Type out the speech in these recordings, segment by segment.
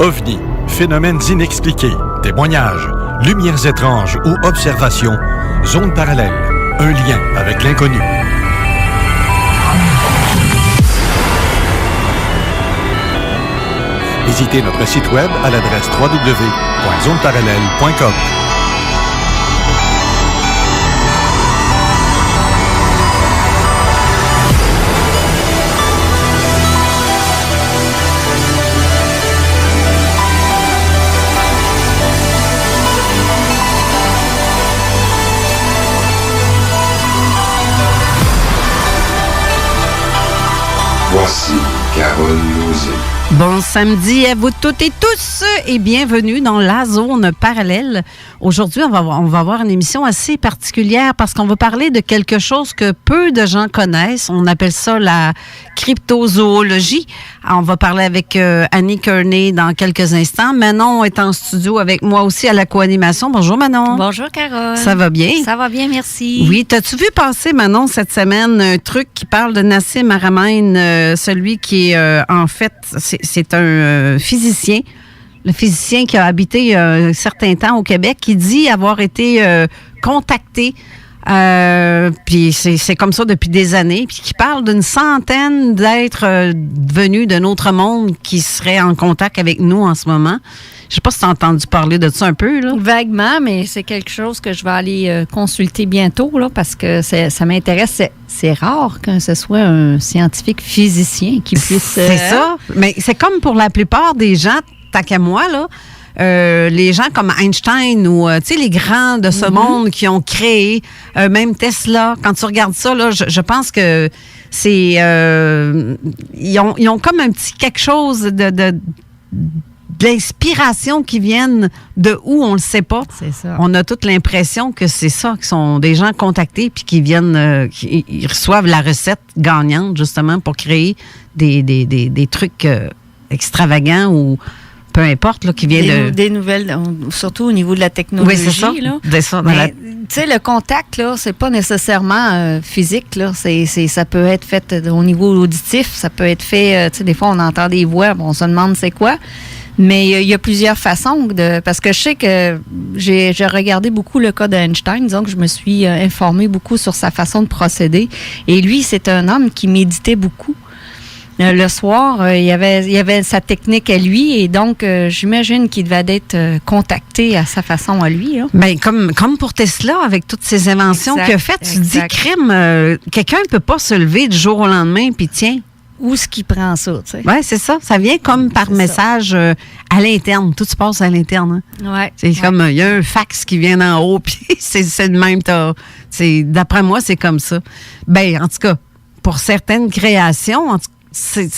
OVNI, phénomènes inexpliqués, témoignages, lumières étranges ou observations, zone parallèle, un lien avec l'inconnu. Visitez notre site web à l'adresse www.zoneparallèle.com. Voici Carole Lauzé. Bon samedi à vous toutes et tous et bienvenue dans la zone parallèle. Aujourd'hui, on va avoir une émission assez particulière parce qu'on va parler de quelque chose que peu de gens connaissent. On appelle ça la cryptozoologie. On va parler avec Annie Kearney dans quelques instants. Manon est en studio avec moi aussi à la co-animation. Bonjour Manon. Bonjour Carole. Ça va bien? Ça va bien, merci. Oui, t'as-tu vu passer Manon cette semaine un truc qui parle de Nassim Haramein, celui qui est en fait, c'est un physicien. Le physicien qui a habité un certain temps au Québec, qui dit avoir été contacté, puis c'est comme ça depuis des années, puis qui parle d'une centaine d'êtres venus d'un autre monde qui seraient en contact avec nous en ce moment. Je sais pas si tu as entendu parler de ça un peu, là. Vaguement, mais c'est quelque chose que je vais aller consulter bientôt, là, parce que ça m'intéresse. C'est rare que ce soit un scientifique physicien qui puisse... C'est ça. Mais c'est comme pour la plupart des gens, tant qu'à moi, là, les gens comme Einstein ou, tu sais, les grands de ce monde qui ont créé, même Tesla, quand tu regardes ça, là, je pense que c'est... ils ont comme un petit quelque chose de l'inspiration qui viennent de où, on le sait pas. C'est ça. On a toute l'impression que c'est ça, que sont des gens contactés puis qui viennent, ils reçoivent la recette gagnante, justement, pour créer des trucs extravagants ou peu importe, là, qui viennent des nouvelles, surtout au niveau de la technologie. Oui, c'est ça. Là. Tu sais, le contact, là, c'est pas nécessairement physique, là. Ça peut être fait au niveau auditif, ça peut être fait, tu sais, des fois, on entend des voix, on se demande c'est quoi. Mais il y a plusieurs façons parce que je sais que j'ai regardé beaucoup le cas d'Einstein, disons que je me suis informée beaucoup sur sa façon de procéder. Et lui, c'est un homme qui méditait beaucoup. Le soir, il y avait sa technique à lui et donc j'imagine qu'il devait être contacté à sa façon à lui. Bien, comme pour Tesla, avec toutes ces inventions qu'il a faites, tu te dis, crime, quelqu'un ne peut pas se lever du jour au lendemain puis tiens. Où est-ce qu'il prend ça, tu sais? Oui, c'est ça. Ça vient comme par message à l'interne. Tout se passe à l'interne. Hein? Ouais. C'est comme, il y a un fax qui vient d'en haut, puis c'est de même. D'après moi, c'est comme ça. Ben, en tout cas, pour certaines créations, c'est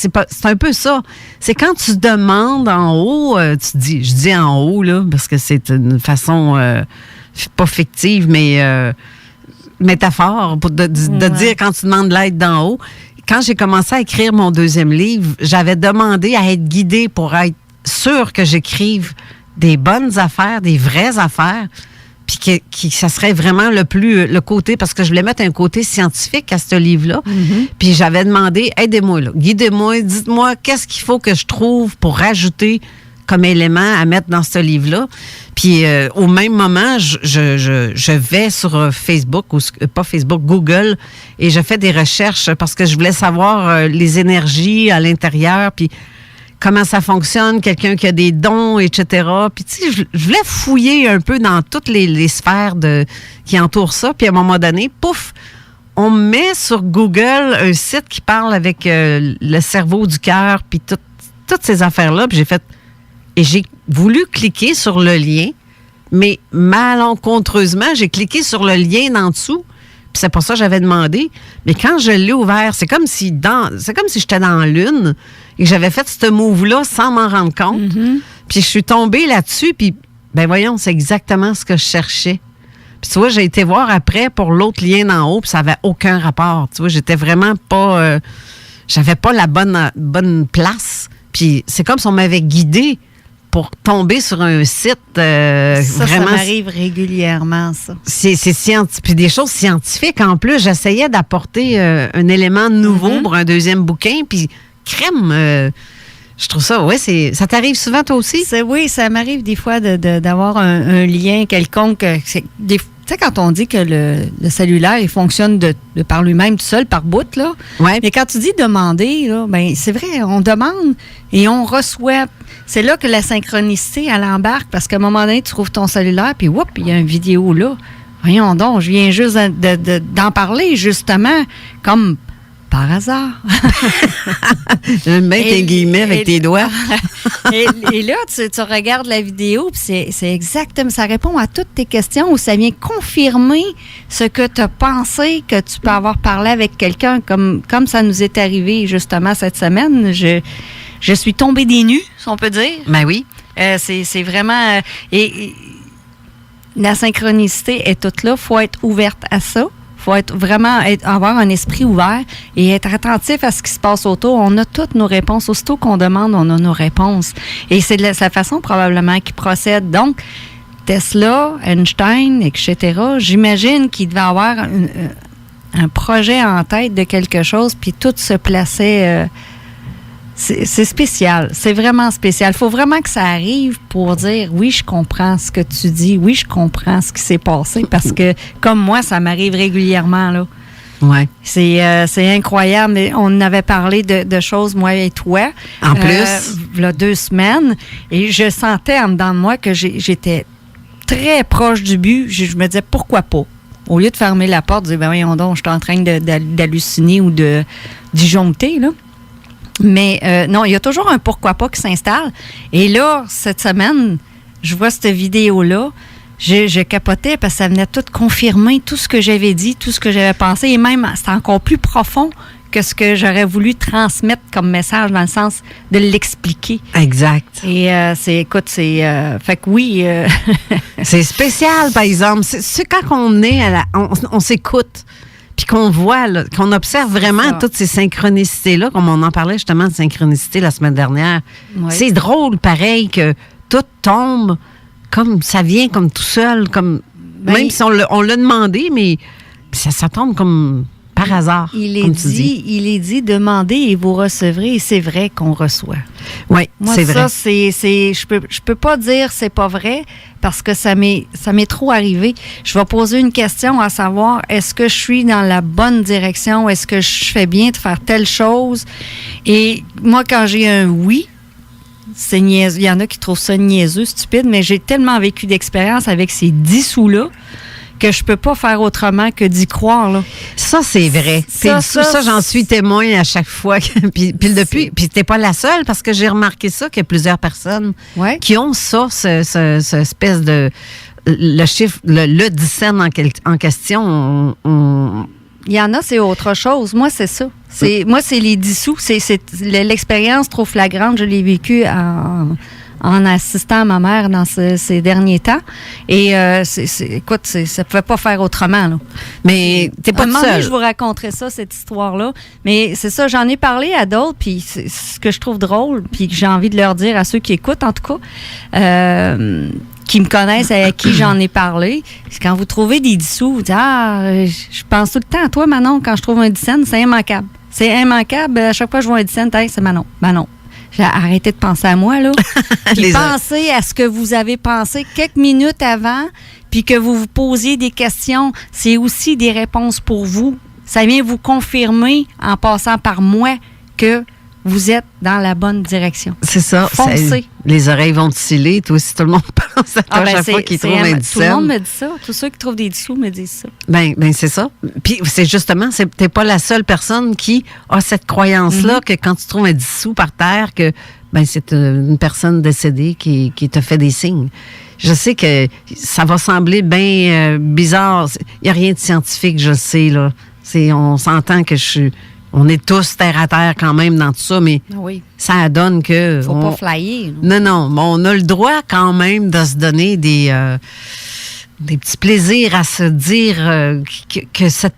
un peu ça. C'est quand tu demandes en haut, je dis en haut, là, parce que c'est une façon pas fictive, mais métaphore de dire quand tu demandes l'aide d'en haut. Quand j'ai commencé à écrire mon deuxième livre, j'avais demandé à être guidée pour être sûre que j'écrive des bonnes affaires, des vraies affaires, puis que ça serait vraiment le côté, parce que je voulais mettre un côté scientifique à ce livre-là. Mm-hmm. Puis j'avais demandé, aidez-moi, là, guidez-moi, dites-moi qu'est-ce qu'il faut que je trouve pour rajouter comme élément à mettre dans ce livre-là. Puis au même moment, je vais sur Facebook, ou pas Facebook, Google, et je fais des recherches parce que je voulais savoir les énergies à l'intérieur, puis comment ça fonctionne, quelqu'un qui a des dons, etc. Puis tu sais, je voulais fouiller un peu dans toutes les sphères qui entourent ça. Puis à un moment donné, pouf, on met sur Google un site qui parle avec le cerveau du cœur, puis toutes ces affaires-là. Puis j'ai voulu cliquer sur le lien, mais malencontreusement, j'ai cliqué sur le lien d'en dessous, puis c'est pour ça que j'avais demandé. Mais quand je l'ai ouvert, c'est comme si j'étais dans la lune et que j'avais fait ce move-là sans m'en rendre compte. Mm-hmm. Puis je suis tombée là-dessus, puis ben voyons, c'est exactement ce que je cherchais. Puis tu vois, j'ai été voir après pour l'autre lien d'en haut, puis ça n'avait aucun rapport. Tu vois, j'étais vraiment pas... j'avais pas la bonne place. Puis c'est comme si on m'avait guidée pour tomber sur un site ça vraiment... Ça m'arrive régulièrement, ça. C'est scientifique. Puis des choses scientifiques. En plus, j'essayais d'apporter un élément nouveau pour un deuxième bouquin. Puis crème, Je trouve ça, oui, ça t'arrive souvent, toi aussi? Oui, ça m'arrive des fois d'avoir un lien quelconque. Tu sais, quand on dit que le cellulaire, il fonctionne de par lui-même tout seul, par bout, là. Ouais. Mais quand tu dis demander, là, ben c'est vrai, on demande et on reçoit. C'est là que la synchronicité, elle embarque, parce qu'à un moment donné, tu trouves ton cellulaire, puis whoop, il y a une vidéo là. Voyons donc, je viens juste d'en parler, justement, comme par hasard. J'aime bien tes guillemets avec tes doigts. et là, tu regardes la vidéo, puis c'est exactement, ça répond à toutes tes questions, ou ça vient confirmer ce que tu as pensé que tu peux avoir parlé avec quelqu'un, comme ça nous est arrivé justement cette semaine. Je suis tombée des nues, si on peut dire. Ben oui. C'est vraiment... et la synchronicité est toute là. Il faut être ouverte à ça. Il faut avoir un esprit ouvert et être attentif à ce qui se passe autour. On a toutes nos réponses. Aussitôt qu'on demande, on a nos réponses. Et c'est de la façon probablement qui procède. Donc, Tesla, Einstein, etc., j'imagine qu'il devait avoir un projet en tête de quelque chose, puis tout se plaçait... C'est spécial. C'est vraiment spécial. Il faut vraiment que ça arrive pour dire oui, je comprends ce que tu dis. Oui, je comprends ce qui s'est passé. Parce que, comme moi, ça m'arrive régulièrement, là. Ouais. C'est incroyable. On avait parlé de choses, moi et toi. En plus. Il y a 2 semaines. Et je sentais en dedans de moi que j'étais très proche du but. Je me disais, pourquoi pas? Au lieu de fermer la porte, je disais, ben voyons donc, je suis en train d'halluciner ou de disjoncter, là. Mais non, il y a toujours un pourquoi pas qui s'installe. Et là, cette semaine, je vois cette vidéo-là, je capotais parce que ça venait tout confirmer tout ce que j'avais dit, tout ce que j'avais pensé. Et même, c'est encore plus profond que ce que j'aurais voulu transmettre comme message, dans le sens de l'expliquer. Exact. Et fait que oui. C'est spécial, par exemple. C'est quand on est on s'écoute. Puis qu'on voit, là, qu'on observe vraiment toutes ces synchronicités-là, comme on en parlait justement de synchronicité la semaine dernière. Oui. C'est drôle, pareil, que tout tombe comme ça vient, comme tout seul, comme même si on l'a demandé, mais ça tombe comme par hasard. Il est dit, demandez et vous recevrez, et c'est vrai qu'on reçoit. Oui, c'est vrai. Ça, je peux pas dire c'est pas vrai, parce que ça m'est trop arrivé. Je vais poser une question à savoir, est-ce que je suis dans la bonne direction? Est-ce que je fais bien de faire telle chose? Et moi, quand j'ai un oui, c'est niaiseux. Il y en a qui trouvent ça niaiseux, stupide, mais j'ai tellement vécu d'expérience avec ces 10 sous-là que je peux pas faire autrement que d'y croire, là. Ça, c'est vrai. Ça, j'en suis témoin à chaque fois. Puis t'es pas la seule, parce que j'ai remarqué ça, qu'il y a plusieurs personnes qui ont ça, ce espèce de... Le chiffre, le discerne en question. Il y en a, c'est autre chose. Moi, c'est ça. Moi, c'est les 10 sous. C'est l'expérience trop flagrante. Je l'ai vécue en assistant à ma mère dans ces derniers temps. Et écoute, ça ne pouvait pas faire autrement, là. Mais t'es pas seule. Je vous raconterai ça, cette histoire-là. Mais c'est ça, j'en ai parlé à d'autres, puis c'est ce que je trouve drôle, puis que j'ai envie de leur dire à ceux qui écoutent, en tout cas, qui me connaissent, à qui j'en ai parlé. Quand vous trouvez des 10 sous, vous dites, je pense tout le temps à toi, Manon, quand je trouve un 10 cents, c'est immanquable. C'est immanquable. À chaque fois que je vois un 10 cents, c'est Manon. J'ai arrêté de penser à moi, là. Puis pensez à ce que vous avez pensé quelques minutes avant, puis que vous vous posiez des questions. C'est aussi des réponses pour vous. Ça vient vous confirmer, en passant par moi, que vous êtes dans la bonne direction. C'est ça. Foncez. Les oreilles vont osciller. Toi aussi, tout le monde pense à toi à chaque fois qu'ils trouvent un 10 cents. Tout le monde me dit ça. Tous ceux qui trouvent des dessous me disent ça. Ben c'est ça. Puis c'est justement, t'es pas la seule personne qui a cette croyance-là que quand tu trouves un 10 sous par terre, que c'est une personne décédée qui te fait des signes. Je sais que ça va sembler bien bizarre. Il n'y a rien de scientifique, je sais, là. On s'entend que on est tous terre à terre quand même dans tout ça, mais ça donne que... Faut pas flyer. Non, mais on a le droit quand même de se donner des petits plaisirs à se dire que cette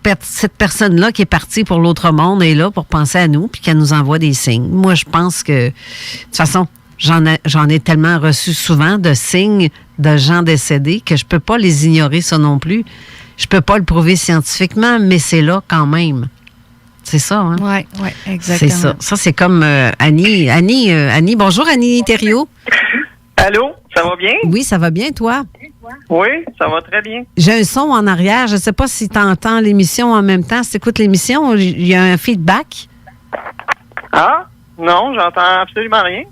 personne-là qui est partie pour l'autre monde est là pour penser à nous puis qu'elle nous envoie des signes. Moi, je pense que, de toute façon, j'en ai tellement reçu souvent de signes de gens décédés que je peux pas les ignorer, ça non plus. Je peux pas le prouver scientifiquement, mais c'est là quand même. C'est ça, hein? Oui, exactement. C'est ça. Ça, c'est comme Annie. Annie, bonjour, Annie Thériault. Allô, ça va bien? Oui, ça va bien, toi? Oui, ça va très bien. J'ai un son en arrière. Je ne sais pas si tu entends l'émission en même temps. Si tu écoutes l'émission, il y a un feedback. Ah, non, j'entends absolument rien.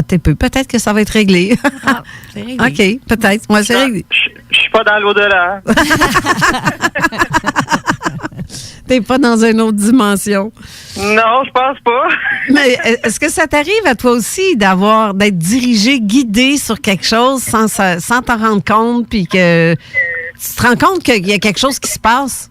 T'es peu. Peut-être que ça va être réglé. C'est réglé. OK, peut-être. Moi, c'est réglé. Je suis pas dans l'au-delà. T'es pas dans une autre dimension. Non, je pense pas. Mais est-ce que ça t'arrive à toi aussi d'être dirigé, guidé sur quelque chose sans t'en rendre compte, puis que tu te rends compte qu'il y a quelque chose qui se passe?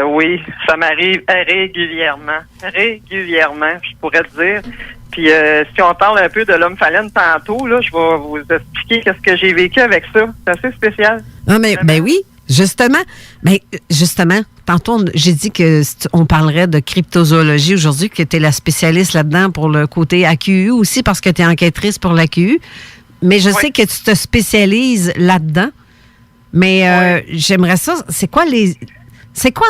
Oui, ça m'arrive régulièrement. Régulièrement, je pourrais te dire. Puis si on parle un peu de l'homme phalène tantôt, là, je vais vous expliquer qu'est-ce que j'ai vécu avec ça. C'est assez spécial. Ah, mais ben oui, justement. Mais justement, tantôt, j'ai dit que on parlerait de cryptozoologie aujourd'hui, que tu es la spécialiste là-dedans pour le côté AQU aussi, parce que tu es enquêtrice pour l'AQU. Mais je sais que tu te spécialises là-dedans. Mais j'aimerais ça. C'est quoi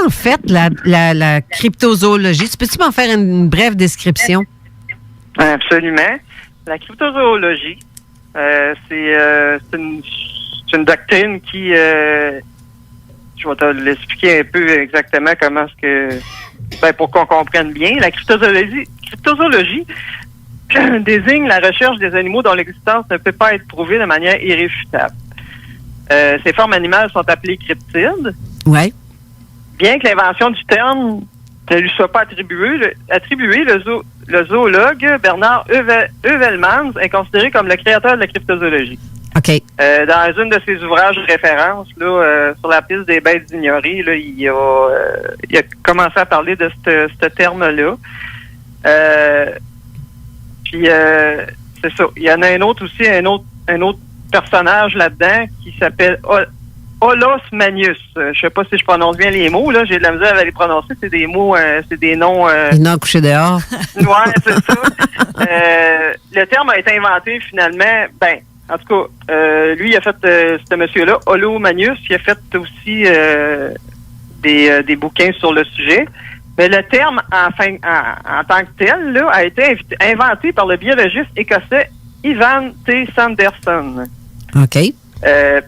en fait la cryptozoologie? Peux-tu m'en faire une brève description? Absolument. La cryptozoologie, c'est une doctrine qui, je vais te l'expliquer un peu exactement comment est-ce que, pour qu'on comprenne bien. La cryptozoologie désigne la recherche des animaux dont l'existence ne peut pas être prouvée de manière irréfutable. Ces formes animales sont appelées cryptides. Oui. Bien que l'invention du terme ne lui soit pas attribuée, le zoologue Bernard Heuvelmans est considéré comme le créateur de la cryptozoologie. OK. Dans une de ses ouvrages de référence, là, sur la piste des bêtes ignorées, là, il a commencé à parler de ce terme-là. Puis c'est ça. Il y en a un autre aussi, un autre personnage là-dedans qui s'appelle Olos Manius. Je sais pas si je prononce bien les mots, là. J'ai de la misère à les prononcer. C'est des mots, c'est des noms. Les noms couchés dehors. Ouais, c'est ça. Le terme a été inventé finalement. En tout cas, lui, il a fait, ce monsieur-là, Olos Manius, il a fait aussi des bouquins sur le sujet. Mais le terme, en tant que tel, là, a été inventé par le biologiste écossais Ivan T. Sanderson. OK.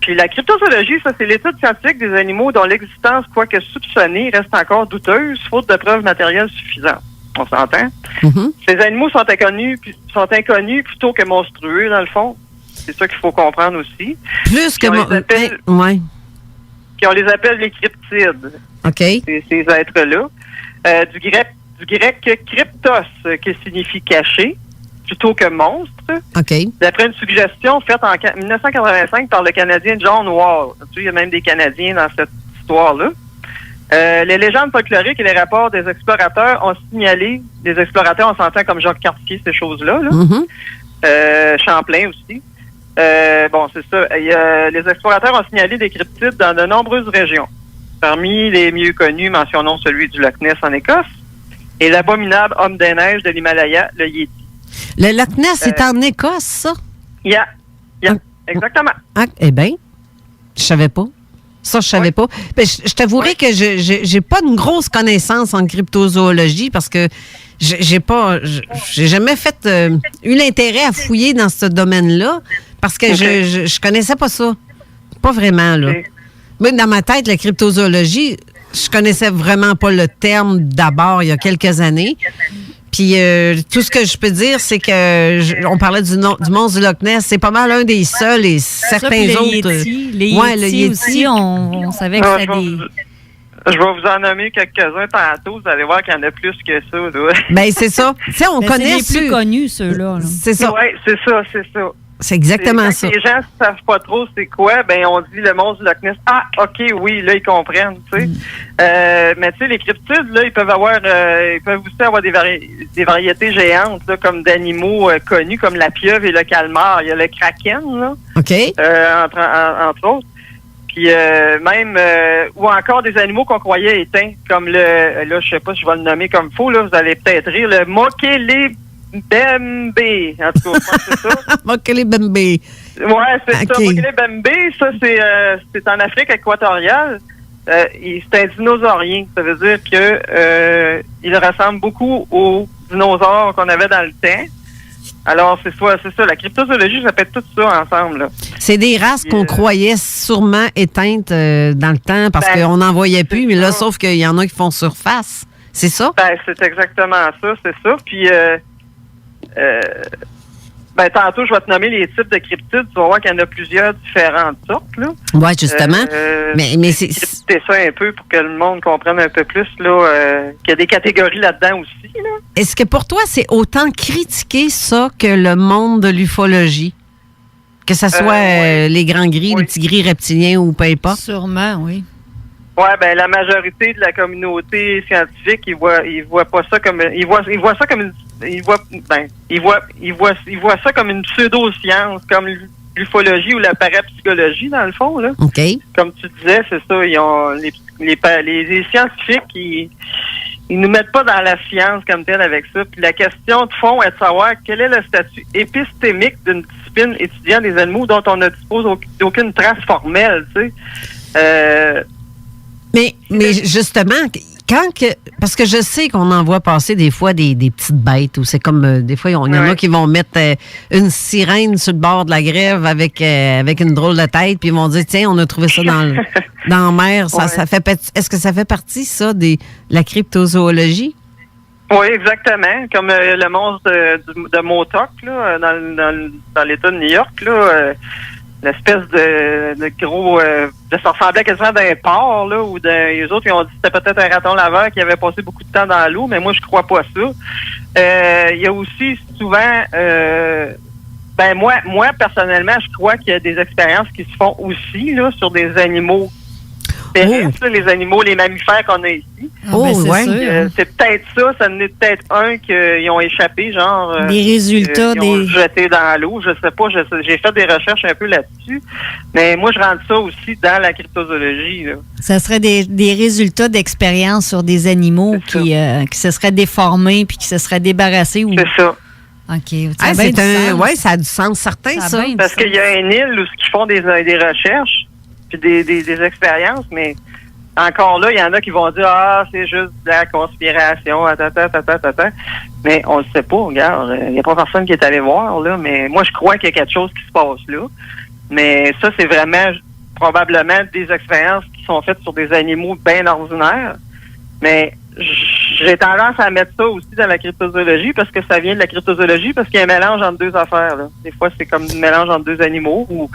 Puis la cryptozoologie, ça, c'est l'étude scientifique des animaux dont l'existence, quoique soupçonnée, reste encore douteuse, faute de preuves matérielles suffisantes. On s'entend? Mm-hmm. Ces animaux sont inconnus plutôt que monstrueux, dans le fond. C'est ça qu'il faut comprendre aussi. Plus que... Ouais. Puis on les appelle les cryptides. OK. Ces êtres-là. Du grec cryptos, qui signifie caché, plutôt que monstre. OK. D'après une suggestion faite en 1985 par le Canadien John Wall. Il y a même des Canadiens dans cette histoire-là. Les légendes folkloriques et les rapports des explorateurs ont signalé, des explorateurs, on s'entend comme Jacques Cartier, ces choses-là. Là. Mm-hmm. Champlain aussi. C'est ça. Les explorateurs ont signalé des cryptides dans de nombreuses régions. Parmi les mieux connus, mentionnons celui du Loch Ness en Écosse et l'abominable homme des neiges de l'Himalaya, le Yéti. Le Loch Ness est en Écosse, ça? Yeah. Exactement. Eh bien, je savais pas. Ça, je savais pas. Ben, je t'avouerai que j'ai pas une grosse connaissance en cryptozoologie parce que j'ai jamais eu l'intérêt à fouiller dans ce domaine-là parce que je connaissais pas ça. Pas vraiment, là. Okay. Moi, dans ma tête, la cryptozoologie, je connaissais vraiment pas le terme d'abord il y a quelques années. Puis tout ce que je peux dire, c'est que on parlait du monstre du Loch Ness, c'est pas mal un des seuls et certains autres. Les Yétis aussi, on savait que c'était des... Je vais vous en nommer quelques-uns tantôt. Vous allez voir qu'il y en a plus que ça. Là. Ben c'est ça. Tu sais, on connaît c'est les plus connus, ceux-là. Là. C'est ça. Oui, c'est ça. C'est exactement ça. Les gens ne savent pas trop c'est quoi, ben on dit le monstre du Loch Ness. Ah, OK, oui, là, ils comprennent, tu sais. Mais tu sais, les cryptides, là, ils peuvent aussi avoir des variétés géantes, là, comme d'animaux connus, comme la pieuvre et le calmar. Il y a le kraken, là. OK. Entre autres. Puis même, ou encore des animaux qu'on croyait éteints, comme là, je sais pas si je vais le nommer comme faux, là, vous allez peut-être rire, le Mokelebembe. En tout cas, je pense que c'est ça. Mokelebembe. Ouais, c'est ça. Mokelebembe, ça, c'est en Afrique équatoriale. c'est un dinosaurien. Ça veut dire que il ressemble beaucoup aux dinosaures qu'on avait dans le temps. Alors, c'est ça. La cryptozoologie, ça fait tout ça ensemble, là. C'est des races qu'on croyait sûrement éteintes dans le temps parce qu'on n'en voyait plus, mais là, sauf qu'il y en a qui font surface. C'est ça? Ben, c'est exactement ça, c'est ça. Puis, tantôt, je vais te nommer les types de cryptides. Tu vas voir qu'il y en a plusieurs différentes sortes, là. Oui, justement. Mais c'est... Crypter ça un peu pour que le monde comprenne un peu plus, là, qu'il y a des catégories là-dedans aussi, là. Est-ce que pour toi, c'est autant critiquer ça que le monde de l'ufologie? Que ce soit les grands gris, les petits gris reptiliens ou peu importe? Sûrement, oui. Ouais, ben la majorité de la communauté scientifique, ils voient pas ça comme ils voient ça comme ça comme une pseudo-science, comme l'ufologie ou la parapsychologie dans le fond, là. OK. Comme tu disais, c'est ça, ils ont les scientifiques, ils nous mettent pas dans la science comme telle avec ça. Puis la question de fond est de savoir quel est le statut épistémique d'une discipline étudiant des animaux dont on ne dispose d'aucune trace formelle, tu sais. Mais justement, parce que je sais qu'on en voit passer des fois des petites bêtes, ou c'est comme, des fois, il y en a qui vont mettre une sirène sur le bord de la grève avec une drôle de tête, puis ils vont dire, tiens, on a trouvé ça dans la mer. Est-ce que ça fait partie, ça, de la cryptozoologie? Oui, exactement. Comme le monstre de Motok, là, dans l'État de New York, là, l'espèce de gros... ça ressemblait quasiment d'un porc, là, ou les autres, ils ont dit que c'était peut-être un raton laveur qui avait passé beaucoup de temps dans l'eau, mais moi, je crois pas ça. Il y a aussi souvent... moi, personnellement, je crois qu'il y a des expériences qui se font aussi, là, sur des animaux terrestres, là, les animaux, les mammifères qu'on a ici. C'est peut-être ça en est peut-être un qu'ils ont échappé, genre... des résultats, ils ont jeté dans l'eau, je sais pas, j'ai fait des recherches un peu là-dessus, mais moi, je rentre ça aussi dans la cryptozoologie, là. Ça serait des résultats d'expérience sur des animaux qui se seraient déformés puis qui se seraient débarrassés. Ou... C'est ça. OK. Ça a du sens certain, ça. Parce qu'il y a une île où ils font des recherches puis des expériences, mais encore là, il y en a qui vont dire « Ah, c'est juste de la conspiration, mais on le sait pas, regarde, il n'y a pas personne qui est allé voir, là, mais moi, je crois qu'il y a quelque chose qui se passe là. Mais ça, c'est vraiment probablement des expériences qui sont faites sur des animaux bien ordinaires, mais j'ai tendance à mettre ça aussi dans la cryptozoologie parce que ça vient de la cryptozoologie parce qu'il y a un mélange entre deux affaires, là. Des fois, c'est comme un mélange entre deux animaux ou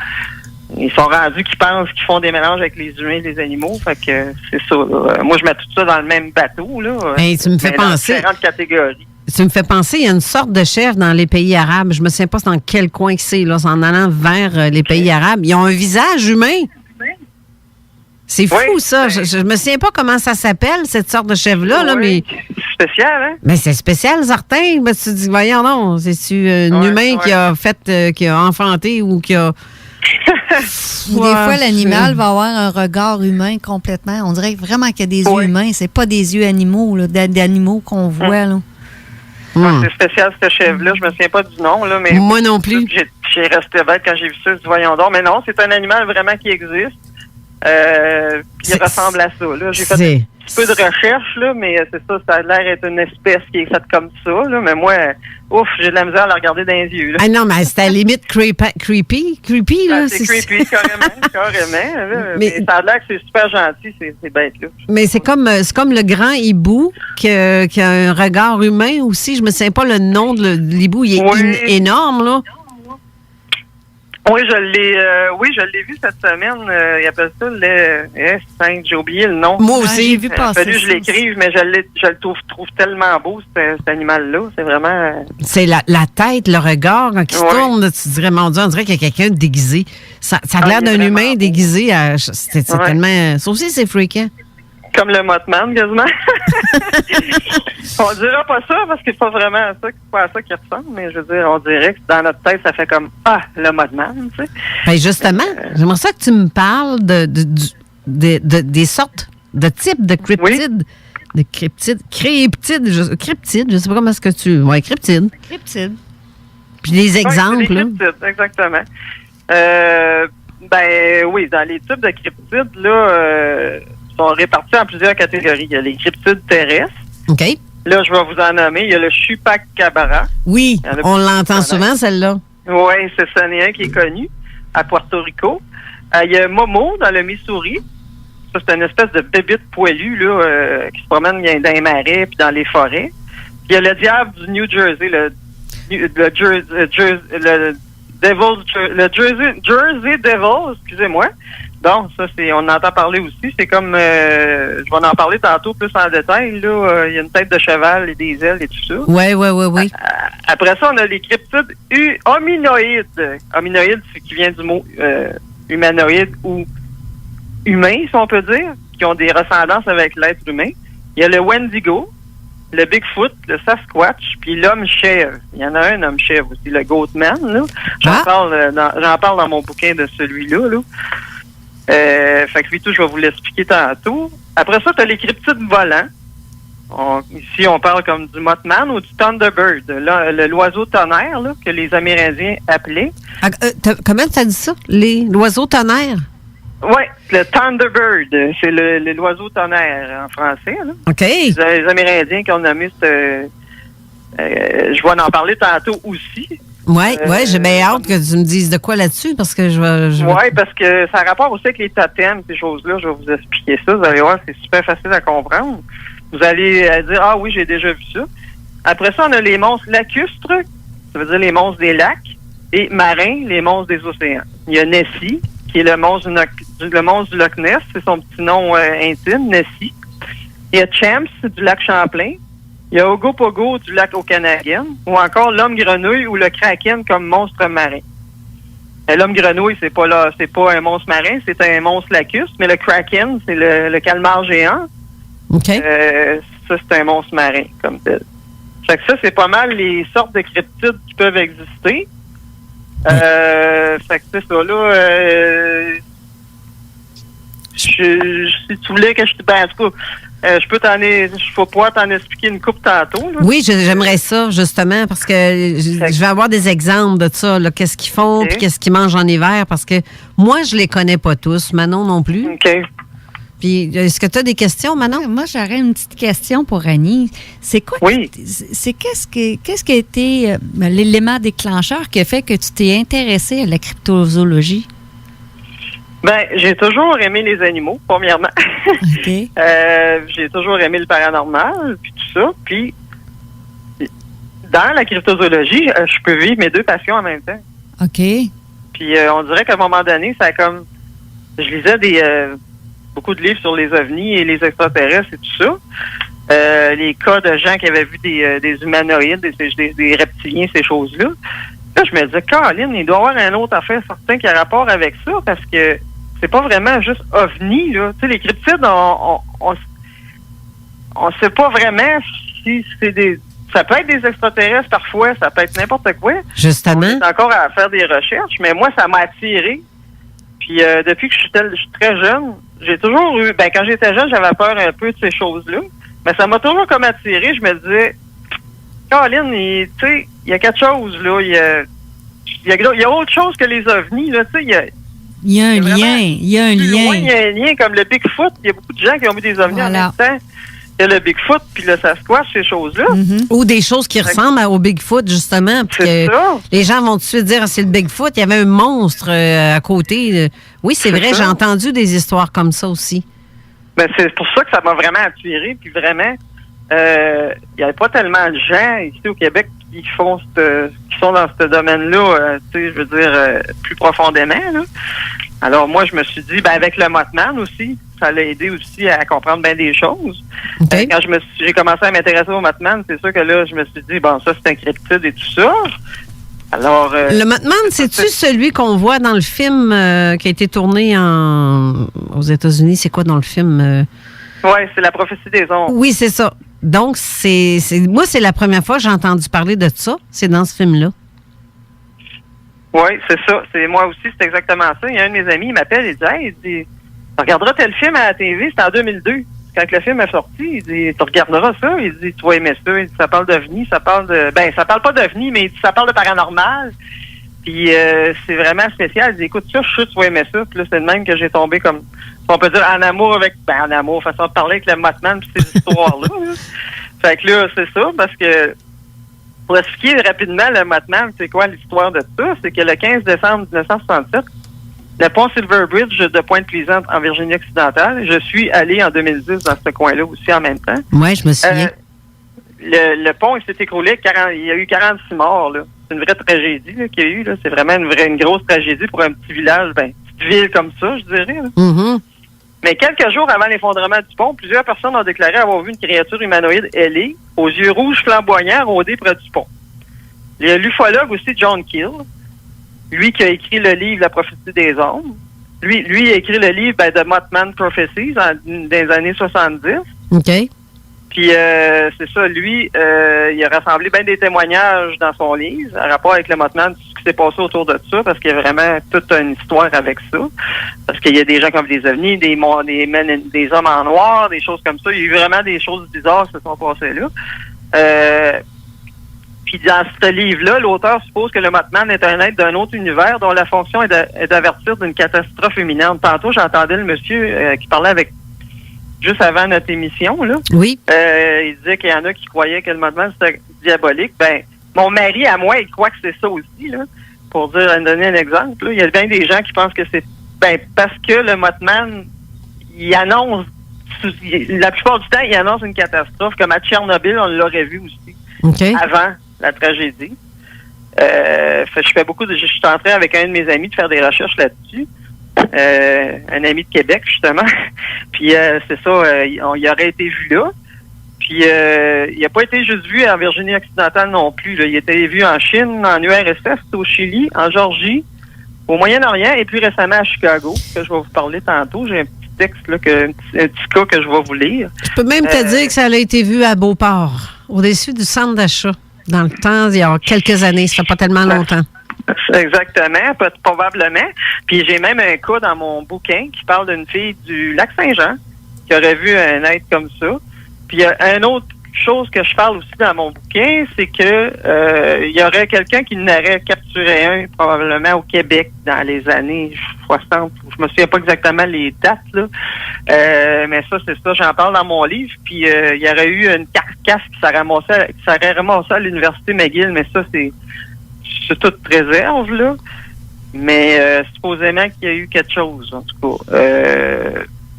ils sont rendus qu'ils pensent qu'ils font des mélanges avec les humains et les animaux. Fait que c'est ça, là. Moi, je mets tout ça dans le même bateau, là. Tu me fais penser. Différentes catégories. Tu me fais penser, il y a une sorte de chèvre dans les pays arabes. Je me souviens pas dans quel coin que c'est, là. C'est en allant vers les pays arabes. Ils ont un visage humain. C'est fou, ça. Je me souviens pas comment ça s'appelle, cette sorte de chèvre-là, là, mais... C'est spécial, hein? Mais c'est spécial, certain. Ben, tu te dis, voyons, non, c'est-tu un humain qui a fait, qui a enfanté ou qui a... Des fois, l'animal va avoir un regard humain complètement. On dirait vraiment qu'il y a des yeux humains. C'est pas des yeux animaux, là, d'animaux qu'on voit, là. C'est spécial, ce chèvre-là. Je me souviens pas du nom, là, mais... Moi non plus. J'ai resté bête quand j'ai vu ça. Je dis, voyons donc. Mais non, c'est un animal vraiment qui existe. Puis il ressemble à ça, là. J'ai fait un petit peu de recherche, là, mais c'est ça, ça a l'air d'être une espèce qui est faite comme ça, là. Mais moi, j'ai de la misère à la regarder dans les yeux, là. Ah non, mais c'est à la limite creepy, là. C'est creepy, carrément, là. Mais ça a l'air que c'est super gentil, ces bêtes-là. Mais c'est comme le grand hibou qui a un regard humain aussi. Je me souviens pas le nom de l'hibou. Il est énorme, là. Oui, je l'ai vu cette semaine. Il appelle ça le 5. J'ai oublié le nom. Moi aussi. J'ai vu passer. Je l'écrive, mais je le trouve tellement beau, cet animal-là. C'est vraiment... C'est la tête, le regard, quand il se tourne, tu dirais, mon Dieu, on dirait qu'il y a quelqu'un de déguisé. Ça a l'air d'un humain déguisé. C'est tellement... Ça aussi, c'est fréquent. Comme le Mothman, quasiment. On dirait pas ça parce que c'est pas vraiment à ça qu'il ressemble, mais je veux dire, on dirait que dans notre tête, ça fait comme le Mothman, tu sais. Ben justement, j'aimerais ça que tu me parles des sortes de types de cryptides. De cryptides, je sais pas comment est-ce que tu... Oui, cryptides. Cryptides. Puis des exemples. Des cryptides, exactement. Oui, dans les types de cryptides, là... sont répartis en plusieurs catégories. Il y a les cryptides terrestres. OK. Là, je vais vous en nommer. Il y a le chupacabra. Oui, Il y en a on plus l'entend qui souvent, celle-là. Oui, c'est ça, il y en a un qui est connu à Puerto Rico. Il y a Momo dans le Missouri. Ça, c'est une espèce de bébite poilue là, qui se promène dans les marais puis dans les forêts. Puis il y a le diable du New Jersey, le Jersey Devil, excusez-moi. Donc, ça, on entend parler aussi. C'est comme, je vais en parler tantôt plus en détail. Là, il y a une tête de cheval et des ailes et tout ça. Oui. Après ça, on a les cryptides hominoïdes. Hominoïdes, c'est qui vient du mot humanoïde ou humain, si on peut dire, qui ont des ressemblances avec l'être humain. Il y a le Wendigo, le Bigfoot, le Sasquatch, puis l'homme chèvre. Il y en a un homme chèvre aussi, le Goatman. Là. J'en parle dans mon bouquin de celui-là. Là. Fait que lui tout, je vais vous l'expliquer tantôt. Après ça, tu as les cryptides volants. Ici, on parle comme du Mothman ou du Thunderbird, l'oiseau tonnerre là, que les Amérindiens appelaient. Comment tu as dit ça? L'oiseau tonnerre? Oui, le Thunderbird, c'est l'oiseau tonnerre en français. Là. OK. Les Amérindiens qui ont nommé je vais en parler tantôt aussi. Oui, j'ai bien hâte que tu me dises de quoi là-dessus, parce que je vais... Oui, parce que ça a rapport aussi avec les totems, ces choses-là. Je vais vous expliquer ça. Vous allez voir, c'est super facile à comprendre. Vous allez dire, ah oui, j'ai déjà vu ça. Après ça, on a les monstres lacustres, ça veut dire les monstres des lacs, et marins, les monstres des océans. Il y a Nessie, qui est le monstre du Loch Ness, c'est son petit nom intime, Nessie. Il y a Champs du lac Champlain. Il y a Ogopogo du lac Okanagan, ou encore l'homme grenouille ou le kraken comme monstre marin. L'homme grenouille, c'est pas un monstre marin, c'est un monstre lacustre, mais le kraken, c'est le calmar géant. OK. Ça, c'est un monstre marin, comme tel. Fait que ça, c'est pas mal les sortes de cryptides qui peuvent exister. Fait que c'est ça, là. Si tu voulais que je te... Ben, en tout cas, je peux pouvoir t'en expliquer une couple tantôt. Là. Oui, j'aimerais ça, justement, parce que je vais avoir des exemples de ça, là, qu'est-ce qu'ils font, puis qu'est-ce qu'ils mangent en hiver, parce que moi, je les connais pas tous, Manon non plus. OK. Puis, est-ce que tu as des questions, Manon? Moi, j'aurais une petite question pour Annie. C'est quoi? Oui. Qu'est-ce qui a été l'élément déclencheur qui a fait que tu t'es intéressée à la cryptozoologie? Ben, j'ai toujours aimé les animaux, premièrement. OK. J'ai toujours aimé le paranormal, puis tout ça. Puis, dans la cryptozoologie, je peux vivre mes deux passions en même temps. OK. Puis, on dirait qu'à un moment donné, ça a comme... Je lisais beaucoup de livres sur les ovnis et les extraterrestres et tout ça. Les cas de gens qui avaient vu des humanoïdes, des reptiliens, ces choses-là. Là, je me disais, Caroline, il doit y avoir un autre affaire certain qui a rapport avec ça, parce que c'est pas vraiment juste ovni, là. Tu sais, les cryptides, on sait pas vraiment si c'est des... Ça peut être des extraterrestres parfois, ça peut être n'importe quoi. Justement. On est encore à faire des recherches, mais moi, ça m'a attiré. Puis depuis que je suis très jeune, j'ai toujours eu... Ben, quand j'étais jeune, j'avais peur un peu de ces choses-là. Mais ça m'a toujours comme attiré. Je me disais, Caroline, tu sais, il y a quelque chose, là. Il y a autre chose que les ovnis, là. Tu sais, il y a un lien. Il y a un lien. Il y a un lien comme le Bigfoot. Il y a beaucoup de gens qui ont vu des ovnis en même temps. Il y a le Bigfoot puis le Sasquatch, ces choses-là. Mm-hmm. Ou des choses qui ressemblent au Bigfoot, justement. C'est ça. Les gens vont tout de suite dire, c'est le Bigfoot. Il y avait un monstre à côté. Oui, c'est vrai, j'ai entendu des histoires comme ça aussi. Ben, c'est pour ça que ça m'a vraiment attiré. Puis vraiment, il n'y avait pas tellement de gens ici au Québec qui sont dans ce domaine-là, tu sais, je veux dire, plus profondément, là. Alors moi, je me suis dit, ben avec le Mothman aussi, ça l'a aidé aussi à comprendre bien des choses. Okay. Quand j'ai commencé à m'intéresser au Mothman, c'est sûr que là, je me suis dit, bon, ça, c'est un cryptide et tout ça. Alors... le Mothman, c'est-tu celui qu'on voit dans le film qui a été tourné aux États-Unis? C'est quoi dans le film? Oui, c'est La prophétie des ombres. Oui, c'est ça. Donc, moi, c'est la première fois que j'ai entendu parler de ça. C'est dans ce film-là. Oui, c'est ça. C'est moi aussi, c'est exactement ça. Il y a un de mes amis, il m'appelle, il dit, hey, tu regarderas tel film à la TV, c'était en 2002. Quand le film est sorti, il dit, tu regarderas ça. Il dit, tu vas aimer ça. Il dit, ça parle d'OVNI, ça parle de... Ben, ça parle pas d'OVNI, mais il dit, ça parle de paranormal. Puis Puis c'est vraiment spécial. Il dit, écoute ça, je suis sûr que tu vas aimer ça. Puis là, c'est de même que j'ai tombé comme, on peut dire, en amour avec, en amour, façon de parler avec le Mothman puis ces histoires-là. Là. Fait que là, c'est ça, parce que pour expliquer rapidement le Mothman, c'est quoi l'histoire de ça? C'est que le 15 décembre 1967, le pont Silver Bridge de Pointe-Plaisante en Virginie-Occidentale, je suis allé en 2010 dans ce coin-là aussi en même temps. Oui, je me souviens. Le pont, il s'est écroulé, il y a eu 46 morts, là. C'est une vraie tragédie là, qu'il y a eu, là. C'est vraiment une grosse tragédie pour un petit village, petite ville comme ça, je dirais. Là. Mm-hmm. Mais quelques jours avant l'effondrement du pont, plusieurs personnes ont déclaré avoir vu une créature humanoïde ailée, aux yeux rouges flamboyants, rôder près du pont. Il y a l'ufologue aussi, John Keel, lui qui a écrit le livre La prophétie des ombres. Lui a écrit le livre The Mothman Prophecies dans les années 70. OK. Puis c'est ça, lui, il a rassemblé bien des témoignages dans son livre en rapport avec le Mothman, tout ce qui s'est passé autour de ça, parce qu'il y a vraiment toute une histoire avec ça. Parce qu'il y a des gens comme des ovnis, des hommes en noir, des choses comme ça. Il y a eu vraiment des choses bizarres qui se sont passées là. Puis dans ce livre-là, l'auteur suppose que le Mothman est un être d'un autre univers dont la fonction est d'avertir d'une catastrophe imminente. Tantôt, j'entendais le monsieur qui parlait avec juste avant notre émission, là. Oui. Il disait qu'il y en a qui croyaient que le Mothman c'était diabolique. Mon mari, à moi, il croit que c'est ça aussi, là. Pour donner un exemple, là. Il y a bien des gens qui pensent que c'est parce que le Mothman, il annonce, la plupart du temps, il annonce une catastrophe. Comme à Tchernobyl, on l'aurait vu aussi. OK. Avant la tragédie. Je suis en train avec un de mes amis de faire des recherches là-dessus. Un ami de Québec, justement. Puis c'est ça, il aurait été vu là. Puis il n'a pas été juste vu en Virginie-Occidentale non plus. Là. Il a été vu en Chine, en URSS, au Chili, en Georgie, au Moyen-Orient et plus récemment à Chicago, que je vais vous parler tantôt. J'ai un petit texte, là, un petit cas que je vais vous lire. Je peux même te dire que ça a été vu à Beauport, au-dessus du centre d'achat. Dans le temps, il y a quelques années, ça fait pas tellement longtemps. Exactement, probablement. Puis j'ai même un cas dans mon bouquin qui parle d'une fille du Lac-Saint-Jean qui aurait vu un être comme ça. Puis il y a une autre chose que je parle aussi dans mon bouquin, c'est que il y aurait quelqu'un qui n'aurait capturé un probablement au Québec dans les années 60. Je me souviens pas exactement les dates là, mais ça c'est ça, j'en parle dans mon livre. Puis il y aurait eu une carcasse qui serait ramassée à l'université McGill, mais ça c'est toute réserve là. Mais supposément qu'il y a eu quelque chose en tout cas.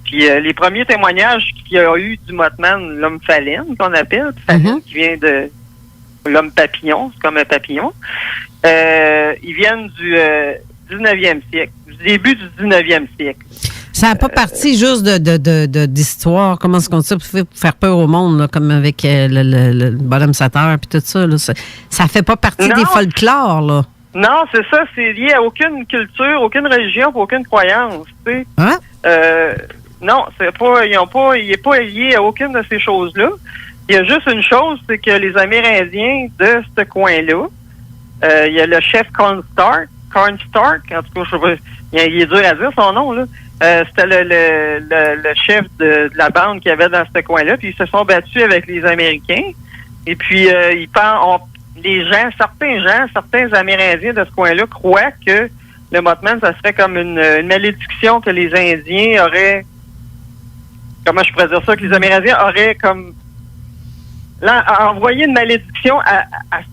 Puis les premiers témoignages qu'il y a eu du Mothman, l'homme phaline, qu'on appelle, qui vient de l'homme papillon, c'est comme un papillon, ils viennent du 19e siècle, du début du 19e siècle. Ça n'a pas parti juste d'histoire, comment est-ce qu'on dit ça, pour faire peur au monde, là, comme avec le bonhomme Sateur puis tout ça. Là, ça fait pas partie des folklores, là. Non, c'est ça, c'est lié à aucune culture, aucune religion, aucune croyance, tu sais. Hein? Non, il n'est pas lié à aucune de ces choses-là. Il y a juste une chose, c'est que les Amérindiens de ce coin-là, il y a le chef Cornstalk, en tout cas, je sais pas, il est dur à dire son nom, là. C'était le chef de la bande qu'il y avait dans ce coin-là, puis ils se sont battus avec les Américains. Et puis, certains Amérindiens de ce coin-là croient que le Mothman, ça serait comme une malédiction que les Indiens auraient... Comment je pourrais dire ça? Que les Amérindiens auraient comme... envoyé une malédiction à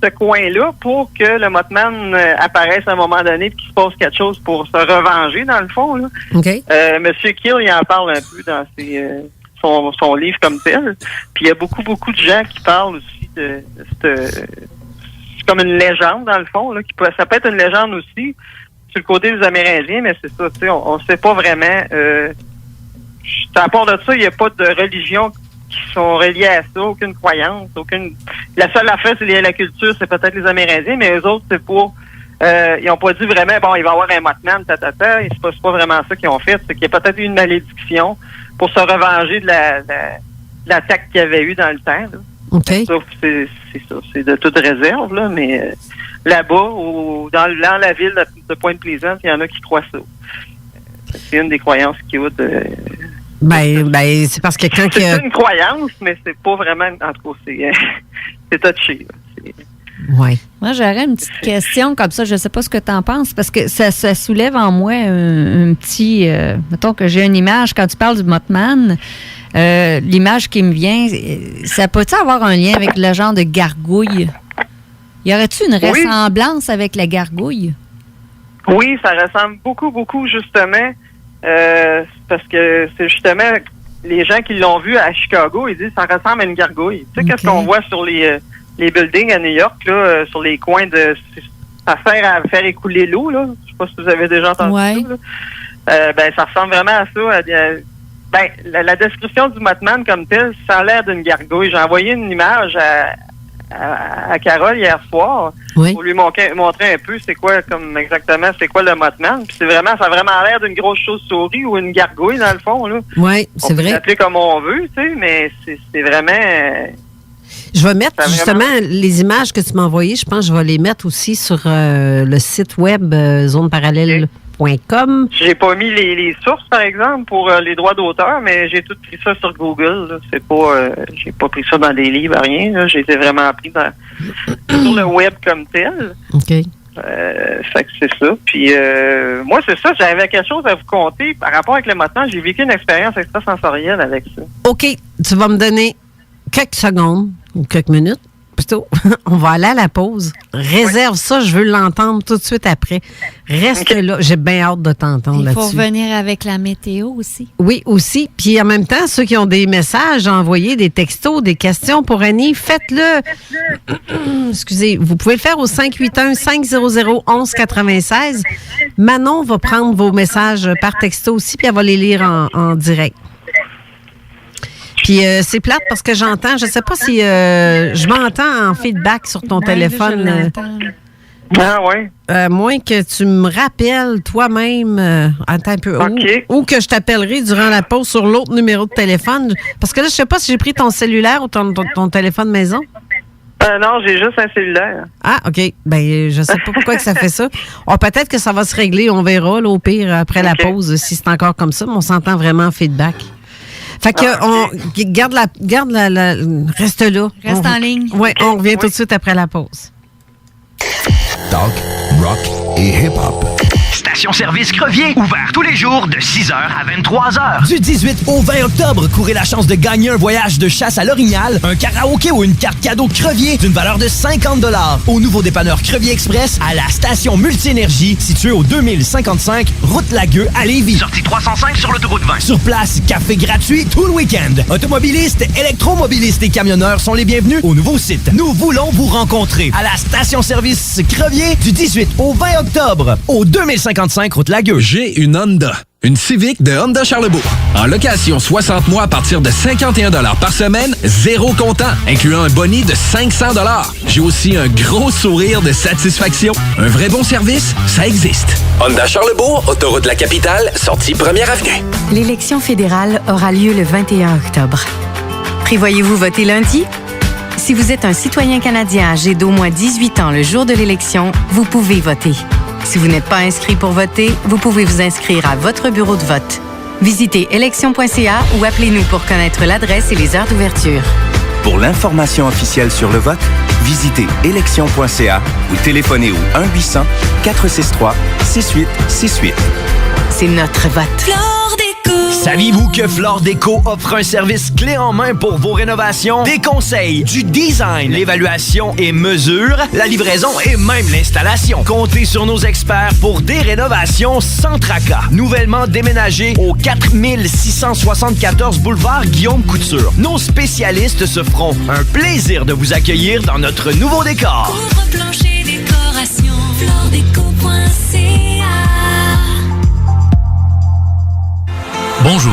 ce coin-là pour que le Mothman apparaisse à un moment donné et qu'il se passe quelque chose pour se revenger, dans le fond. Là. Okay. Monsieur Keel, il en parle un peu dans son livre comme tel. Puis il y a beaucoup de gens qui parlent aussi de c'est comme une légende, dans le fond. Là, ça peut être une légende aussi sur le côté des Amérindiens, mais c'est ça, tu sais, on sait pas vraiment... à part de ça, il n'y a pas de religion qui sont reliés à ça, aucune croyance, La seule affaire, c'est lié à la culture, c'est peut-être les Amérindiens, mais eux autres, c'est pour... ils n'ont pas dit vraiment, bon, il va y avoir un Mothman, c'est pas vraiment ça qu'ils ont fait, c'est qu'il y a peut-être eu une malédiction pour se revenger de l'attaque qu'il y avait eu dans le temps. Là. Okay. C'est ça, c'est de toute réserve, là, mais là-bas, dans la ville de Pointe-Plaisante, il y en a qui croient ça. C'est une des croyances qui est c'est parce que quand c'est une croyance, mais c'est pas vraiment... En tout cas, c'est touché. Oui. Moi, j'aurais une petite question comme ça. Je ne sais pas ce que tu en penses, parce que ça soulève en moi un petit... mettons que j'ai une image. Quand tu parles du Mothman, l'image qui me vient, ça peut-il avoir un lien avec le genre de gargouille? Y aurait-tu une ressemblance avec la gargouille? Oui, ça ressemble beaucoup, justement. Parce que c'est justement les gens qui l'ont vu à Chicago, ils disent que ça ressemble à une gargouille. Tu sais, qu'est-ce qu'on voit sur les buildings à New York, là, sur les coins de... Ça sert à faire écouler l'eau, là. Je sais pas si vous avez déjà entendu ça, là. Ça ressemble vraiment à ça. La description du Mothman comme tel, ça a l'air d'une gargouille. J'ai envoyé une image à Carole hier soir pour lui montrer un peu c'est quoi le Mothman. Puis ça a vraiment l'air d'une grosse chauve-souris ou une gargouille dans le fond, là. Oui, c'est vrai. On peut l'appeler comme on veut, tu sais, mais c'est vraiment... Je vais mettre justement les images que tu m'as envoyées, je pense que je vais les mettre aussi sur le site web zoneparallèle.com. J'ai pas mis les sources, par exemple, pour les droits d'auteur, mais j'ai tout pris ça sur Google. Là. C'est pas, j'ai pas pris ça dans des livres, rien. Là. J'ai été vraiment pris sur le web comme tel. OK. Fait que c'est ça. Puis moi, c'est ça. J'avais quelque chose à vous conter par rapport avec le Mothman. J'ai vécu une expérience extrasensorielle avec ça. OK. Tu vas me donner quelques secondes ou quelques minutes. Plutôt, on va aller à la pause. Réserve ça, je veux l'entendre tout de suite après. Reste là, j'ai bien hâte de t'entendre là-dessus. Il faut revenir avec la météo aussi. Oui, aussi. Puis en même temps, ceux qui ont des messages à envoyer, des textos, des questions pour Annie, faites-le. Excusez, vous pouvez le faire au 581-500-1196. Manon va prendre vos messages par texto aussi, puis elle va les lire en direct. Puis c'est plate parce que j'entends, je sais pas si je m'entends en feedback sur ton téléphone. Ah ouais. Moins que tu me rappelles toi-même, attends un peu, ou que je t'appellerai durant la pause sur l'autre numéro de téléphone. Parce que là, je sais pas si j'ai pris ton cellulaire ou ton téléphone maison. Non, j'ai juste un cellulaire. Ah, OK. Ben, je sais pas pourquoi que ça fait ça. Peut-être que ça va se régler, on verra, là, au pire, après la pause, si c'est encore comme ça, mais on s'entend vraiment en feedback. Fait que reste là. Reste en ligne. Oui, on revient tout de suite après la pause. Talk, rock et hip-hop. Station-service Crevier, ouvert tous les jours de 6h à 23h. Du 18 au 20 octobre, courez la chance de gagner un voyage de chasse à l'Orignal, un karaoké ou une carte cadeau Crevier d'une valeur de 50 $ au nouveau dépanneur Crevier Express à la station Multi-Énergie située au 2055 route Lagueux à Lévis. Sortie 305 sur l'autoroute 20. Sur place, café gratuit tout le week-end. Automobilistes, électromobilistes et camionneurs sont les bienvenus au nouveau site. Nous voulons vous rencontrer à la station-service Crevier du 18 au 20 octobre au 2055 route Lagueux. J'ai une Honda. Une Civic de Honda Charlebourg. En location 60 mois à partir de 51 $ par semaine, zéro comptant, incluant un boni de 500 $. J'ai aussi un gros sourire de satisfaction. Un vrai bon service, ça existe. Honda Charlebourg, autoroute de la capitale, sortie 1er avenue. L'élection fédérale aura lieu le 21 octobre. Prévoyez-vous voter lundi? Si vous êtes un citoyen canadien âgé d'au moins 18 ans le jour de l'élection, vous pouvez voter. Si vous n'êtes pas inscrit pour voter, vous pouvez vous inscrire à votre bureau de vote. Visitez élection.ca ou appelez-nous pour connaître l'adresse et les heures d'ouverture. Pour l'information officielle sur le vote, visitez élection.ca ou téléphonez au 1-800-463-6868. C'est notre vote. Saviez-vous que Flore Déco offre un service clé en main pour vos rénovations? Des conseils, du design, l'évaluation et mesure, la livraison et même l'installation. Comptez sur nos experts pour des rénovations sans tracas. Nouvellement déménagé au 4674 boulevard Guillaume Couture. Nos spécialistes se feront un plaisir de vous accueillir dans notre nouveau décor. Couvre-plancher, décoration, floredeco.ca. Bonjour,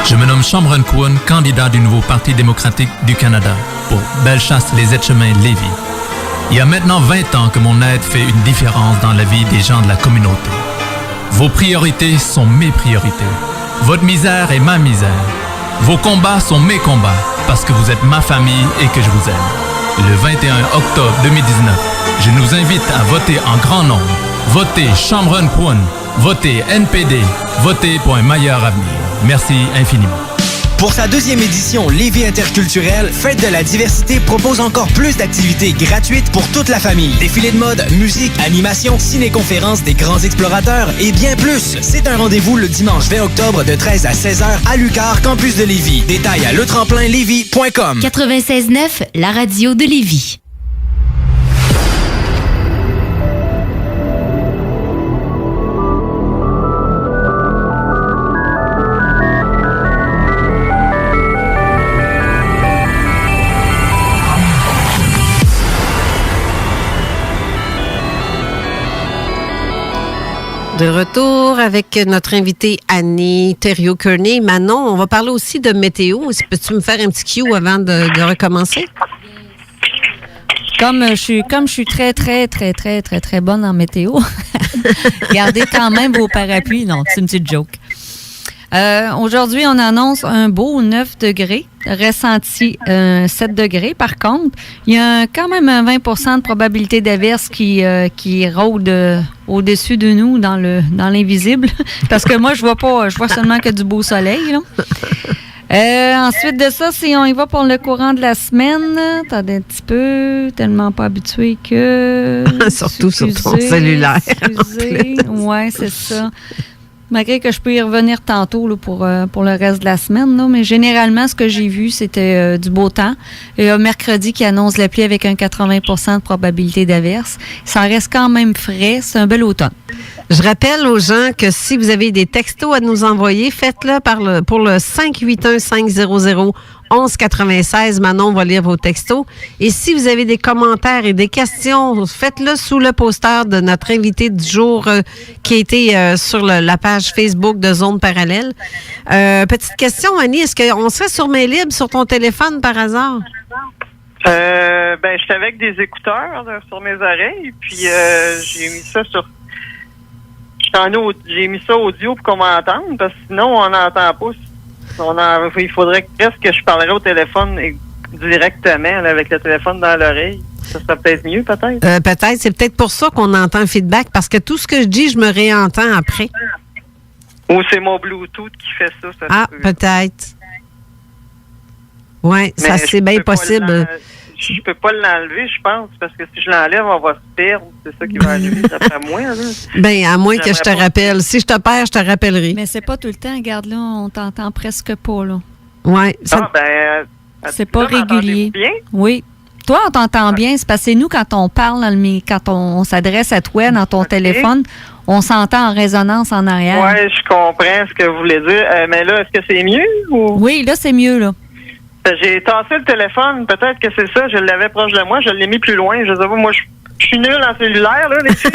je me nomme Cameron Cohen, candidat du nouveau Parti démocratique du Canada pour Bellechasse-les-Etchemins-Lévis. Il y a maintenant 20 ans que mon aide fait une différence dans la vie des gens de la communauté. Vos priorités sont mes priorités. Votre misère est ma misère. Vos combats sont mes combats parce que vous êtes ma famille et que je vous aime. Le 21 octobre 2019, je nous invite à voter en grand nombre. Votez Cameron Cohen. Votez NPD. Votez pour un meilleur avenir. Merci infiniment. Pour sa 2e édition Lévis interculturelle, Fête de la diversité propose encore plus d'activités gratuites pour toute la famille. Défilés de mode, musique, animation, ciné-conférences des grands explorateurs et bien plus. C'est un rendez-vous le dimanche 20 octobre de 13 à 16h à Lucar, campus de Lévis. Détails à letremplinlévis.com. 96.9, la radio de Lévis. De retour avec notre invitée Annie Thériault-Kearney. Manon, on va parler aussi de météo. Peux-tu me faire un petit cue avant de recommencer? Comme je suis très, très, très, très, très, très bonne en météo, gardez quand même vos parapluies. Non, c'est une petite joke. Aujourd'hui, on annonce un beau 9 degrés, ressenti 7 degrés. Par contre, il y a quand même un 20 de probabilité d'averse qui rôde au-dessus de nous dans l'invisible. Parce que moi, je vois seulement que du beau soleil, là. Ensuite de ça, si on y va pour le courant de la semaine, attendez un petit peu, tellement pas habitué que... Surtout sur ton cellulaire. Oui, c'est ça. Malgré que je peux y revenir tantôt là, pour le reste de la semaine. Là, mais généralement, ce que j'ai vu, c'était du beau temps. Il y a mercredi qui annonce la pluie avec un 80 de probabilité d'averse. Ça reste quand même frais. C'est un bel automne. Je rappelle aux gens que si vous avez des textos à nous envoyer, faites-le pour le 581-500-1196. Manon va lire vos textos. Et si vous avez des commentaires et des questions, faites-le sous le poster de notre invité du jour qui a été sur la page Facebook de Zone Parallèle. Petite question, Annie, est-ce qu'on serait sur main libre sur ton téléphone par hasard? Je suis avec des écouteurs sur mes oreilles, puis j'ai mis ça sur... J'ai mis ça audio pour qu'on m'entende, parce que sinon, on n'entend pas. Il faudrait presque que je parlerais au téléphone directement, là, avec le téléphone dans l'oreille. Ça serait peut-être mieux, peut-être? Peut-être. C'est peut-être pour ça qu'on entend un feedback, parce que tout ce que je dis, je me réentends après. Ou c'est mon Bluetooth qui fait ça. Peut-être. Oui, ça c'est bien possible. Je peux pas l'enlever, je pense, parce que si je l'enlève, on va se perdre. C'est ça qui va arriver, d'après moi. Là. À moins que je te rappelle. Si je te perds, je te rappellerai. Mais c'est pas tout le temps. Regarde, là, on t'entend presque pas, là. Oui. C'est pas régulier. Bien? Oui. Toi, on t'entend bien. C'est parce que nous, quand on parle, quand on s'adresse à toi dans ton téléphone, on s'entend en résonance en arrière. Oui, je comprends ce que vous voulez dire. Mais là, est-ce que c'est mieux? Ou... Oui, là, c'est mieux, là. J'ai tassé le téléphone, peut-être que c'est ça, je l'avais proche de moi, je l'ai mis plus loin, je sais pas, moi je suis nul en cellulaire, là, les filles.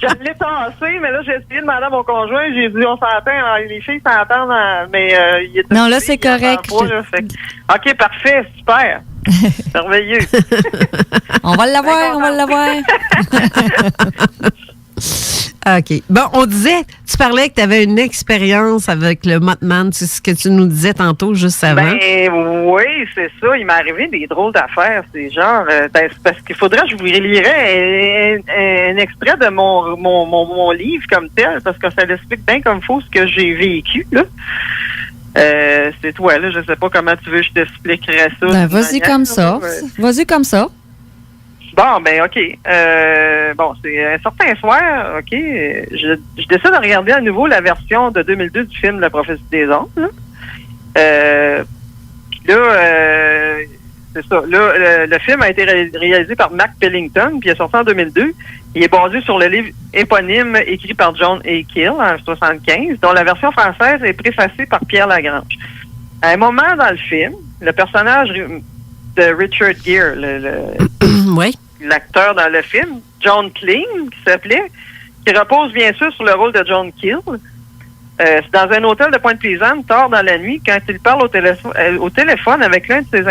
Je l'ai tassé, mais là, j'ai essayé de demander à mon conjoint, j'ai dit, on s'entend, les filles s'entendent, mais il est... Non, là, c'est correct. OK, parfait, super. Merveilleux. On va l'avoir. OK. Bon, on disait, tu parlais que tu avais une expérience avec le Mothman, c'est ce que tu nous disais tantôt, juste avant. Oui, c'est ça. Il m'est arrivé des drôles d'affaires. C'est genre, parce qu'il faudrait que je vous lirais un extrait de mon livre comme tel, parce que ça l'explique bien comme faut ce que j'ai vécu, là. C'est toi, là. Je sais pas comment tu veux que je t'expliquerais ça. Vas-y comme ça. Vas-y comme ça. Bon, OK. C'est un certain soir, OK, je décide de regarder à nouveau la version de 2002 du film La prophétie des ondes. Puis là, c'est ça. Là, le film a été réalisé par Mark Pellington, puis il est sorti en 2002. Il est basé sur le livre éponyme écrit par John A. Keel en 1975, dont la version française est préfacée par Pierre Lagrange. À un moment dans le film, le personnage de Richard Gere, l'acteur dans le film, John Kling, qui s'appelait, qui repose bien sûr sur le rôle de John Keel. C'est dans un hôtel de Pointe-Paysanne, tard dans la nuit, quand il parle au téléphone avec l'un de ses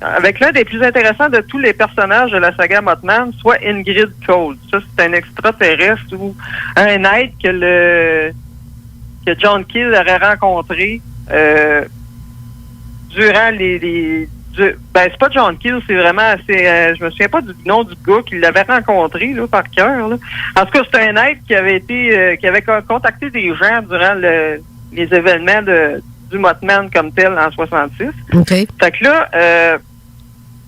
avec l'un des plus intéressants de tous les personnages de la saga Mothman, soit Ingrid Cold. Ça, c'est un extraterrestre ou un être que John Keel aurait rencontré durant c'est pas John Keel, c'est vraiment, je me souviens pas du nom du gars qui l'avait rencontré, là, par cœur, là. En tout cas, c'est un être qui avait contacté des gens durant les événements du Mothman comme tel en 66. OK. Fait que là,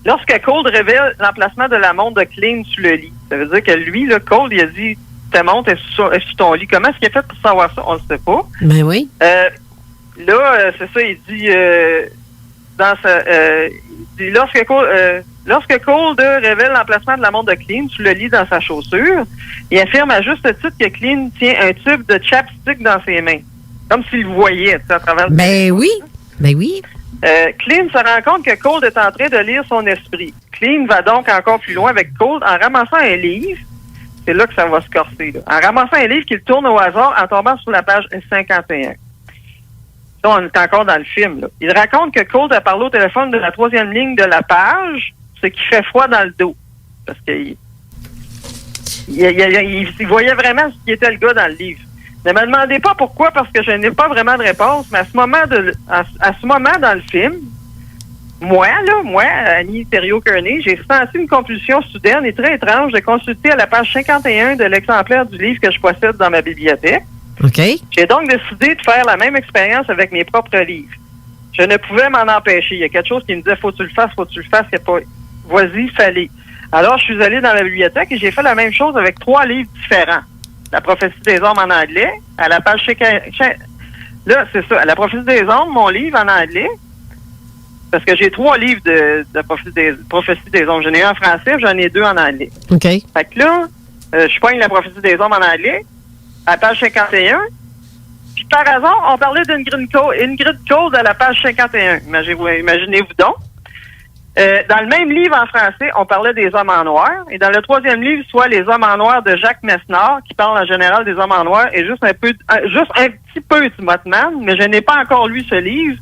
lorsque Cold révèle l'emplacement de la montre de Klein sur le lit, ça veut dire que lui, là, Cold, il a dit ta montre est sur ton lit. Comment est-ce qu'il a fait pour savoir ça? On ne sait pas. Ben oui. Là, c'est ça, il dit lorsque Cold révèle l'emplacement de la montre de Klein sur le lit dans sa chaussure, il affirme à juste titre que Klein tient un tube de chapstick dans ses mains. Comme s'il le voyait à travers Ben oui. Ben oui. Klein se rend compte que Cold est en train de lire son esprit. Klein va donc encore plus loin avec Cold en ramassant un livre. C'est là que ça va se corser. Là. En ramassant un livre qu'il tourne au hasard en tombant sur la page 51. Ça, on est encore dans le film. Là. Il raconte que Cold a parlé au téléphone de la 3e ligne de la page, ce qui fait froid dans le dos. Parce qu'il il voyait vraiment ce qui était le gars dans le livre. Ne me demandez pas pourquoi, parce que je n'ai pas vraiment de réponse, mais à ce moment dans le film, moi, Annie Thériault-Kearney, j'ai senti une compulsion soudaine et très étrange de consulter à la page 51 de l'exemplaire du livre que je possède dans ma bibliothèque. OK. J'ai donc décidé de faire la même expérience avec mes propres livres. Je ne pouvais m'en empêcher. Il y a quelque chose qui me disait, faut que tu le fasses. Il n'y a pas... Vas-y, fallait. Alors, je suis allé dans la bibliothèque et j'ai fait la même chose avec 3 livres différents. La prophétie des hommes en anglais, à la page... Là, c'est ça. À la prophétie des hommes, mon livre en anglais, parce que j'ai 3 livres de prophétie des hommes. J'en ai un en français, j'en ai 2 en anglais. OK. Fait que là, je pogne la prophétie des hommes en anglais, à la page 51. Puis par hasard, on parlait d'Ingrid Cold à la page 51. Imaginez-vous donc. Dans le même livre en français, on parlait des hommes en noir. Et dans le 3e livre, soit les hommes en noir de Jacques Mesnard, qui parle en général des hommes en noir, et juste un petit peu du Mothman, mais je n'ai pas encore lu ce livre.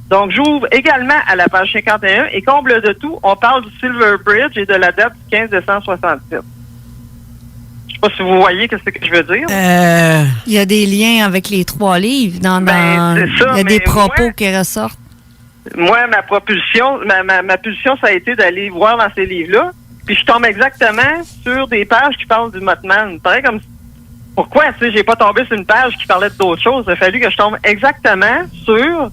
Donc, j'ouvre également à la page 51 et comble de tout, on parle du Silver Bridge et de la date du 15 décembre 67. Je sais pas si vous voyez ce que je veux dire. Il y a des liens avec les 3 livres. C'est ça, il y a des propos qui ressortent. Moi, ma pulsion, ça a été d'aller voir dans ces livres-là. Puis je tombe exactement sur des pages qui parlent du Mothman. Pareil comme pourquoi, tu sais, j'ai pas tombé sur une page qui parlait d'autres choses. Il a fallu que je tombe exactement sur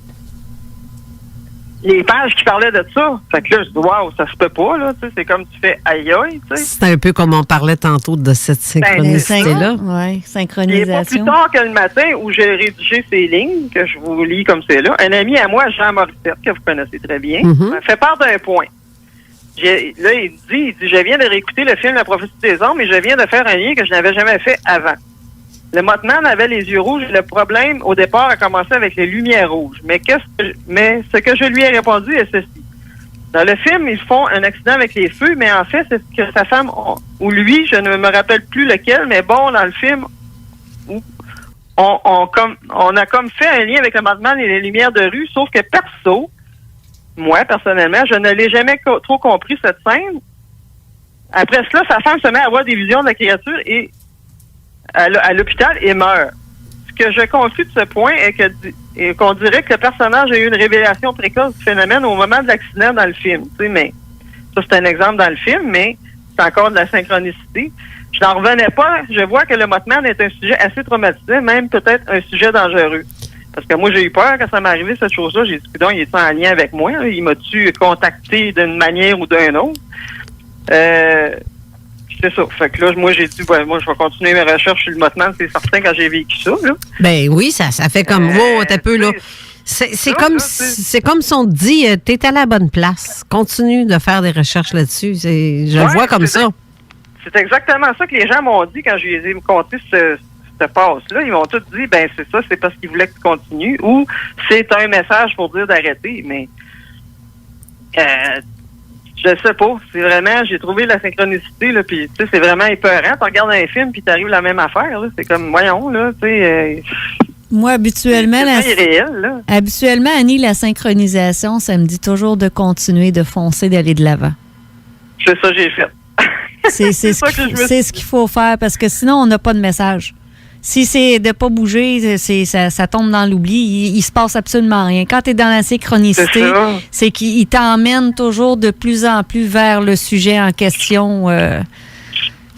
les pages qui parlaient de ça. Fait que là, je dis, waouh, ça se peut pas, là. Tu sais, c'est comme tu fais aïe aïe, tu sais. C'est un peu comme on parlait tantôt de cette synchronicité-là. Oui, synchronisation. Il n'est pas plus tard que le matin où j'ai rédigé ces lignes, que je vous lis comme c'est là. Un ami à moi, Jean Morissette, que vous connaissez très bien, m'a fait part d'un point. Là, il dit, je viens de réécouter le film La prophétie des hommes et je viens de faire un lien que je n'avais jamais fait avant. Le Mothman avait les yeux rouges et le problème, au départ, a commencé avec les lumières rouges. Mais ce que je lui ai répondu est ceci. Dans le film, ils font un accident avec les feux, mais en fait, c'est ce que sa femme, ou lui, je ne me rappelle plus lequel, mais bon, dans le film, on a comme fait un lien avec le Mothman et les lumières de rue, sauf que moi, personnellement, je ne l'ai jamais trop compris, cette scène. Après cela, sa femme se met à avoir des visions de la créature et à l'hôpital et meurt. Ce que je confie de ce point est qu'on dirait que le personnage a eu une révélation précoce du phénomène au moment de l'accident dans le film. Tu sais, mais ça, c'est un exemple dans le film, mais c'est encore de la synchronicité. Je n'en revenais pas. Je vois que le Mothman est un sujet assez traumatisé, même peut-être un sujet dangereux. Parce que moi, j'ai eu peur quand ça m'est arrivé, cette chose-là. J'ai dit, il est en lien avec moi? Il m'a-tu contacté d'une manière ou d'une autre? C'est ça. Fait que là, moi, j'ai dit, moi, je vais continuer mes recherches sur le Mothman, c'est certain, quand j'ai vécu ça, là. Ben oui, ça fait comme, t'as peu, là. C'est comme si on te dit, t'es à la bonne place. Continue de faire des recherches là-dessus. Je le vois comme ça. C'est exactement ça que les gens m'ont dit quand je les ai conté cette passe-là. Ils m'ont tous dit, ben c'est ça, c'est parce qu'ils voulaient que tu continues, ou c'est un message pour dire d'arrêter, mais je sais pas. C'est vraiment, j'ai trouvé la synchronicité, là, puis tu sais, c'est vraiment épeurant. Tu regardes un film, puis t'arrives la même affaire, là. C'est comme, voyons, là, tu sais... Moi, habituellement, habituellement, Annie, la synchronisation, ça me dit toujours de continuer, de foncer, d'aller de l'avant. C'est ça que j'ai fait. C'est ce qu'il faut faire, parce que sinon, on n'a pas de message. Si c'est de pas bouger, ça tombe dans l'oubli. Il se passe absolument rien. Quand tu es dans la synchronicité, c'est qu'il t'emmène toujours de plus en plus vers le sujet en question.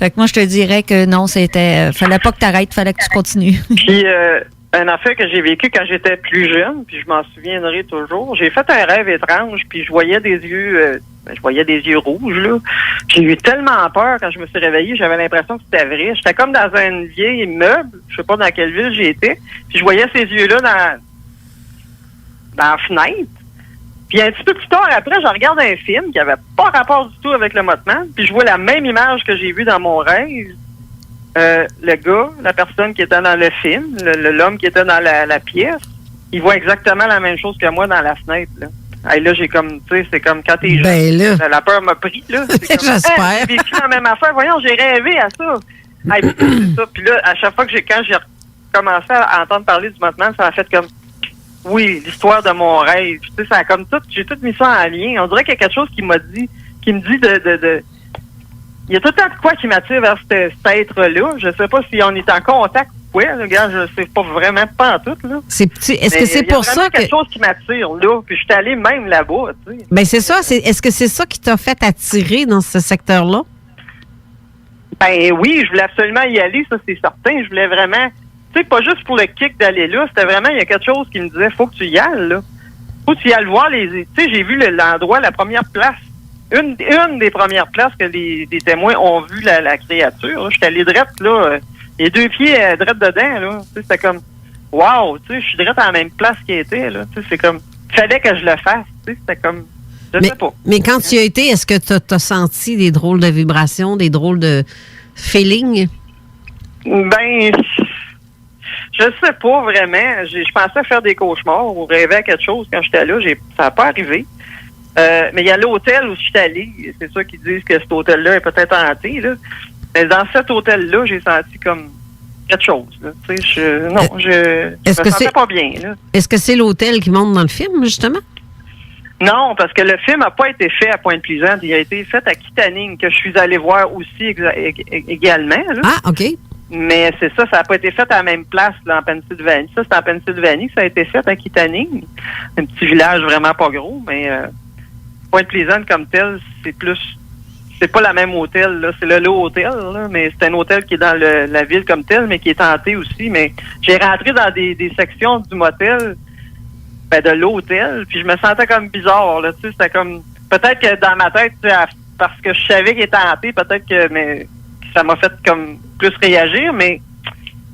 Fait que moi, je te dirais que non, fallait pas que tu arrêtes, fallait que tu continues. Puis, un affaire que j'ai vécu quand j'étais plus jeune, puis je m'en souviendrai toujours. J'ai fait un rêve étrange, puis je voyais des yeux rouges, là. J'ai eu tellement peur quand je me suis réveillée, j'avais l'impression que c'était vrai. J'étais comme dans un vieil immeuble, je sais pas dans quelle ville j'étais, puis je voyais ces yeux-là dans la fenêtre. Puis un petit peu plus tard après, je regarde un film qui avait pas rapport du tout avec le Mothman, puis je vois la même image que j'ai vue dans mon rêve. Le gars, la personne qui était dans le film, l'homme qui était dans la pièce, il voit exactement la même chose que moi dans la fenêtre, là. Hey, là, j'ai comme, tu sais, c'est comme quand t'es jeune, la peur m'a pris, là. J'espère. J'ai vécu la même affaire. Voyons, j'ai rêvé à ça. Hey, puis c'est ça. Puis là, à chaque fois quand j'ai commencé à entendre parler du Mothman, ça m'a fait comme, oui, l'histoire de mon rêve. Tu sais, ça a comme tout, j'ai tout mis ça en lien. On dirait qu'il y a quelque chose qui me dit de il y a tout le temps de quoi qui m'attire vers cet être-là. Je sais pas si on est en contact ou quoi. Regarde, je sais pas vraiment pas en tout, là. Est-ce que c'est pour ça que... quelque chose qui m'attire, là. Puis je suis allé même là-bas, tu sais. Ben, c'est ça. Est-ce que c'est ça qui t'a fait attirer dans ce secteur-là? Ben oui, je voulais absolument y aller, ça, c'est certain. Je voulais vraiment... Tu sais, pas juste pour le kick d'aller là. C'était vraiment, il y a quelque chose qui me disait, faut que tu y ailles, là. Faut que tu y ailles voir les... Tu sais, j'ai vu l'endroit, la première place. Une des premières places que des témoins ont vu la créature. J'étais allé drette, là, les 2 pieds drette dedans, là. Tu sais, c'était comme, wow, tu sais, je suis drette à la même place qu'il était, là. Tu sais, c'est comme, fallait que je le fasse, tu sais, c'était comme, je sais pas. Mais quand tu y as été, est-ce que tu as senti des drôles de vibrations, des drôles de feeling? Ben, je sais pas vraiment. Je pensais faire des cauchemars ou rêver à quelque chose quand j'étais là. Ça n'a pas arrivé. Mais il y a l'hôtel où je suis allé. C'est sûr qu'ils disent que cet hôtel-là est peut-être hanté, là. Mais dans cet hôtel-là, j'ai senti comme quelque chose, là. Tu sais, je me sentais pas bien, là. Est-ce que c'est l'hôtel qui monte dans le film, justement? Non, parce que le film n'a pas été fait à Pointe-Plaisante. Il a été fait à Kitaning, que je suis allé voir aussi également, là. Ah, OK. Mais c'est ça n'a pas été fait à la même place, là, en Pennsylvanie. Ça, c'est en Pennsylvanie que ça a été fait à Kitaning. Un petit village vraiment pas gros, mais... Pointe-Plaisante comme tel, c'est pas la même hôtel, là. C'est le Lot Hôtel, là, mais c'est un hôtel qui est dans la ville comme tel, mais qui est hanté aussi. Mais j'ai rentré dans des sections du motel, de l'hôtel, puis je me sentais comme bizarre, là. Tu sais, c'était comme, peut-être que dans ma tête, parce que je savais qu'il était hanté, peut-être que ça m'a fait comme plus réagir, mais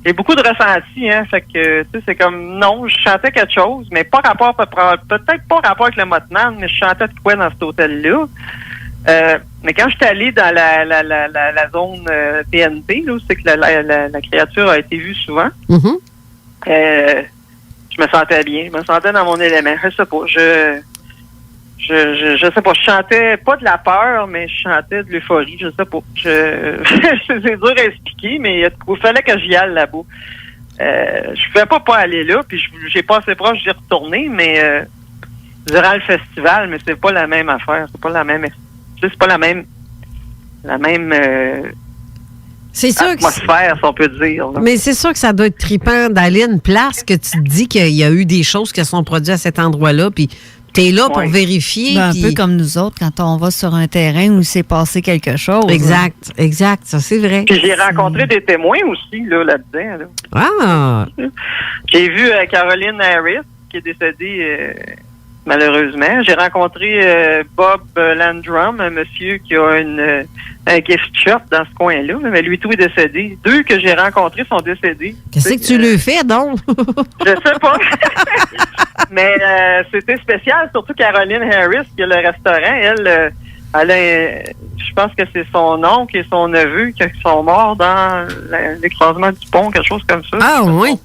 j'ai beaucoup de ressentis, hein. Fait que, tu sais, c'est comme, non, je chantais quelque chose, mais pas rapport, peut-être pas rapport avec le Mothman, mais je chantais de quoi dans cet hôtel-là. Mais quand j'étais allé dans la zone PNP, là, où c'est que la créature a été vue souvent, je me sentais bien, je me sentais dans mon élément. Je sais pas, je sais pas, je chantais pas de la peur, mais je chantais de l'euphorie, je sais pas. C'est dur à expliquer, mais il fallait que j'y aille là-bas. Je pouvais pas aller là, puis j'ai pas assez proche d'y retourner, mais durant le festival, mais c'est pas la même affaire, c'est pas la même c'est sûr atmosphère, si on peut dire. Là. Mais c'est sûr que ça doit être trippant d'aller à une place que tu te dis qu'il y a eu des choses qui sont produites à cet endroit-là, puis t'es là pour vérifier. Ben, un peu comme nous autres, quand on va sur un terrain où il s'est passé quelque chose. Exact, ça c'est vrai. Puis j'ai rencontré des témoins aussi là-dedans. Là. Ah! J'ai vu Caroline Harris, qui est décédée malheureusement. J'ai rencontré Bob Landrum, un monsieur qui a un gift shop dans ce coin-là, mais lui tout est décédé. 2 que j'ai rencontrés sont décédés. Qu'est-ce que tu lui fais donc? Je sais pas. Mais c'était spécial, surtout Caroline Harris, qui a le restaurant. Elle je pense que c'est son oncle et son neveu qui sont morts dans l'écrasement du pont, quelque chose comme ça. Ah oui?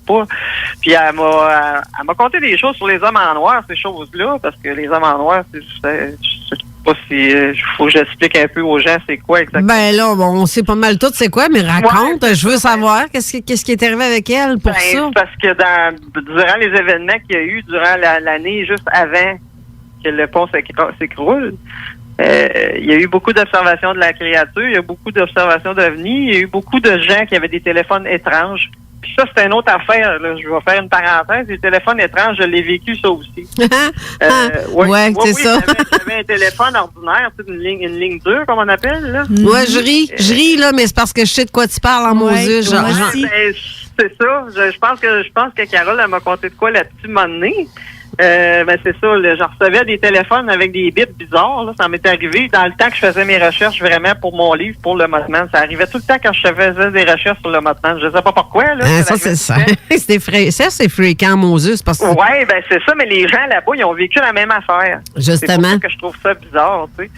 Puis elle m'a conté des choses sur les hommes en noir, ces choses-là, parce que les hommes en noir, je sais pas si faut que j'explique un peu aux gens c'est quoi exactement. Ben là, bon, on sait pas mal tout c'est quoi, mais raconte, je veux savoir qu'est-ce qui est arrivé avec elle pour ça. Parce que durant les événements qu'il y a eu durant l'année juste avant que le pont s'écroule, il y a eu beaucoup d'observations de la créature, il y a beaucoup d'observations d'ovnis, il y a eu beaucoup de gens qui avaient des téléphones étranges. Puis ça, c'est une autre affaire, là. Je vais faire une parenthèse. Les téléphones étranges, je l'ai vécu, ça aussi. C'est ça. J'avais un téléphone ordinaire, une ligne dure, comme on appelle, là. Ouais, je ris, là, mais c'est parce que je sais de quoi tu parles en Moses. c'est ça. Je pense que Carole, elle m'a conté de quoi là-dessus, un moment donné. C'est ça, là, je recevais des téléphones avec des bips bizarres, là, ça m'est arrivé dans le temps que je faisais mes recherches vraiment pour mon livre, pour le Mothman. Ça arrivait tout le temps quand je faisais des recherches sur le Mothman. Je sais pas pourquoi, là. Ça, c'est ça. C'est fréquent, Moses, parce que... Ouais, c'est ça, mais les gens là-bas, ils ont vécu la même affaire. Justement. C'est pour ça que je trouve ça bizarre, tu sais.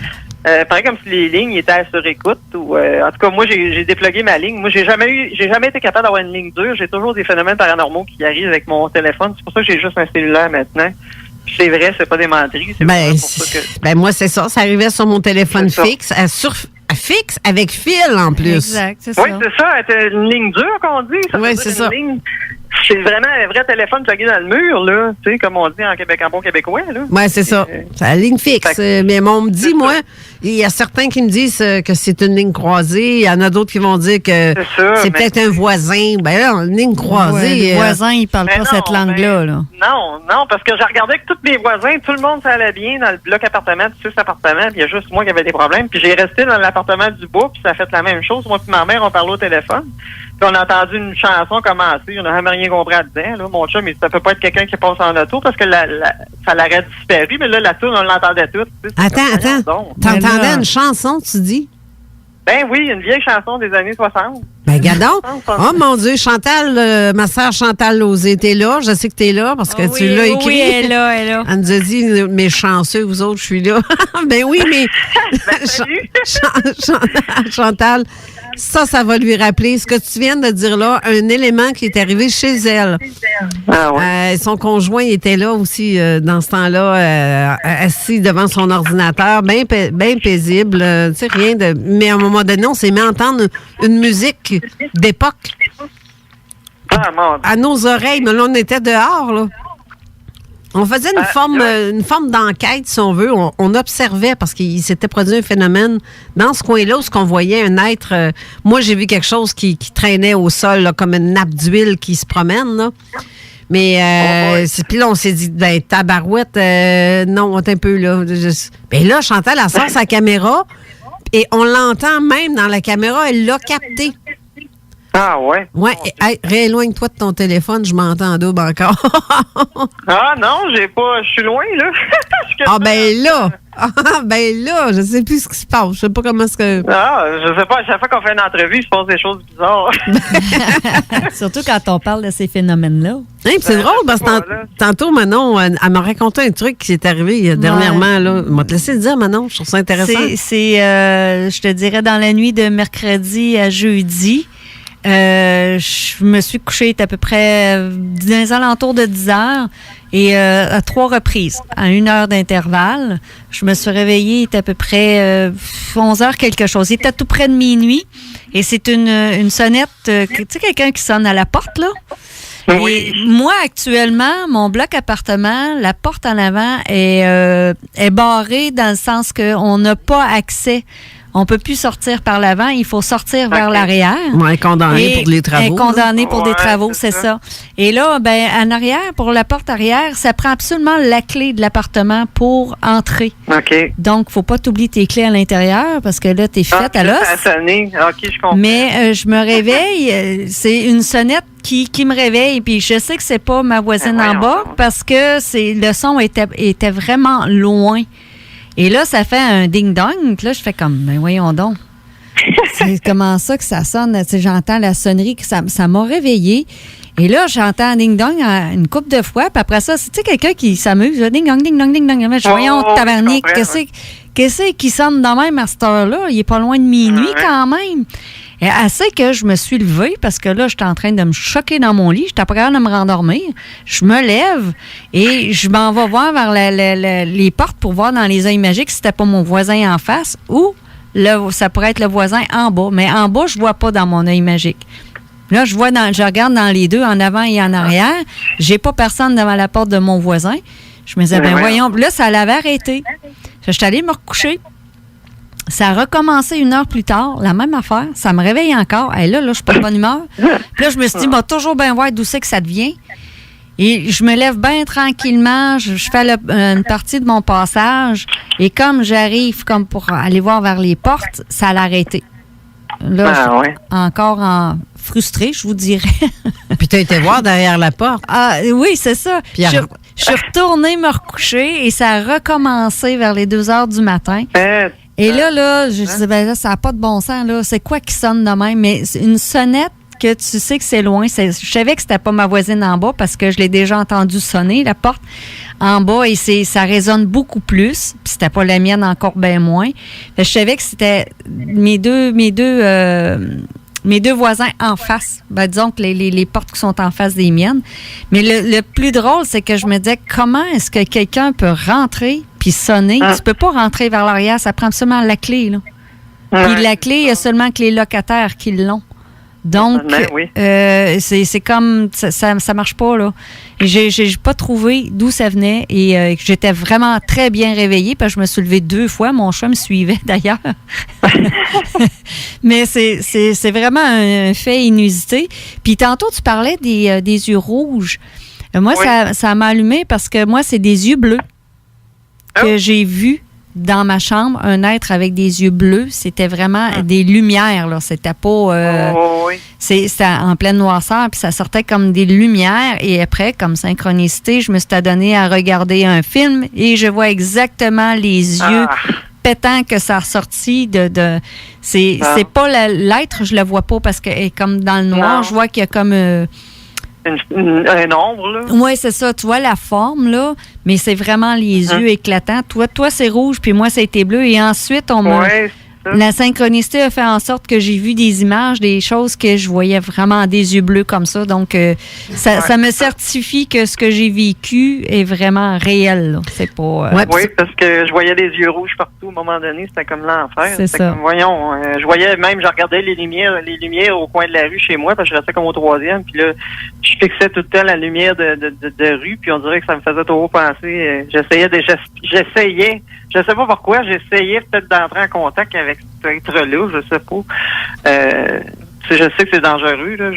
Pareil comme si les lignes étaient sur écoute ou en tout cas moi j'ai déplugué ma ligne. Moi j'ai jamais été capable d'avoir une ligne dure. J'ai toujours des phénomènes paranormaux qui arrivent avec mon téléphone. C'est pour ça que j'ai juste un cellulaire maintenant. Puis c'est vrai, c'est pas des menteries. C'est pour ça que... moi c'est ça. Ça arrivait sur mon téléphone fixe, fixe avec fil en plus. Exact, c'est ça. Oui, c'est ça. C'est une ligne dure qu'on dit. Oui, c'est ça. C'est vraiment un vrai téléphone plugué dans le mur, là. Tu sais, comme on dit en Québec, en bon québécois, là. Oui, c'est ça. C'est la ligne fixe. Mais on me dit, moi, il y a certains qui me disent que c'est une ligne croisée. Il y en a d'autres qui vont dire que c'est peut-être un voisin. Ben là, une ligne croisée. Ouais, les voisins, ils parlent pas cette langue-là, là. Non, parce que j'ai regardé que tous mes voisins, tout le monde ça allait bien dans le bloc appartement, 6 appartements, puis il y a juste moi qui avait des problèmes. Puis j'ai resté dans l'appartement du bas, puis ça a fait la même chose. Moi puis ma mère, on parlait au téléphone. Puis on a entendu une chanson commencer, on n'a jamais rien compris là-dedans. Là. Mon chum, ça peut pas être quelqu'un qui passe en auto parce que ça l'aurait disparu, mais là, la toune, on l'entendait toute. Attends. T'entendais une chanson, tu dis? Ben oui, une vieille chanson des années 60. Ben, gadon. Oh mon Dieu, Chantal, ma sœur Chantal Lauzé, t'es là. Je sais que t'es là parce que tu l'as écrit. Oui, elle est là, elle est là. Elle nous a dit, mes chanceux, vous autres, je suis là. Ben oui, mais. Chantal, ça va lui rappeler ce que tu viens de dire là, un élément qui est arrivé chez elle. Ah ouais. Son conjoint était là aussi dans ce temps-là, assis devant son ordinateur, bien paisible. Tu sais, rien de. Mais à un moment donné, on s'est mis à entendre une musique d'époque. À nos oreilles, mais là, on était dehors, là. On faisait une forme d'enquête, si on veut. On observait parce qu'il s'était produit un phénomène dans ce coin-là où on voyait un être... moi, j'ai vu quelque chose qui traînait au sol, là, comme une nappe d'huile qui se promène, là. Mais puis là, on s'est dit, ben, tabarouette, non, un peu, là. Mais là, Chantal, elle sort sa caméra et on l'entend même dans la caméra, elle l'a capté. Ah ouais? Ouais, hey, rééloigne-toi de ton téléphone, je m'entends double encore. Ah non, je suis loin, là. Ben là, je sais plus ce qui se passe. Je sais pas comment est-ce que... Ah, je sais pas, à chaque fois qu'on fait une entrevue, il se passe des choses bizarres. Surtout quand on parle de ces phénomènes-là. Hey, c'est drôle parce que tantôt, Manon, elle m'a raconté un truc qui s'est arrivé dernièrement. Là. Elle m'a te laissé le dire, Manon. Je trouve ça intéressant. Je te dirais, dans la nuit de mercredi à jeudi, je me suis couchée, il était à peu près dans les alentours de 10 heures et à 3 reprises, à 1 heure d'intervalle. Je me suis réveillée, il était à peu près 11 heures quelque chose. Il était tout près de minuit et c'est une sonnette, tu sais, quelqu'un qui sonne à la porte, là? Oui. Et moi, actuellement, mon bloc appartement, la porte en avant est barrée dans le sens qu'on n'a pas accès. On peut plus sortir par l'avant, il faut sortir vers l'arrière. Oui, condamné pour les travaux. Condamné pour des travaux, c'est ça. Et là, ben, en arrière, pour la porte arrière, ça prend absolument la clé de l'appartement pour entrer. OK. Donc, faut pas t'oublier tes clés à l'intérieur parce que là, t'es faite à l'os. Ça a sonné. OK, je comprends. Mais je me réveille, c'est une sonnette qui me réveille, puis je sais que c'est pas ma voisine en bas parce que le son était vraiment loin. Et là, ça fait un ding-dong. Là, je fais comme, ben voyons donc. C'est comment ça que ça sonne? Tu sais, j'entends la sonnerie, que ça m'a réveillée. Et là, j'entends un ding-dong une couple de fois. Puis après ça, c'est quelqu'un qui s'amuse. Ding-dong, ding-dong, ding-dong. Je voyons, tabarnak, qu'est-ce qui sonne dans même à cette heure-là? Il est pas loin de minuit quand même. Et assez que je me suis levée parce que là, j'étais en train de me choquer dans mon lit. J'étais pas capable de me rendormir. Je me lève et je m'en vais voir vers les portes pour voir dans les œils magiques si c'était pas mon voisin en face ou ça pourrait être le voisin en bas. Mais en bas, je vois pas dans mon œil magique. Là, je regarde dans les deux, en avant et en arrière. J'ai pas personne devant la porte de mon voisin. Je me disais, ben voyons. Là, ça l'avait arrêté. Je suis allée me recoucher. Ça a recommencé 1 heure plus tard, la même affaire. Ça me réveille encore. Et là, je suis pas de bonne humeur. Puis là, je me suis dit, toujours bien voir d'où c'est que ça devient. Et je me lève bien tranquillement. Je fais une partie de mon passage. Et comme j'arrive comme pour aller voir vers les portes, ça l'a arrêté. Là, je suis encore frustrée, je vous dirais. Puis tu as été voir derrière la porte. Ah, oui, c'est ça. Puis Je suis retournée me recoucher et ça a recommencé vers les 2 heures du matin. Et là, je disais, ben là, ça n'a pas de bon sens, là. C'est quoi qui sonne de même? Mais c'est une sonnette que tu sais que c'est loin. Je savais que c'était pas ma voisine en bas parce que je l'ai déjà entendu sonner, la porte en bas, et ça résonne beaucoup plus. Puis c'était pas la mienne, encore bien moins. Fait que je savais que c'était mes deux voisins en face. Ben, disons que les portes qui sont en face des miennes. Mais le plus drôle, c'est que je me disais, comment est-ce que quelqu'un peut rentrer puis sonner? Tu peux pas rentrer vers l'arrière, ça prend seulement la clé, là. Puis la clé, il y a seulement que les locataires qui l'ont. Donc, c'est comme, ça marche pas, là. J'ai pas trouvé d'où ça venait et j'étais vraiment très bien réveillée parce que je me suis levée 2 fois. Mon chat me suivait, d'ailleurs. Mais c'est vraiment un fait inusité. Puis tantôt, tu parlais des yeux rouges. Moi, ça m'a allumé parce que moi, c'est des yeux bleus que j'ai vus dans ma chambre, un être avec des yeux bleus. C'était vraiment des lumières, là. C'était pas... C'était en pleine noirceur, puis ça sortait comme des lumières. Et après, comme synchronicité, je me suis adonnée à regarder un film et je vois exactement les yeux pétants que ça a ressorti de c'est pas l'être, je le vois pas parce que comme dans le noir, je vois qu'il y a comme... un ombre, là. Oui, c'est ça. Tu vois la forme, là, mais c'est vraiment les yeux éclatants. Toi, c'est rouge, puis moi, ça a été bleu. Et ensuite, la synchronicité a fait en sorte que j'ai vu des images, des choses que je voyais vraiment des yeux bleus comme ça. Donc, ça me certifie que ce que j'ai vécu est vraiment réel, là. C'est pas... oui, parce que je voyais des yeux rouges partout. À un moment donné, c'était comme l'enfer. C'est ça. Comme, voyons, je voyais même, je regardais les lumières au coin de la rue chez moi, parce que je restais comme au 3e. Puis là, je fixais tout le temps la lumière de rue, puis on dirait que ça me faisait trop penser. J'essayais. Je sais pas pourquoi, j'essayais peut-être d'entrer en contact avec cet être-là, je sais pas. Je sais que c'est dangereux, là.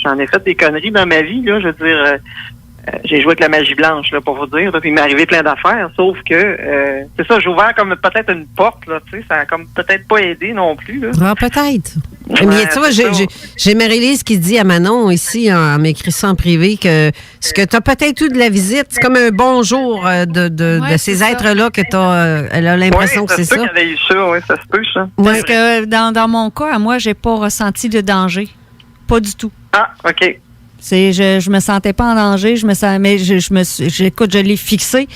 J'en ai fait des conneries dans ma vie, là. Je veux dire, j'ai joué avec la magie blanche, là, pour vous dire, là, puis il m'est arrivé plein d'affaires, sauf que, c'est ça, j'ai ouvert comme peut-être une porte, là, tu sais, ça a comme peut-être pas aidé non plus, là. Ah, peut-être. Mais tu vois, j'ai Marie-Lise qui dit à Manon ici, elle m'écrit ça en privé, que ce que tu as peut-être eu de la visite, c'est comme un bonjour de ces êtres-là que tu as. Elle a l'impression que c'est ça. Oui, ça se peut qu'elle ait eu ça, oui, ça se peut, ça. Parce que dans mon cas, moi, j'ai pas ressenti de danger. Pas du tout. Ah, OK. Je me sentais pas en danger, mais j'écoute, je l'ai fixé.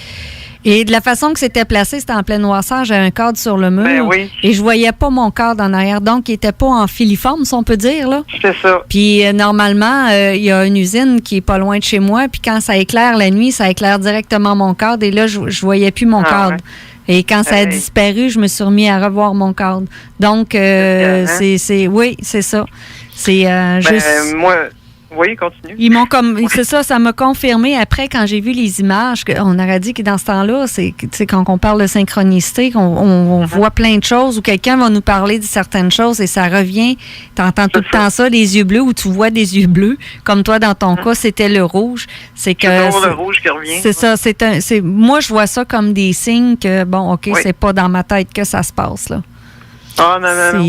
Et de la façon que c'était placé, c'était en pleine noirceur, j'avais un cadre sur le mur. Et je voyais pas mon cadre en arrière. Donc, il était pas en filiforme, si on peut dire, là. C'est ça. Puis, normalement, il y a une usine qui est pas loin de chez moi. Puis, quand ça éclaire la nuit, ça éclaire directement mon cadre. Et là, je voyais plus mon cadre. Ouais. Et quand ça a disparu, je me suis remis à revoir mon cadre. Donc, oui, c'est ça. C'est juste... Oui, continue. Ils m'ont c'est ça m'a confirmé après quand j'ai vu les images qu'on aurait dit que dans ce temps-là, c'est quand on parle de synchronicité, qu'on voit plein de choses ou quelqu'un va nous parler de certaines choses et ça revient. Tu entends tout le temps ça, les yeux bleus ou tu vois des yeux bleus. Comme toi, dans ton cas, c'était le rouge. C'est le rouge qui revient. C'est ça. Moi, je vois ça comme des signes que, bon, OK, c'est pas dans ma tête que ça se passe, là. Ah, non.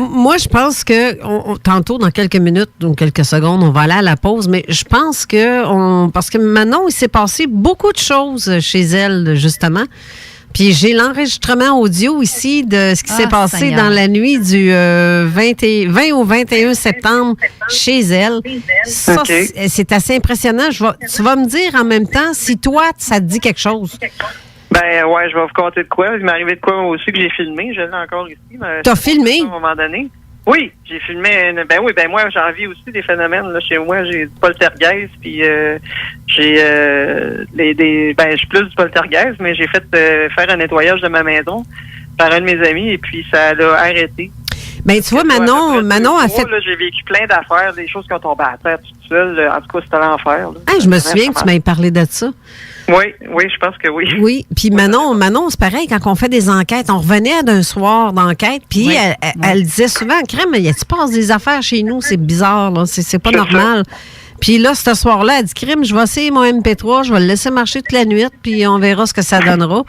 Moi, je pense que tantôt, dans quelques minutes ou quelques secondes, on va aller à la pause, mais je pense parce que Manon, il s'est passé beaucoup de choses chez elle, justement. Puis j'ai l'enregistrement audio ici de ce qui s'est passé dans la nuit du 20 au 21 septembre chez elle. Ça, c'est assez impressionnant. Tu vas me dire en même temps si toi, ça te dit quelque chose. Ben ouais, je vais vous conter de quoi. Il m'est arrivé de quoi aussi que j'ai filmé. Je l'ai encore ici. T'as filmé? À un moment donné. Oui, j'ai filmé. Moi, j'en vis aussi des phénomènes. Là, chez moi, j'ai du poltergeist, puis j'ai je suis plus du poltergeist, mais j'ai fait faire un nettoyage de ma maison par un de mes amis, et puis ça l'a arrêté. Ben tu vois, Manon a fait... Là, j'ai vécu plein d'affaires, des choses qui ont tombé à terre toute seule. En tout cas, c'était l'enfer. Je me souviens que tu m'avais parlé de ça. Oui, je pense que oui. Oui, puis Manon, c'est pareil, quand on fait des enquêtes, on revenait d'un soir d'enquête, puis elle disait souvent, crème, il se passe des affaires chez nous, c'est bizarre, là, c'est pas normal. Puis là, ce soir-là, elle dit, crime, je vais essayer mon MP3, je vais le laisser marcher toute la nuit, puis on verra ce que ça donnera.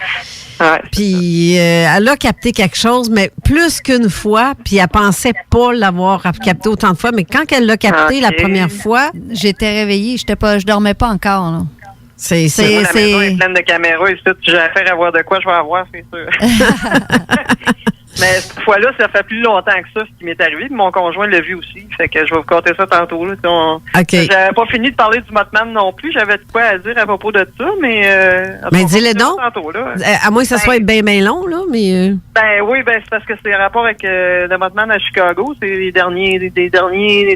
Ouais. Puis elle a capté quelque chose, mais plus qu'une fois, puis elle pensait pas l'avoir capté autant de fois, mais quand elle l'a capté la première fois... J'étais réveillée, je dormais pas encore, là. La maison est pleine de caméras et tout. J'ai affaire à voir de quoi je vais avoir, c'est sûr. Mais cette fois-là, ça fait plus longtemps que ça, ce qui m'est arrivé. Mon conjoint l'a vu aussi. Fait que je vais vous conter ça tantôt. Là. J'avais pas fini de parler du Mothman non plus. J'avais de quoi à dire à propos de ça, mais... dis-le donc. Tantôt, là. À moins que ça soit bien long, là, mais... Ben oui, c'est parce que c'est rapport avec le Mothman à Chicago. C'est les derniers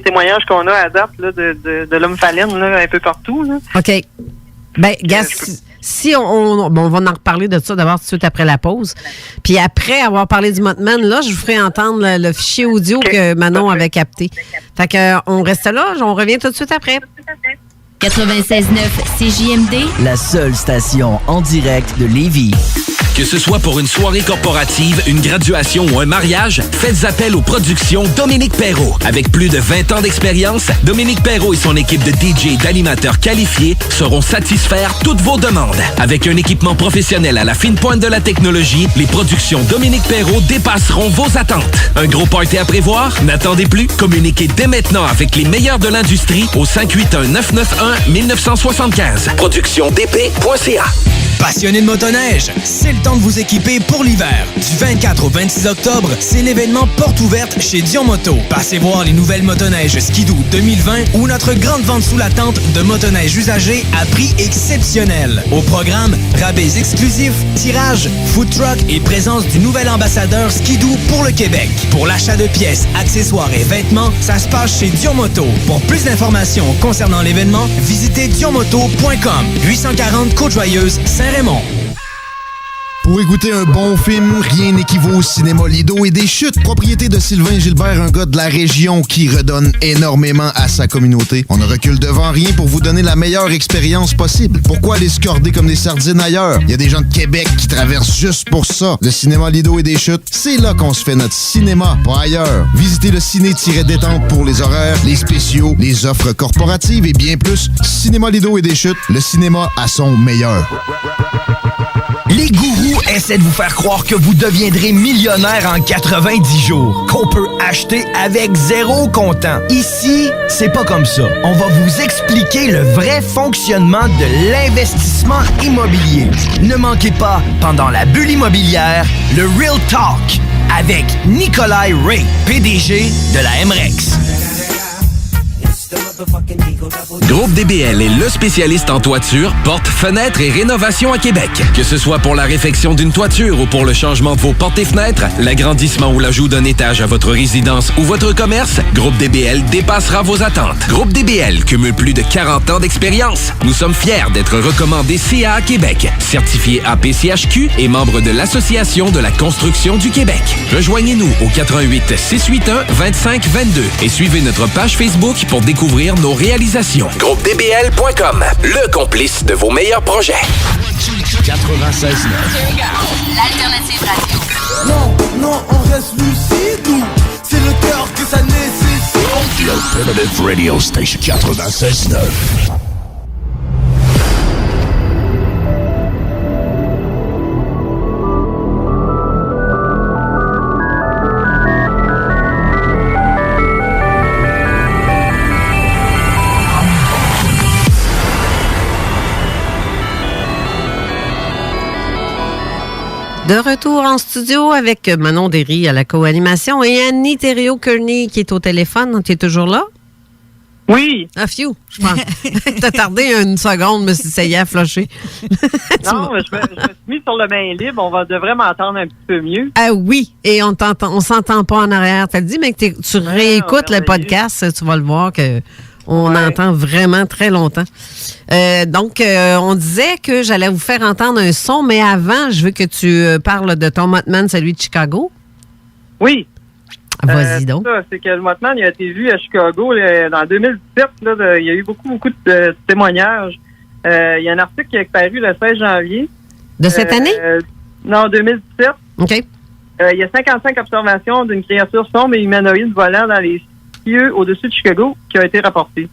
témoignages qu'on a à date là, de l'homme phaline là, un peu partout. Là. OK. Ben, si on va en reparler de ça d'abord tout de suite après la pause. Puis après avoir parlé du Mothman, là, je vous ferai entendre le fichier audio que Manon avait capté. Fait que on reste là, on revient tout de suite après. 96.9 CJMD, la seule station en direct de Lévis. Que ce soit pour une soirée corporative, une graduation ou un mariage, faites appel aux productions Dominique Perrault. Avec plus de 20 ans d'expérience, Dominique Perrault et son équipe de DJ et d'animateurs qualifiés sauront satisfaire toutes vos demandes. Avec un équipement professionnel à la fine pointe de la technologie, les productions Dominique Perrault dépasseront vos attentes. Un gros party à prévoir? N'attendez plus. Communiquez dès maintenant avec les meilleurs de l'industrie au 581-991-1975. Productiondp.ca. Passionné de motoneige, c'est le temps de vous équiper pour l'hiver. Du 24 au 26 octobre, c'est l'événement porte ouverte chez Dion Moto. Passez voir les nouvelles motoneiges Skidoo 2020 ou notre grande vente sous la tente de motoneige usagée à prix exceptionnel. Au programme, rabais exclusifs, tirage, food truck et présence du nouvel ambassadeur Skidoo pour le Québec. Pour l'achat de pièces, accessoires et vêtements, ça se passe chez Dion Moto. Pour plus d'informations concernant l'événement, visitez dionmoto.com. 840 Côte-Joyeuse, Saint-Raymond. Pour écouter un bon film, rien n'équivaut au cinéma Lido et des Chutes, propriété de Sylvain Gilbert, un gars de la région qui redonne énormément à sa communauté. On ne recule devant rien pour vous donner la meilleure expérience possible. Pourquoi aller se corder comme des sardines ailleurs? Il y a des gens de Québec qui traversent juste pour ça. Le cinéma Lido et des Chutes, c'est là qu'on se fait notre cinéma, pas ailleurs. Visitez le ciné-détente pour les horaires, les spéciaux, les offres corporatives et bien plus. Cinéma Lido et des Chutes, le cinéma à son meilleur. Les gourous essaient de vous faire croire que vous deviendrez millionnaire en 90 jours, qu'on peut acheter avec zéro comptant. Ici, c'est pas comme ça. On va vous expliquer le vrai fonctionnement de l'investissement immobilier. Ne manquez pas, pendant la bulle immobilière, le Real Talk avec Nikolai Ray, PDG de la MREX. Groupe DBL est le spécialiste en toiture, portes, fenêtres et rénovation à Québec. Que ce soit pour la réfection d'une toiture ou pour le changement de vos portes et fenêtres, l'agrandissement ou l'ajout d'un étage à votre résidence ou votre commerce, Groupe DBL dépassera vos attentes. Groupe DBL cumule plus de 40 ans d'expérience. Nous sommes fiers d'être recommandés CA Québec, certifié APCHQ et membre de l'Association de la construction du Québec. Rejoignez-nous au 88 681 25 22 et suivez notre page Facebook pour découvrir nos réalisations. GroupeDBL.com, le complice de vos meilleurs projets. 96.9. L'alternative radio. Non, on reste lucide ou c'est le cœur que ça nécessite. L'Alternative Radio Station 96.9. De retour en studio avec Manon Derry à la co-animation et Annie Thériault-Kearney qui est au téléphone. Tu es toujours là? Oui. Ah, phew, je pense. T'as tardé une seconde, mais ça y est, à flusher. Non, je me suis mis sur le main libre. On devrait m'entendre un petit peu mieux. Ah oui, et on s'entend pas en arrière. T'as dit, mais que tu réécoutes le podcast, tu vas le voir que on entend vraiment très longtemps. Donc, on disait que j'allais vous faire entendre un son, mais avant, je veux que tu parles de ton Mothman, celui de Chicago. Oui. Vas-y donc. C'est que le Mothman il a été vu à Chicago en 2017. Là, il y a eu beaucoup de témoignages. Il y a un article qui est paru le 16 janvier. De cette année? Non, 2017. OK. Il y a 55 observations d'une créature sombre et humanoïde volant dans les cieux au-dessus de Chicago qui ont été rapportées.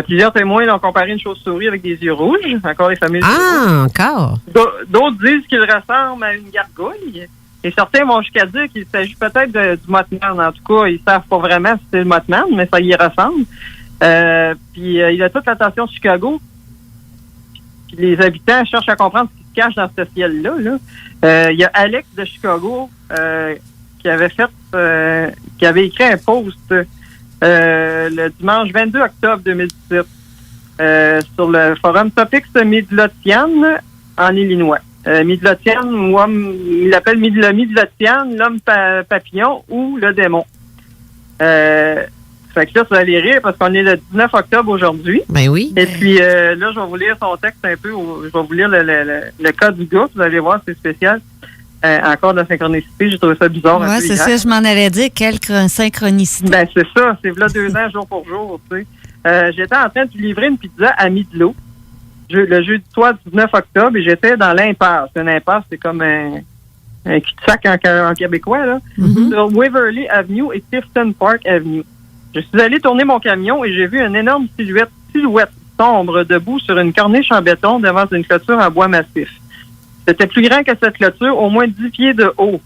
Plusieurs témoins l'ont comparé une chauve-souris avec des yeux rouges, encore les fameux. Ah, encore. D'autres disent qu'il ressemble à une gargouille. Et certains vont jusqu'à dire qu'il s'agit peut-être du Mothman. En tout cas, ils savent pas vraiment si c'est le Mothman, mais ça y ressemble. Puis il a toute l'attention de Chicago. Puis les habitants cherchent à comprendre ce qui se cache dans ce ciel-là. Là. Il y a Alex de Chicago qui avait écrit un post le dimanche 22 octobre 2017 sur le forum Topics Midlothian en Illinois. Midlothian, il l'appelle le Midlothian, l'homme papillon ou le démon. Fait que là, ça va aller rire parce qu'on est le 19 octobre aujourd'hui. Ben oui. Et puis là, je vais vous lire son texte un peu. Je vais vous lire le cas du gars. Vous allez voir, c'est spécial. Encore de la synchronicité, j'ai trouvé ça bizarre. Oui, c'est ça, je m'en allais dire. Quelle synchronicité. Ben, c'est ça. C'est là 2 ans, jour pour jour, tu sais. J'étais en train de livrer une pizza à Midlo, le jeudi soir du 19 octobre, et j'étais dans l'impasse. Une impasse, c'est comme un cul-de-sac en québécois, là. Mm-hmm. Sur Waverly Avenue et Tifton Park Avenue. Je suis allé tourner mon camion et j'ai vu une énorme silhouette sombre debout sur une corniche en béton devant une clôture en bois massif. C'était plus grand que cette clôture, au moins 10 pieds de haut.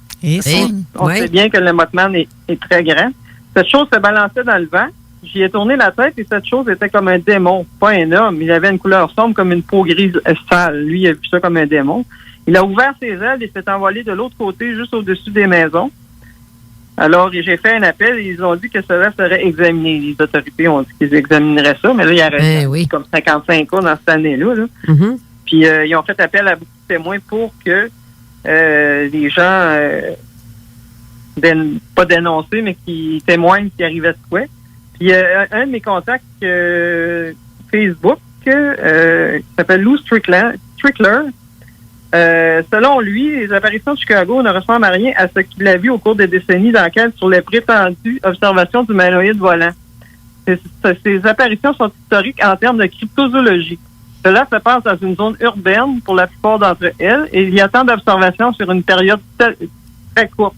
On sait bien que le Mothman est très grand. Cette chose se balançait dans le vent. J'y ai tourné la tête et cette chose était comme un démon, pas un homme. Il avait une couleur sombre comme une peau grise sale. Lui, il a vu ça comme un démon. Il a ouvert ses ailes et s'est envolé de l'autre côté, juste au-dessus des maisons. Alors, j'ai fait un appel et ils ont dit que cela serait examiné. Les autorités ont dit qu'ils examineraient ça, mais là, il y a comme 55 cas dans cette année-là. Là. Mm-hmm. Puis, ils ont fait appel à beaucoup de témoins pour que les gens, pas dénoncer, mais qui témoignent qu'il arrivait de quoi. Puis, un de mes contacts Facebook, qui s'appelle Lou Strickler, selon lui, les apparitions de Chicago ne ressemblent à rien à ce qu'il a vu au cours des décennies d'enquête sur les prétendues observations du humanoïde volant. Ces apparitions sont historiques en termes de cryptozoologie. Cela se passe dans une zone urbaine pour la plupart d'entre elles et il y a tant d'observations sur une période très courte.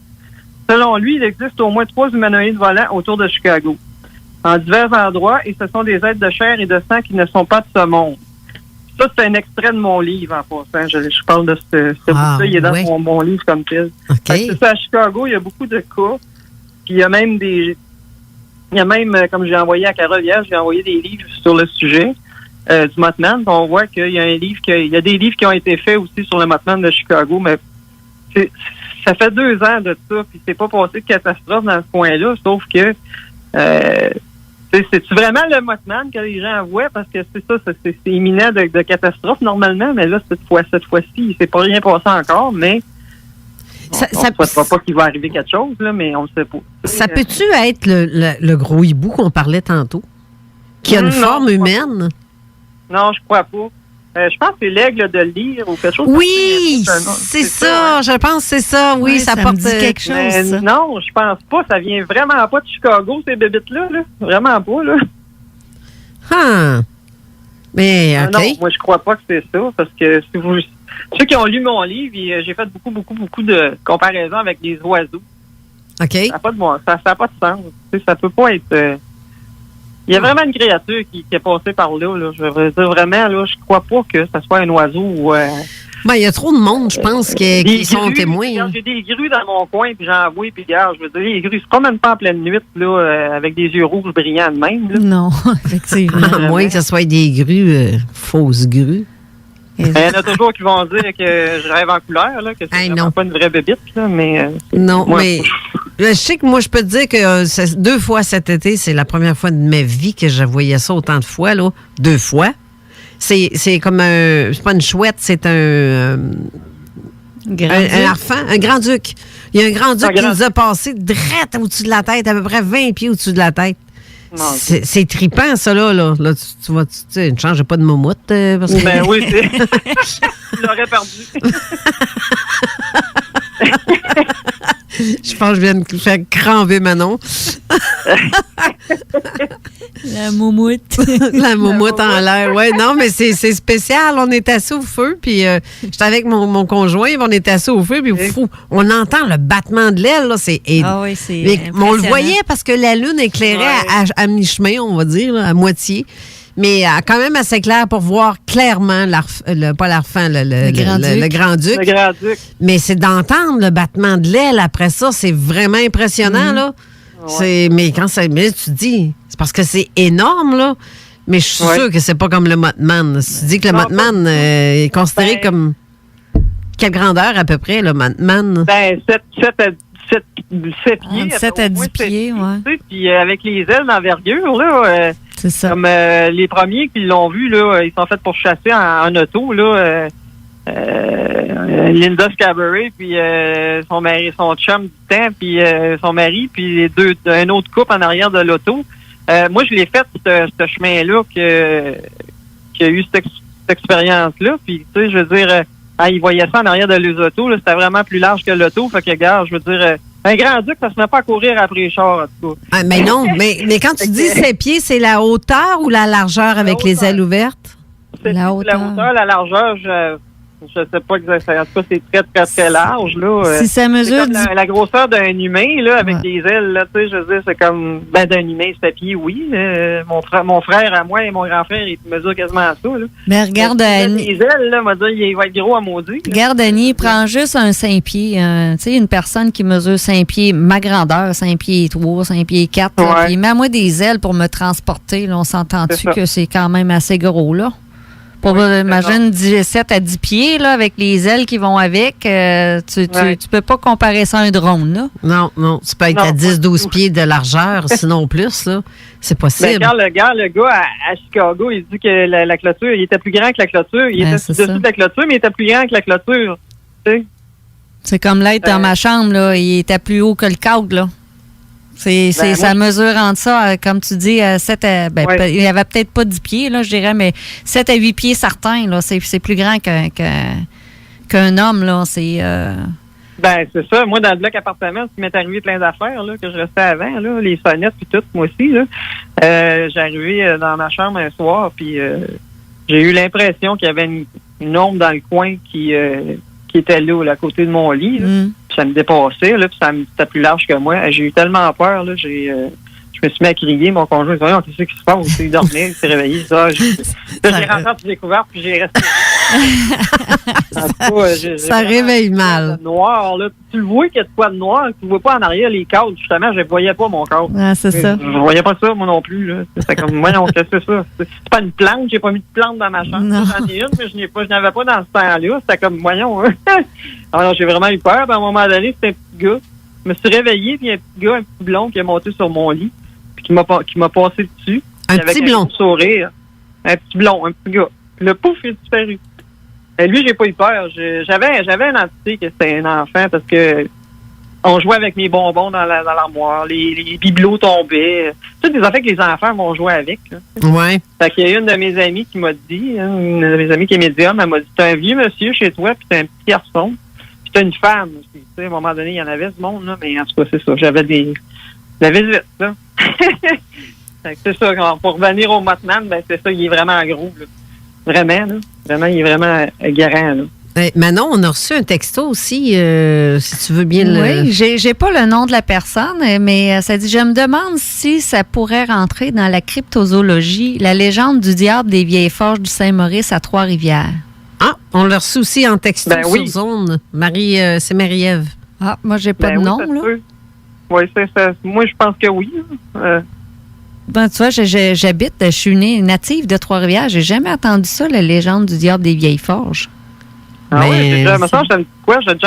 Selon lui, il existe au moins 3 humanoïdes volants autour de Chicago, en divers endroits, et ce sont des êtres de chair et de sang qui ne sont pas de ce monde. Ça, c'est un extrait de mon livre, en passant. Je parle de ce bout-là. Il est dans mon livre comme tel. Okay. C'est ça, à Chicago, il y a beaucoup de cas. Puis il y a même comme j'ai envoyé à Carole hier, j'ai envoyé des livres sur le sujet du Mothman. On voit qu'il y a il y a des livres qui ont été faits aussi sur le Mothman de Chicago, mais ça fait 2 ans de ça, puis c'est pas passé de catastrophe dans ce coin-là, sauf que c'est-tu vraiment le Mothman que les gens voient? Parce que c'est imminent de catastrophe normalement, mais là, cette fois-ci, il s'est pas rien passé encore, mais on ne souhaitera pas qu'il va arriver quelque chose, là, mais on ne sait pas. Ça peut-tu être le gros hibou qu'on parlait tantôt? Qui a une forme humaine? Non, je crois pas. Je pense que c'est l'aigle de Lyre ou quelque chose. Oui, c'est ça. Je pense que c'est ça. Oui, ça porte quelque chose. Non, je pense pas. Ça vient vraiment pas de Chicago, ces bébites-là. Là. Vraiment pas. Là. Mais, OK. Non, moi, je crois pas que c'est ça. Parce que ceux qui ont lu mon livre, j'ai fait beaucoup de comparaisons avec des oiseaux. OK. Ça n'a pas de sens. Ça peut pas être... Il y a vraiment une créature qui est passée par là. Je veux dire vraiment, là, je crois pas que ça soit un oiseau ou... il y a trop de monde, je pense, qui sont témoins. J'ai des grues dans mon coin, puis j'en vois, puis regarde, je veux dire, les grues se promènent pas en pleine nuit, là, avec des yeux rouges brillants de même. Là. Non, effectivement. À moins que ce soit des grues, fausses grues. Il y en a toujours qui vont dire que je rêve en couleur, là, que c'est pas une vraie bébite, là, mais... non, mais... Je sais que moi, je peux te dire que 2 fois cet été, c'est la première fois de ma vie que je voyais ça autant de fois, là. 2 fois. C'est comme c'est pas une chouette, c'est un harfang, un grand-duc. Il y a un grand-duc qui nous a passé direct au-dessus de la tête, à peu près 20 pieds au-dessus de la tête. C'est trippant, ça, là. Là tu ne changes pas de moumoute. Parce que... Ben oui, tu l'aurais perdu. Je pense que je viens de faire cramper Manon. La moumoute. La moumoute en l'air, oui. Non, mais c'est spécial. On est assis au feu, puis j'étais avec mon conjoint, on était assis au feu, puis on entend le battement de l'aile, là. On le voyait parce que la lune éclairait à mi-chemin, on va dire, là, à moitié. mais quand même assez clair pour voir clairement, pas l'Arfan, le Grand-Duc. Le Grand-Duc. Mais c'est d'entendre le battement de l'aile après ça, c'est vraiment impressionnant, là. Ouais. Mais quand ça... Mais tu te dis, c'est parce que c'est énorme, là. Mais je suis sûre que c'est pas comme le Mothman. Si tu dis que le Mothman est considéré comme... Quelle grandeur, à peu près, le Mothman? 7 pieds. 7 à 10 pieds, oui. Puis avec les ailes d'envergure, là, c'est ça. Comme les premiers qui l'ont vu, là, ils sont faits pour chasser en auto, là. Linda Scaberry, puis son mari, son chum du temps, puis son mari, puis un autre couple en arrière de l'auto. Moi, je l'ai fait, ce chemin-là, qui a eu cette expérience-là. Puis, tu sais, je veux dire, ils voyaient ça en arrière de les autos, là, c'était vraiment plus large que l'auto. Fait que, regarde, je veux dire, un Grand-Duc, ça se met pas à courir après les chars, en tout cas. Ah, mais non, mais quand tu dis 7 pieds, c'est la hauteur ou la largeur avec les ailes ouvertes? La hauteur, la largeur, je sais pas exactement. En tout cas, c'est très, très, très large, là. Si ça mesure... C'est comme la grosseur d'un humain, là, avec des ailes, là, tu sais, je veux dire, c'est comme... Ben, d'un humain, 7 pieds, oui. Mon frère à moi et mon grand frère, ils mesurent quasiment ça, là. Mais regarde, Annie... Les ailes, là, on va dire, il va être gros à maudit. Regarde, Annie, prends juste un 5 pieds. Tu sais, une personne qui mesure 5 pieds, ma grandeur, 5 pieds 3, 5 pieds 4, là, puis mets-moi des ailes pour me transporter, là, on s'entend-tu que c'est quand même assez gros, là? Pour, imagine, 7 à 10 pieds, là, avec les ailes qui vont avec. Tu peux pas comparer ça à un drone, là. Non. Tu peux être à 10-12 pieds de largeur, sinon plus, là. C'est possible. Ben, le gars à Chicago, il dit que la clôture, il était plus grand que la clôture. Il était dessus de la clôture, mais il était plus grand que la clôture. Tu sais? C'est comme l'être dans ma chambre, là. Il était plus haut que le cadre, là. Ça mesure entre ça, comme tu dis, 7 à... il n'y avait peut-être pas 10 pieds, là, je dirais, mais 7 à 8 pieds certains, là. C'est plus grand qu'un homme, là. C'est ça. Moi, dans le bloc appartement, il m'est arrivé plein d'affaires, là, que je restais avant, là, les sonnettes puis tout, moi aussi, là. J'arrivais dans ma chambre un soir, puis j'ai eu l'impression qu'il y avait une ombre dans le coin qui était là, à côté de mon lit, là. Ça me dépassait, là, puis c'était plus large que moi. J'ai eu tellement peur, là, je me suis mis à crier, mon conjoint, il dit, qu'est-ce qui se passe? Il dormait, il s'est réveillé, j'ai rentré sur découvert, puis j'ai resté. Ça réveille mal. Noir, là. Tu le vois qu'il y a de quoi de noir, tu ne vois pas en arrière les cadres, justement, je ne voyais pas mon cadre. Ah, c'est ça. Je ne voyais pas ça, moi non plus, là. C'était comme, moi, non, qu'est-ce que c'est ça? C'est pas une plante, j'ai pas mis de plante dans ma chambre. J'en ai une, mais je n'avais pas dans ce temps-là. C'était comme, voyons, alors, j'ai vraiment eu peur. À un moment donné, c'était un petit gars. Je me suis réveillé, puis un petit gars, un petit blond, qui est monté sur mon lit, puis qui m'a passé dessus. Un petit blond. Un sourire. Un petit blond, un petit gars. Puis le pouf, il est disparu. Et lui, j'ai pas eu peur. J'avais une entité que c'était un enfant parce que on jouait avec mes bonbons dans l'armoire. Les bibelots tombaient. Toutes des affaires que les enfants vont jouer avec. Là. Ouais. Fait qu'il y a une de mes amies qui m'a dit, une de mes amies qui est médium, elle m'a dit, t'as un vieux monsieur chez toi, puis t'as un petit garçon, puis t'as une femme aussi. Tu sais, à un moment donné, il y en avait ce monde, là, mais en tout cas, c'est ça. J'avais la visite, là. C'est ça. Pour revenir au Mothman, ben c'est ça, il est vraiment gros, là. Vraiment, là. Vraiment, il est vraiment garant, là. Manon, on a reçu un texto aussi, si tu veux bien le... Oui, j'ai pas le nom de la personne, mais ça dit « Je me demande si ça pourrait rentrer dans la cryptozoologie, la légende du diable des vieilles forges du Saint-Maurice à Trois-Rivières. » Ah, on l'a reçu aussi en texto oui. sur Zone. C'est Marie-Ève. Ah, moi, j'ai pas de oui, nom, là. Oui, c'est ça. Moi, je pense que oui. Ben, tu vois, je suis née native de Trois-Rivières. J'ai jamais entendu ça, la légende du diable des vieilles forges. Ah oui, j'ai déjà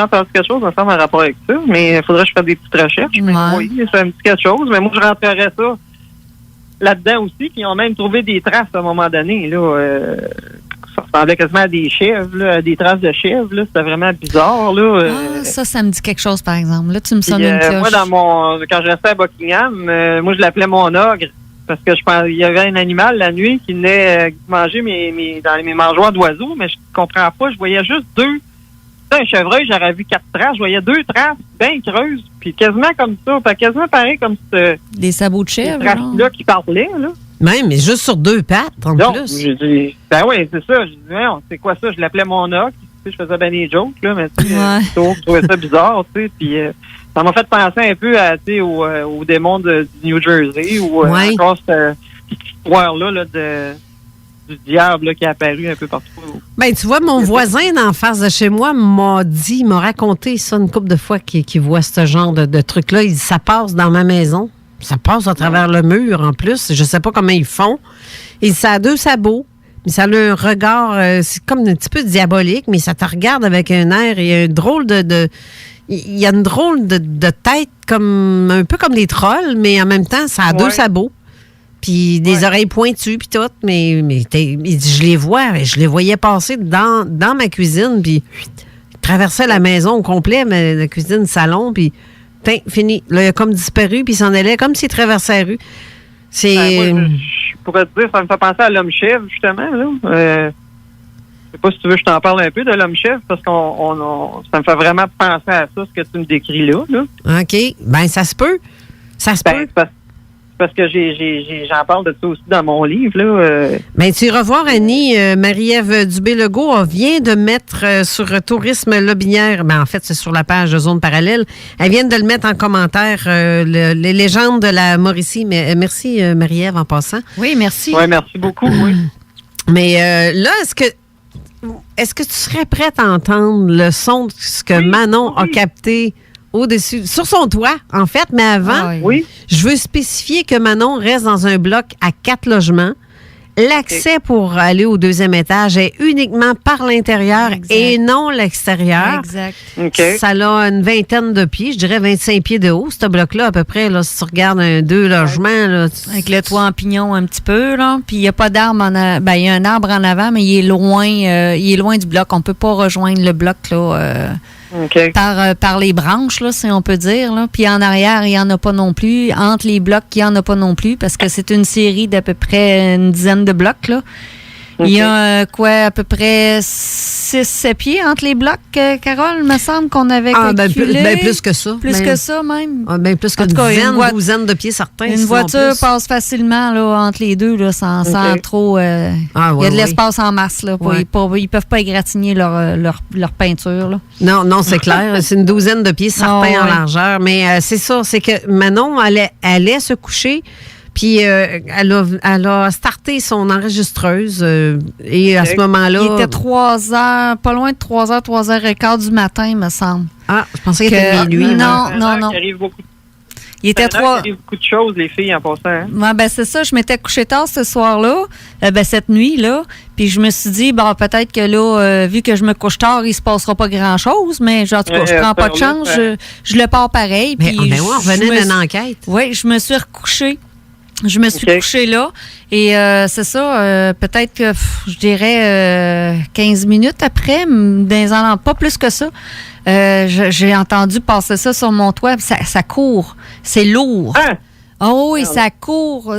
entendu quelque chose ensemble en rapport avec ça, mais il faudrait que je fasse des petites recherches. Mais oui, ça me dit quelque chose, mais moi, je rentrerais ça là-dedans aussi, qui ont même trouvé des traces à un moment donné, là. Ça ressemblait quasiment à des chèvres, là, des traces de chèvres, là. C'était vraiment bizarre, là. Ça me dit quelque chose, par exemple. Là, tu me sonnes une cloche. Moi, quand je restais à Buckingham, moi, je l'appelais mon ogre. Parce que je pense qu'il y avait un animal la nuit qui venait manger dans mes mangeoires d'oiseaux, mais je comprends pas. Je voyais juste 2. Un chevreuil, j'aurais vu 4 traces. Je voyais 2 traces bien creuses, puis quasiment comme ça. Fait quasiment pareil comme des sabots de chèvre. Des traces-là qui parlaient, là. Même, mais juste sur 2 pattes, en plus. J'ai dit, ben oui, c'est ça. J'ai dit, c'est quoi ça? Je l'appelais mon ogre. Je faisais bien des jokes, là, mais tu sais, je trouvais ça bizarre, tu sais, puis ça m'a fait penser un peu à, tu sais, au démon du New Jersey, ou encore cette histoire-là, là, du diable là, qui est apparu un peu partout. Ben, tu vois, mon voisin d'en face de chez moi m'a raconté ça une couple de fois qu'il voit ce genre de truc-là. Il dit, ça passe dans ma maison. Ça passe à travers le mur, en plus. Je sais pas comment ils font. Et ça a 2 sabots. Mais ça a un regard, c'est comme un petit peu diabolique, mais ça te regarde avec un air. Il y a un drôle il y a une drôle de tête, comme un peu comme des trolls, mais en même temps, ça a 2 sabots. Puis des oreilles pointues, puis tout. Mais il dit, je les voyais passer dans ma cuisine, puis ils traversaient la maison au complet, mais la cuisine, le salon, puis fini. Là, il a comme disparu, puis il s'en allait comme s'il traversait la rue. C'est... Moi, je pourrais te dire, ça me fait penser à l'homme-chèvre, justement. Là. Je sais pas si tu veux que je t'en parle un peu de l'homme-chèvre, parce que ça me fait vraiment penser à ça, ce que tu me décris là. OK. Ben, ça se peut. Ça se peut. Parce que j'en parle de ça aussi dans mon livre. Là. Ben, tu iras voir, Annie, Marie-Ève Dubé-Legault vient de mettre sur Tourisme Lobinière, ben, en fait, c'est sur la page de Zone Parallèle, elle vient de le mettre en commentaire, les légendes de la Mauricie. Mais, merci, Marie-Ève, en passant. Oui, merci. Oui, merci beaucoup. Oui. Mais là, est-ce que tu serais prête à entendre le son de ce que Manon a capté au-dessus, sur son toit, en fait, mais avant, je veux spécifier que Manon reste dans un bloc à 4 logements. L'accès pour aller au 2e étage est uniquement par l'intérieur et non l'extérieur. Exact. Okay. Ça a une vingtaine de pieds, je dirais 25 pieds de haut, ce bloc-là, à peu près, là, si tu regardes 2 logements. Là, avec le toit en pignon un petit peu, là. Puis il n'y a pas d'arbre ben, il y a un arbre en avant, mais il est loin du bloc. On ne peut pas rejoindre le bloc, là. Par les branches, là, si on peut dire. Là. Puis en arrière, il n'y en a pas non plus. Entre les blocs, il n'y en a pas non plus parce que c'est une série d'à peu près une dizaine de blocs. Là. Il y a à peu près 6-7 pieds entre les blocs, Carole, me semble qu'on avait calculé. Ben, plus que ça. Plus que ça, même. Ben, plus qu'une douzaine de pieds, certains. Une voiture passe facilement là, entre les deux, là, sans trop... il y a de l'espace en masse. Là, ils ne peuvent pas égratigner leur peinture. Là. Non, c'est clair. C'est une douzaine de pieds, certains en largeur. Mais c'est ça, c'est que Manon allait se coucher. Puis, elle a starté son enregistreuse et à ce moment-là... Il était 3 heures, pas loin de 3 heures, 3h15 du matin, me semble. Ah, je pensais qu'il était minuit. Non. Il était 3... Il arrive beaucoup de choses, les filles, en passant. Hein? Ouais, ben c'est ça. Je m'étais couchée tard ce soir-là, cette nuit-là. Puis je me suis dit, bon, peut-être que là, vu que je me couche tard, il se passera pas grand-chose. Mais en tout cas, je prends pas de chance. Je le pars pareil. Mais on revenait d'une enquête. Oui, je me suis recouchée. Je me suis couchée là et c'est ça, peut-être que je dirais 15 minutes après, pas plus que ça, j'ai entendu passer ça sur mon toit. Ça court, c'est lourd. Ah! Oh oui, ça court.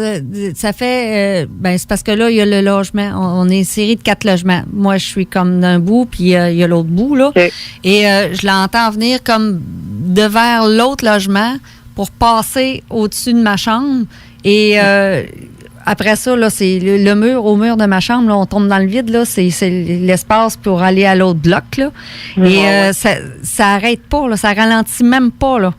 Ça fait... c'est parce que là, il y a le logement. On est une série de 4 logements. Moi, je suis comme d'un bout, puis il y a l'autre bout, là. Okay. Et je l'entends venir comme de vers l'autre logement pour passer au-dessus de ma chambre. Et après ça, là, c'est le mur, au mur de ma chambre, là, on tombe dans le vide, là, c'est l'espace pour aller à l'autre bloc, là. Et ça arrête pas, là, ça ralentit même pas, là.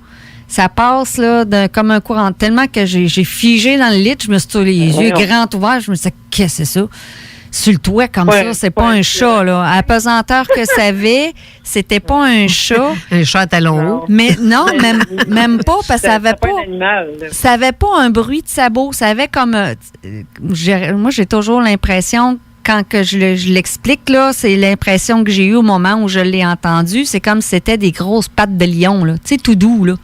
Ça passe là, comme un courant, tellement que j'ai figé dans le lit, je me suis les yeux grands ouverts, je me suis dit, qu'est-ce que c'est ça? Sur le toit comme ça, c'est pas un chat, là. À la pesanteur que ça avait, c'était pas un chat. Un chat à talons hauts. Mais non, même pas, parce que ça avait pas. Ça avait pas un bruit de sabot. Ça avait comme. Moi, j'ai toujours l'impression, quand que je l'explique, là, c'est l'impression que j'ai eue au moment où je l'ai entendu. C'est comme si c'était des grosses pattes de lion, là. Tu sais, tout doux, là.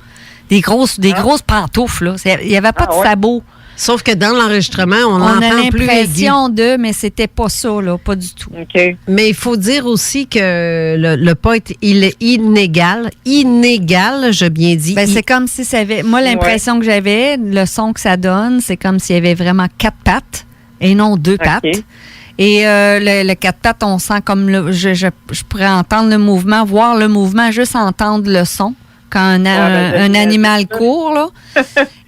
Des grosses pantoufles, là. Il n'y avait pas de sabot. Sauf que dans l'enregistrement, on a plus l'impression mais c'était pas ça, là, pas du tout. Okay. Mais il faut dire aussi que le pas il est inégal, je bien dis. Ben, c'est comme si ça avait... Moi, l'impression que j'avais, le son que ça donne, c'est comme s'il y avait vraiment 4 pattes et non 2 pattes. Et le 4 pattes, on sent comme... je pourrais entendre le mouvement, voir le mouvement, juste entendre le son. Quand un animal court, là.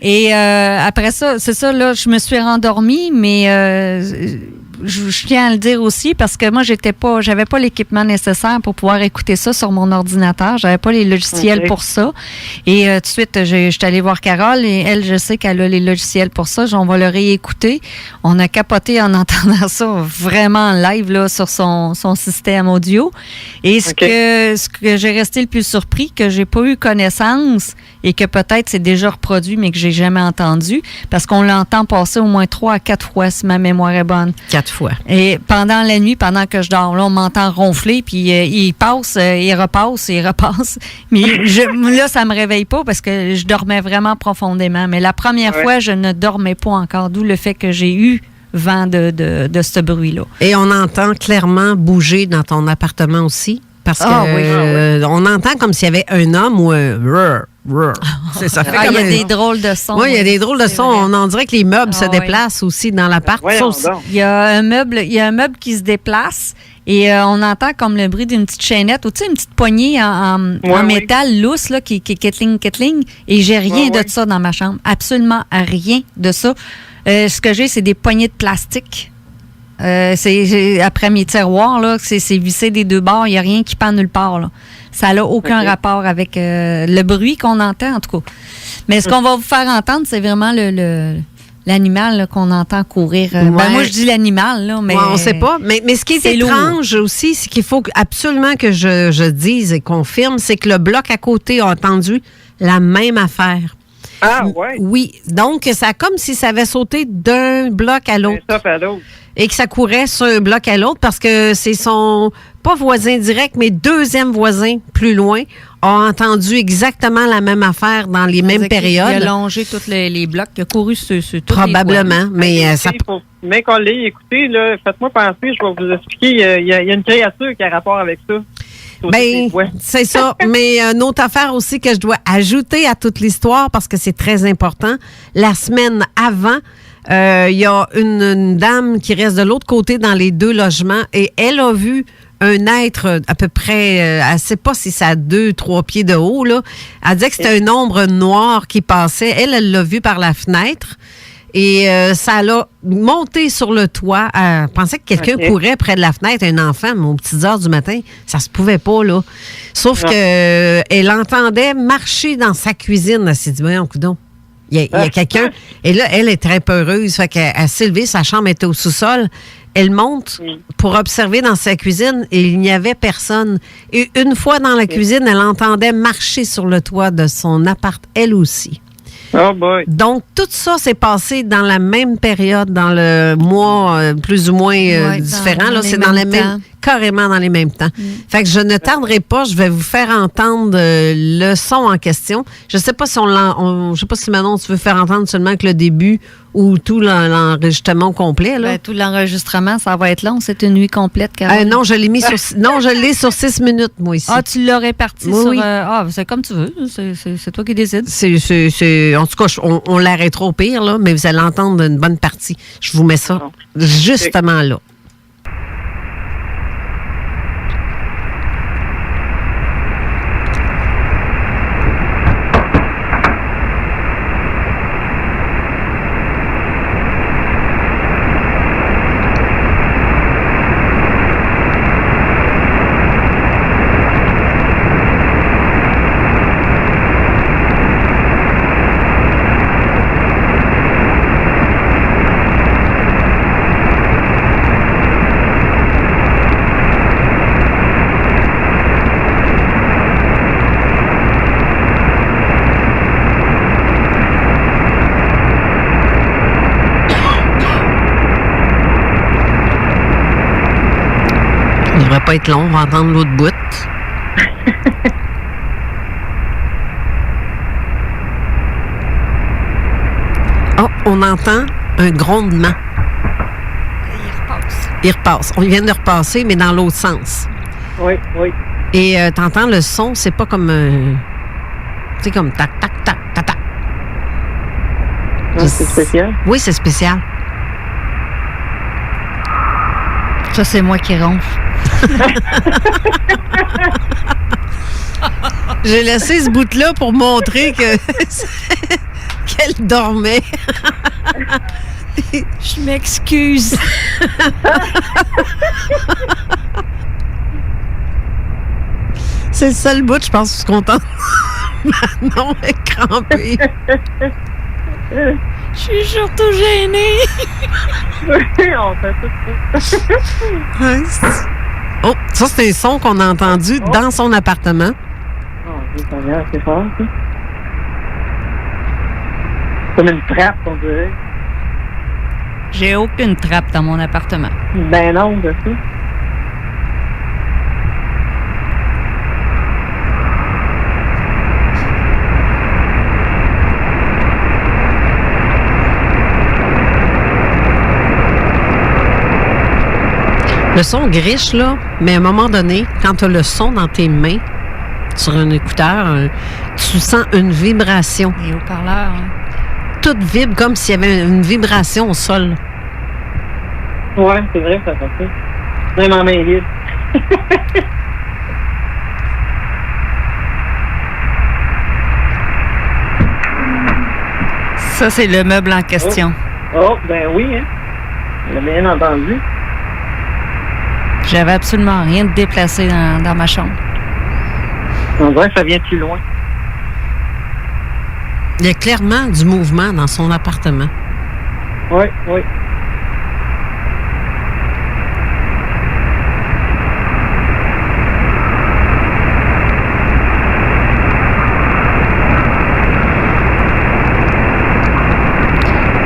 Et après ça, c'est ça, là, je me suis rendormie, mais je tiens à le dire aussi parce que moi, j'avais pas l'équipement nécessaire pour pouvoir écouter ça sur mon ordinateur. J'avais pas les logiciels pour ça. Et tout de suite, je suis allée voir Carole et elle, je sais qu'elle a les logiciels pour ça. On va le réécouter. On a capoté en entendant ça vraiment en live là, sur son système audio. Et ce que j'ai resté le plus surpris, que j'ai pas eu connaissance et que peut-être c'est déjà reproduit, mais que j'ai jamais entendu, parce qu'on l'entend passer au moins 3 à 4 fois, si ma mémoire est bonne. 4 fois. Et pendant la nuit, pendant que je dors, là, on m'entend ronfler, puis il passe, il repasse. Mais là, ça me réveille pas parce que je dormais vraiment profondément. Mais la première fois, je ne dormais pas encore, d'où le fait que j'ai eu vent de ce bruit-là. Et on entend clairement bouger dans ton appartement aussi, parce que on entend comme s'il y avait un homme ou un... C'est ça. Il y a des drôles de sons. Oui, il y a des drôles de sons. On dirait que les meubles se déplacent aussi dans l'appart. Il y a un meuble qui se déplace et on entend comme le bruit d'une petite chaînette ou tu sais, une petite poignée en métal lousse là, qui ketling. Et j'ai rien de ça dans ma chambre. Absolument rien de ça. Ce que j'ai, c'est des poignées de plastique. Après mes tiroirs, là, c'est vissé des deux bords. Il n'y a rien qui pend nulle part. Là. Ça n'a aucun rapport avec le bruit qu'on entend, en tout cas. Mais ce qu'on va vous faire entendre, c'est vraiment l'animal là, qu'on entend courir. Moi, je dis l'animal, là, mais... on ne sait pas. Mais ce qui est étrange aussi, c'est qu'il faut absolument que je dise et confirme, c'est que le bloc à côté a entendu la même affaire. Ah, ouais? Oui. Donc, c'est comme si ça avait sauté d'un bloc à l'autre. Et que ça courait sur un bloc à l'autre parce que c'est son, pas voisin direct, mais deuxième voisin plus loin a entendu exactement la même affaire dans les mêmes périodes. Il a longé tous les blocs, il a couru sur tous probablement, mais ça... Mais qu'on l'ait écouté, là, faites-moi penser, je vais vous expliquer, il y a une créature qui a rapport avec ça. Ben, c'est ça. Mais une autre affaire aussi que je dois ajouter à toute l'histoire parce que c'est très important. La semaine avant, il y a une dame qui reste de l'autre côté dans les deux logements et elle a vu un être à peu près, elle ne sait pas si c'est à 2-3 pieds de haut, là. Elle disait que c'était un ombre noire qui passait. Elle l'a vu par la fenêtre. Et ça l'a monté sur le toit. Elle pensait que quelqu'un courait près de la fenêtre, un enfant, mais aux petites heures du matin. Ça se pouvait pas, là. Sauf que elle entendait marcher dans sa cuisine. Elle s'est dit, voyons, coudonc. Il y a quelqu'un. Et là, elle est très peureuse. Fait qu'elle s'est levée, sa chambre était au sous-sol. Elle monte pour observer dans sa cuisine et il n'y avait personne. Et une fois dans la cuisine, elle entendait marcher sur le toit de son appart, elle aussi. Oh boy. Donc, tout ça s'est passé dans la même période, dans le mois plus ou moins différent. Là, c'est dans les mêmes, carrément dans les mêmes temps. Fait que je ne tarderai pas, je vais vous faire entendre le son en question. Je sais pas si je sais pas si Manon, tu veux faire entendre seulement que le début ou tout l'enregistrement complet, là. Ben, tout l'enregistrement, ça va être long. C'est une nuit complète, Caroline. Non, je l'ai mis sur 6 minutes, moi, ici. Ah, tu l'as réparti sur... Oui. c'est comme tu veux. C'est toi qui décides. En tout cas, on l'arrêtera au pire, là, mais vous allez entendre une bonne partie. Je vous mets ça justement là. Ça va pas être long, on va entendre l'autre bout. Oh, on entend un grondement. Il repasse. On vient de repasser, mais dans l'autre sens. Oui. Et t'entends le son, c'est pas comme... tu sais, comme tac, tac, tac, tac, tac. C'est spécial? Oui, c'est spécial. Ça, c'est moi qui ronfle. J'ai laissé ce bout-là pour montrer qu'elle dormait. Je m'excuse. C'est le seul bout, je pense, que je suis contente. Non, elle est crampée. Je suis surtout gênée. On fait tout ça. Oh, ça, c'est un son qu'on a entendu dans son appartement. C'est fort, ça. Comme une trappe, on dirait. J'ai aucune trappe dans mon appartement. Ben non, de ça. Le son griche, là, mais à un moment donné, quand tu as le son dans tes mains, sur un écouteur, tu sens une vibration. Les haut-parleurs, hein. Tout vibre comme s'il y avait une vibration au sol. Ouais, c'est vrai, ça fait ça. Même en main libre. Ça, c'est le meuble en question. Oh, ben oui, hein. On l'a bien entendu. J'avais absolument rien de déplacé dans ma chambre. On dirait que ça vient plus loin. Il y a clairement du mouvement dans son appartement. Oui, oui.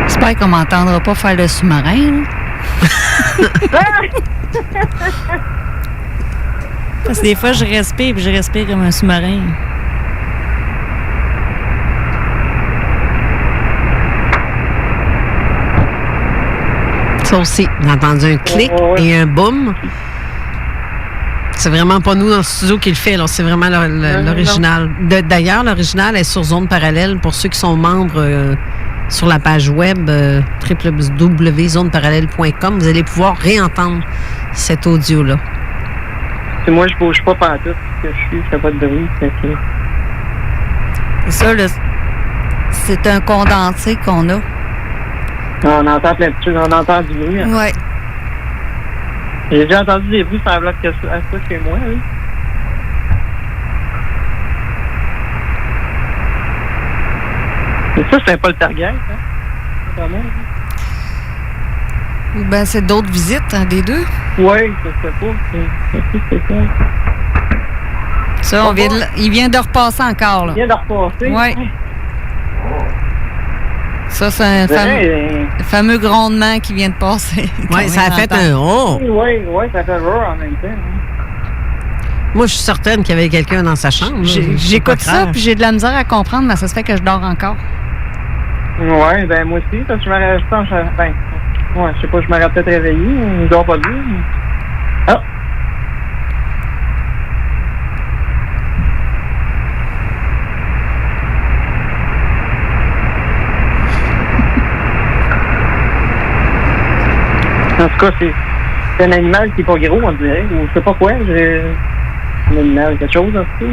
J'espère qu'on m'entendra pas faire le sous-marin. Parce que des fois, je respire puis je respire comme un sous-marin. Ça aussi, on a entendu un clic et un boom. C'est vraiment pas nous dans le studio qui le fait, là. C'est vraiment l'original. D'ailleurs, l'original est sur Zone Parallèle pour ceux qui sont membres sur la page web www.zoneparallèle.com. Vous allez pouvoir réentendre cet audio-là. Et moi, je bouge pas pantoute, parce que je fais pas de bruit. Ça, c'est un condensé qu'on a. On entend plein de choses, on entend du bruit. Hein. Ouais. J'ai déjà entendu des bruits semblables à ça chez moi, oui. Mais ça, c'est pas le target, hein? Vraiment. Ou bien c'est d'autres visites, hein, des deux? Oui, je sais pas. C'est ça. Ça, il vient de repasser encore, là. Il vient de repasser? Oui. Ça, c'est un fameux grondement qui vient de passer. Oui, ça a fait un oh! Oui, ça fait roar en même temps. Moi, je suis certaine qu'il y avait quelqu'un dans sa chambre. J'écoute ça, puis j'ai de la misère à comprendre, mais ça se fait que je dors encore. Oui, ben moi aussi, parce que je m'aurais... je sais pas, je m'aurais peut-être réveillé, je dors pas bien. Ah! En tout cas, c'est un animal qui est pas gros, on dirait, ou je sais pas quoi, un animal, quelque chose, en tout cas.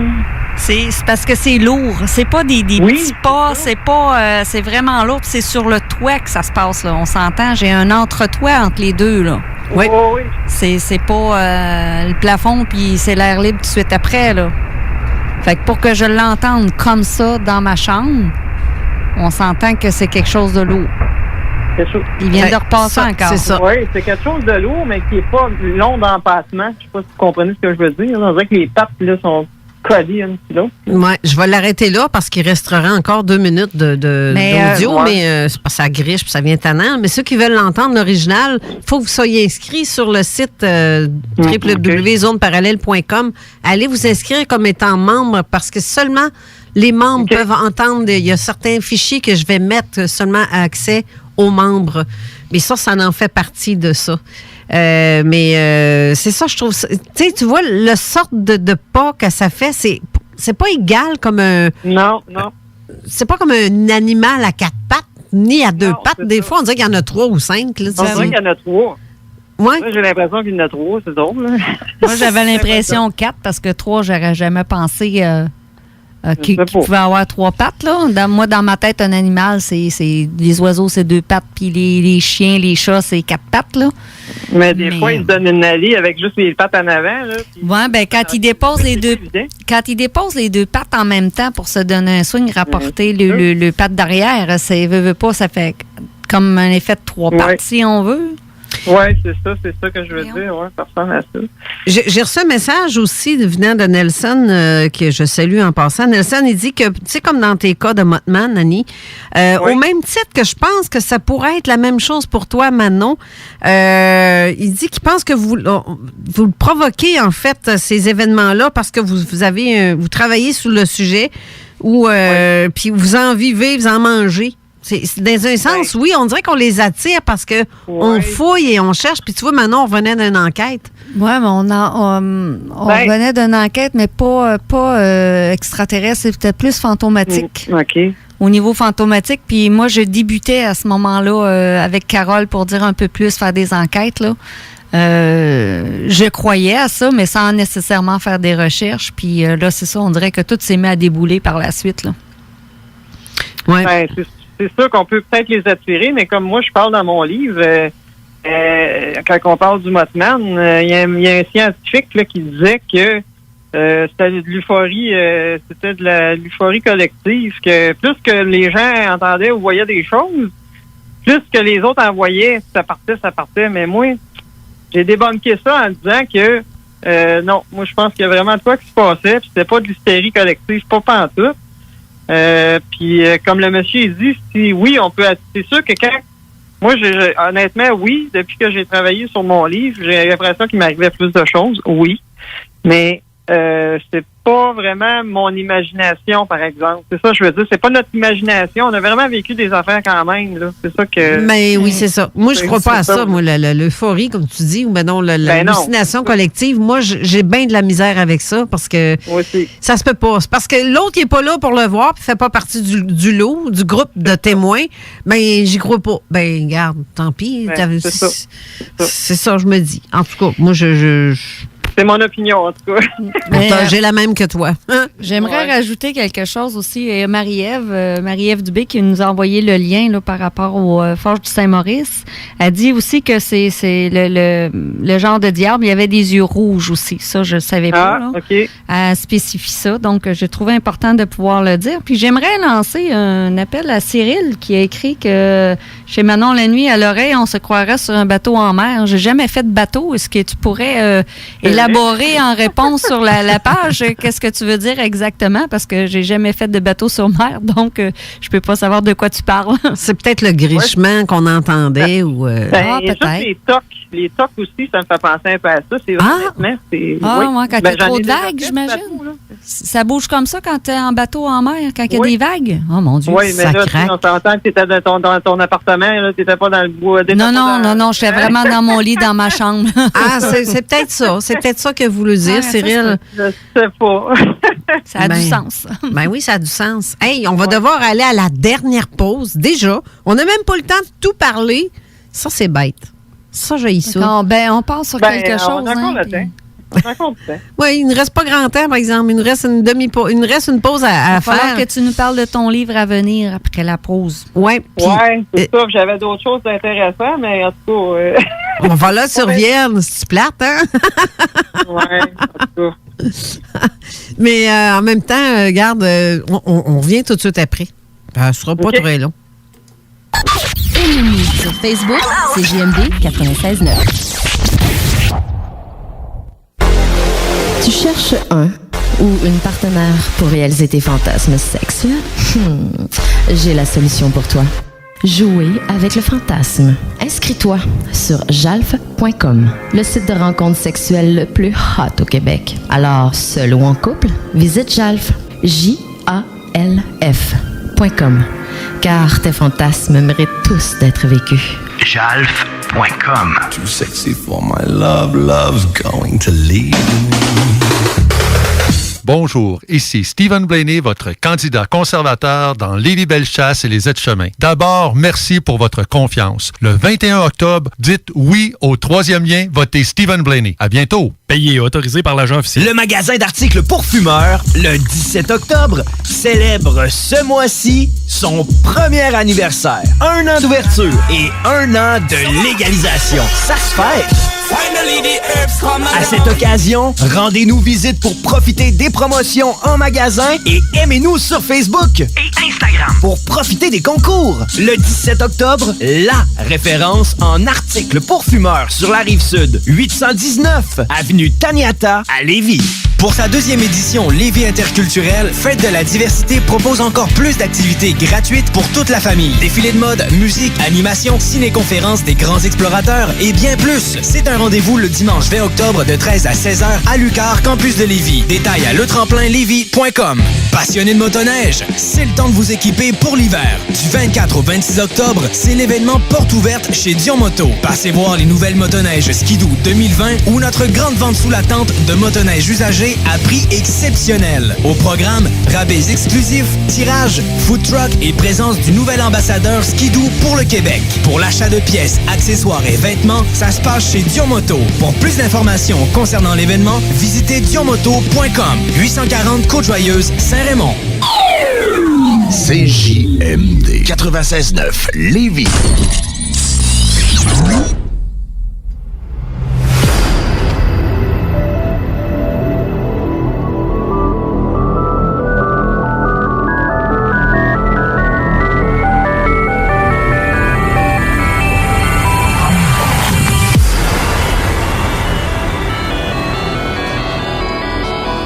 C'est parce que c'est lourd. C'est pas des petits pas, c'est pas... c'est vraiment lourd, c'est sur le toit que ça se passe, là. On s'entend, j'ai un entre-toit entre les deux, là. Oui. Oh, oui. C'est pas le plafond, puis c'est l'air libre tout de suite après, là. Fait que pour que je l'entende comme ça dans ma chambre, on s'entend que c'est quelque chose de lourd. Il vient de repasser encore. C'est ça. Oui, c'est quelque chose de lourd, mais qui n'est pas long d'empassement. Je sais pas si vous comprenez ce que je veux dire. On dirait que les pattes là, sont collées un petit peu. Oui, je vais l'arrêter là parce qu'il restera encore 2 minutes d'audio, mais c'est pas ça griche puis ça vient tannant. Mais ceux qui veulent l'entendre, l'original, il faut que vous soyez inscrits sur le site www.zoneparallèle.com. Allez vous inscrire comme étant membre parce que seulement les membres peuvent entendre. Il y a certains fichiers que je vais mettre seulement à accès aux membres. Mais ça en fait partie de ça. Mais c'est ça, je trouve. Tu sais, tu vois, le sort de pas que ça fait, c'est pas égal comme un... Non. C'est pas comme un animal à 4 pattes, ni à 2 pattes. Des fois, on dirait qu'il y en a 3 ou 5. Là, on dirait qu'il y en a 3. Ouais. Moi, j'ai l'impression qu'il y en a 3, c'est drôle. Là. Moi, j'avais l'impression 4 parce que 3, j'aurais jamais pensé qui pouvait avoir 3 pattes, là. Moi, dans ma tête, un animal, c'est les oiseaux, c'est 2 pattes, puis les chiens, les chats, c'est 4 pattes, là. Mais des fois, ils se donnent une allée avec juste les pattes en avant, là. Ouais, ben, quand ils déposent les 2 pattes en même temps pour se donner un swing, rapporter le patte d'arrière, veut pas, ça fait comme un effet de 3 pattes, si on veut. Oui, c'est ça que je veux dire, ouais, ça ressemble à ça. J'ai reçu un message aussi venant de Nelson, que je salue en passant. Nelson, il dit que, tu sais, comme dans tes cas de Mottman, Annie, au même titre que je pense que ça pourrait être la même chose pour toi, Manon, il dit qu'il pense que vous provoquez, en fait, ces événements-là parce que vous travaillez sur le sujet ou puis vous en vivez, vous en mangez. C'est dans un sens, oui, on dirait qu'on les attire parce que on fouille et on cherche. Puis tu vois, maintenant, on revenait d'une enquête. Oui, mais on revenait d'une enquête, mais pas extraterrestre, c'était plus fantomatique. OK. Au niveau fantomatique. Puis moi, je débutais à ce moment-là avec Carole pour dire un peu plus, faire des enquêtes, là. Je croyais à ça, mais sans nécessairement faire des recherches. Puis là, c'est ça, on dirait que tout s'est mis à débouler par la suite, là. Ouais. Ben, c'est sûr qu'on peut peut-être les attirer, mais comme moi, je parle dans mon livre, quand on parle du Mothman, il y a un scientifique là, qui disait que c'était de l'euphorie, l'euphorie collective, que plus que les gens entendaient ou voyaient des choses, plus que les autres en voyaient, ça partait. Mais moi, j'ai débunké ça en disant que non, moi je pense qu'il y a vraiment de quoi qui se passait, puis c'était pas de l'hystérie collective, pas pantoute. Puis comme le monsieur dit, oui, on peut. C'est sûr que quand moi, honnêtement, oui, depuis que j'ai travaillé sur mon livre, j'ai l'impression qu'il m'arrivait plus de choses, oui. Mais c'est pas vraiment mon imagination, par exemple. C'est ça, je veux dire, c'est pas notre imagination. On a vraiment vécu des affaires quand même, là. C'est ça que. Mais oui, c'est ça. Moi, je crois pas à ça, moi, l'euphorie, comme tu dis, ou ben non, l'hallucination collective. Moi, j'ai bien de la misère avec ça parce que ça se peut pas. C'est parce que l'autre, il est pas là pour le voir, puis fait pas partie du lot, du groupe de témoins. Ben, j'y crois pas. Ben, regarde, tant pis. C'est ça, je me dis. En tout cas, moi, c'est mon opinion, en tout cas. J'ai la même que toi. J'aimerais rajouter quelque chose aussi. Marie-Ève Dubé qui nous a envoyé le lien là, par rapport aux Forges du Saint-Maurice. Elle dit aussi que c'est le genre de diable. Il y avait des yeux rouges aussi. Ça, je ne savais pas. Là. OK. Elle spécifie ça. Donc, j'ai trouvé important de pouvoir le dire. Puis, j'aimerais lancer un appel à Cyril qui a écrit que chez Manon la nuit à l'oreille, on se croirait sur un bateau en mer. J'ai jamais fait de bateau. Est-ce que tu pourrais élaborer en réponse sur la page qu'est-ce que tu veux dire exactement? Parce que j'ai jamais fait de bateau sur mer, donc je peux pas savoir de quoi tu parles. C'est peut-être le grichement qu'on entendait ou... peut-être. Les tocs aussi, ça me fait penser un peu à ça. C'est honnêtement, c'est... Moi, quand il y a trop de vagues, j'imagine. Ça bouge comme ça quand tu es en bateau en mer, quand il y a des vagues? Oh mon Dieu, ça craque. On s'entend que tu étais dans ton appartement, tu n'étais pas dans le bois. Non, j'étais vraiment dans mon lit, dans ma chambre. C'est peut-être ça. C'est peut-être ça que vous voulez dire, Cyril. Je sais pas. Ça a du sens. Ben oui, ça a du sens. Hey, on va devoir aller à la dernière pause. Déjà, on n'a même pas le temps de tout parler. Ça, c'est bête. Ça, j'ai ça. On passe sur quelque chose. Oui, il ne reste pas grand temps, par exemple. Il nous reste une pause à faire. Il va que tu nous parles de ton livre à venir après la pause. Oui, c'est ça. J'avais d'autres choses intéressantes, mais en tout cas... On va là, tu reviennes. C'est plate, hein? Oui, en tout cas. Mais en même temps, regarde, on revient tout de suite après. Ça ne sera pas très long. Émilie sur Facebook, c'est JMD 96.9. Tu cherches un ou une partenaire pour réaliser tes fantasmes sexuels? J'ai la solution pour toi. Jouer avec le fantasme. Inscris-toi sur jalf.com, le site de rencontre sexuelle le plus hot au Québec. Alors, seul ou en couple, visite Jalf, JALF.com, car tes fantasmes méritent tous d'être vécus. Jalf.com. Too sexy for my love, love's going to leave me. Bonjour, ici Stephen Blaney, votre candidat conservateur dans Lévis-Bellechasse et les Aides-Chemins. D'abord, merci pour votre confiance. Le 21 octobre, dites oui au 3e lien, votez Stephen Blaney. À bientôt. Payé et autorisé par l'agent officiel. Le magasin d'articles pour fumeurs, le 17 octobre, célèbre ce mois-ci son premier anniversaire. 1 an d'ouverture et 1 an de légalisation. Ça se fait! À cette occasion, rendez-nous visite pour profiter des promotions en magasin et aimez-nous sur Facebook et Instagram pour profiter des concours. Le 17 octobre, la référence en articles pour fumeurs sur la Rive-Sud, 819 avenue Taniata à Lévis. Pour sa 2e édition Lévis interculturelle, Fête de la diversité propose encore plus d'activités gratuites pour toute la famille. Défilés de mode, musique, animation, ciné-conférences des grands explorateurs et bien plus. C'est un rendez-vous le dimanche 20 octobre de 13 à 16h à Lucar, campus de Lévis. Détails à letremplinlévis.com. Passionnés de motoneige, c'est le temps de vous équiper pour l'hiver. Du 24 au 26 octobre, c'est l'événement porte ouverte chez Dion Moto. Passez voir les nouvelles motoneiges Skidoo 2020 ou notre grande vente sous la tente de motoneige usagée à prix exceptionnel. Au programme, rabais exclusifs, tirage, food truck et présence du nouvel ambassadeur Skidoo pour le Québec. Pour l'achat de pièces, accessoires et vêtements, ça se passe chez Dion Moto. Pour plus d'informations concernant l'événement, visitez dionmoto.com. 840 Côte-Joyeuse, Saint-Raymond. CJMD 96.9 Lévis.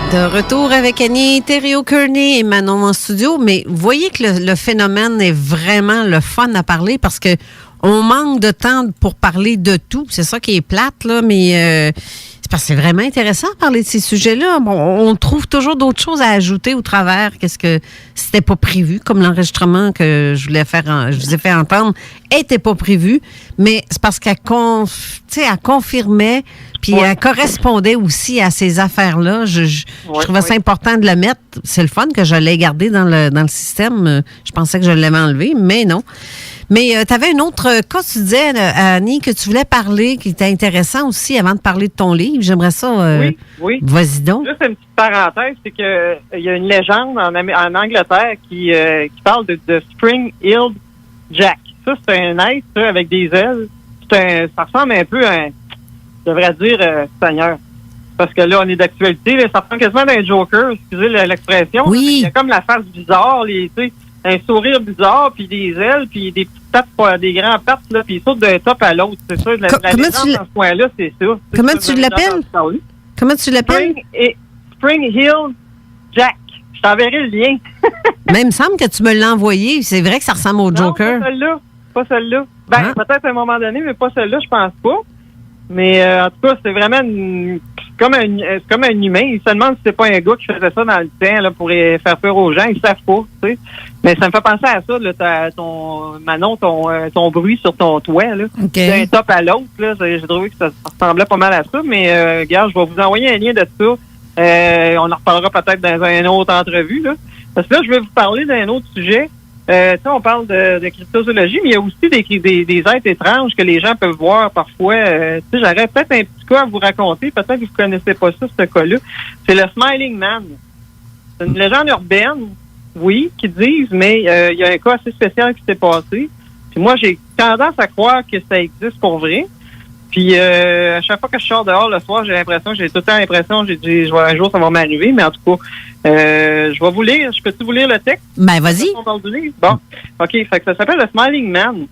De retour avec Annie Thériault-Kearney et Manon en studio, mais vous voyez que le phénomène est vraiment le fun à parler parce que on manque de temps pour parler de tout. C'est ça qui est plate, là, mais c'est parce que c'est vraiment intéressant de parler de ces sujets-là. Bon, on trouve toujours d'autres choses à ajouter au travers. Qu'est-ce que c'était pas prévu, comme l'enregistrement que je vous ai fait entendre, était pas prévu, mais c'est parce qu'elle confirmait. Puis elle correspondait aussi à ces affaires-là. Je trouvais ça important de le mettre. C'est le fun que je l'ai gardé dans le système. Je pensais que je l'avais enlevé, mais non. Mais tu avais un autre cas, tu disais, Annie, que tu voulais parler, qui était intéressant aussi avant de parler de ton livre. J'aimerais ça. Oui. Vas-y donc. Juste une petite parenthèse, c'est que il y a une légende en Angleterre qui parle de Spring-Heeled Jack. Ça, c'est un être avec des ailes. Ça ressemble un peu à je devrais dire Seigneur. Parce que là, on est d'actualité. Là, ça ressemble quasiment d'un Joker, excusez l'expression. Oui. Il y a comme la face bizarre, un sourire bizarre, puis des ailes, puis des petites pattes, des grands pattes, là, puis il saute d'un top à l'autre. C'est ça. La légende dans ce coin-là, c'est ça. Comment tu l'appelles? Comment tu l'appelles? Spring-Heeled Jack. Je t'enverrai le lien. Mais il me semble que tu me l'as envoyé. C'est vrai que ça ressemble au Joker. Non, pas celle-là. Ben, peut-être à un moment donné, mais pas celle-là, je pense pas. Mais en tout cas, c'est vraiment comme un humain. Il se demande si c'est pas un gars qui faisait ça dans le temps là, pour faire peur aux gens. Ils savent pas, tu sais. Mais ça me fait penser à ça, là, Manon, ton bruit sur ton toit, là. Okay. D'un top à l'autre, là. J'ai trouvé que ça ressemblait pas mal à ça. Mais regarde, je vais vous envoyer un lien de ça. On en reparlera peut-être dans une autre entrevue, là. Parce que là, je vais vous parler d'un autre sujet. On parle de cryptozoologie, mais il y a aussi des êtres étranges que les gens peuvent voir parfois. J'aurais peut-être un petit cas à vous raconter. Peut-être que vous connaissez pas ça, ce cas-là. C'est le Smiling Man. C'est une légende urbaine, oui, qui disent, mais il y a un cas assez spécial qui s'est passé. Puis moi, j'ai tendance à croire que ça existe pour vrai. Puis à chaque fois que je sors dehors le soir, j'ai tout le temps l'impression, j'ai dit, un jour ça va m'arriver, mais en tout cas, je vais vous lire. Je peux-tu vous lire le texte? Ben, vas-y. Bon, OK. Fait que ça s'appelle le Smiling Man.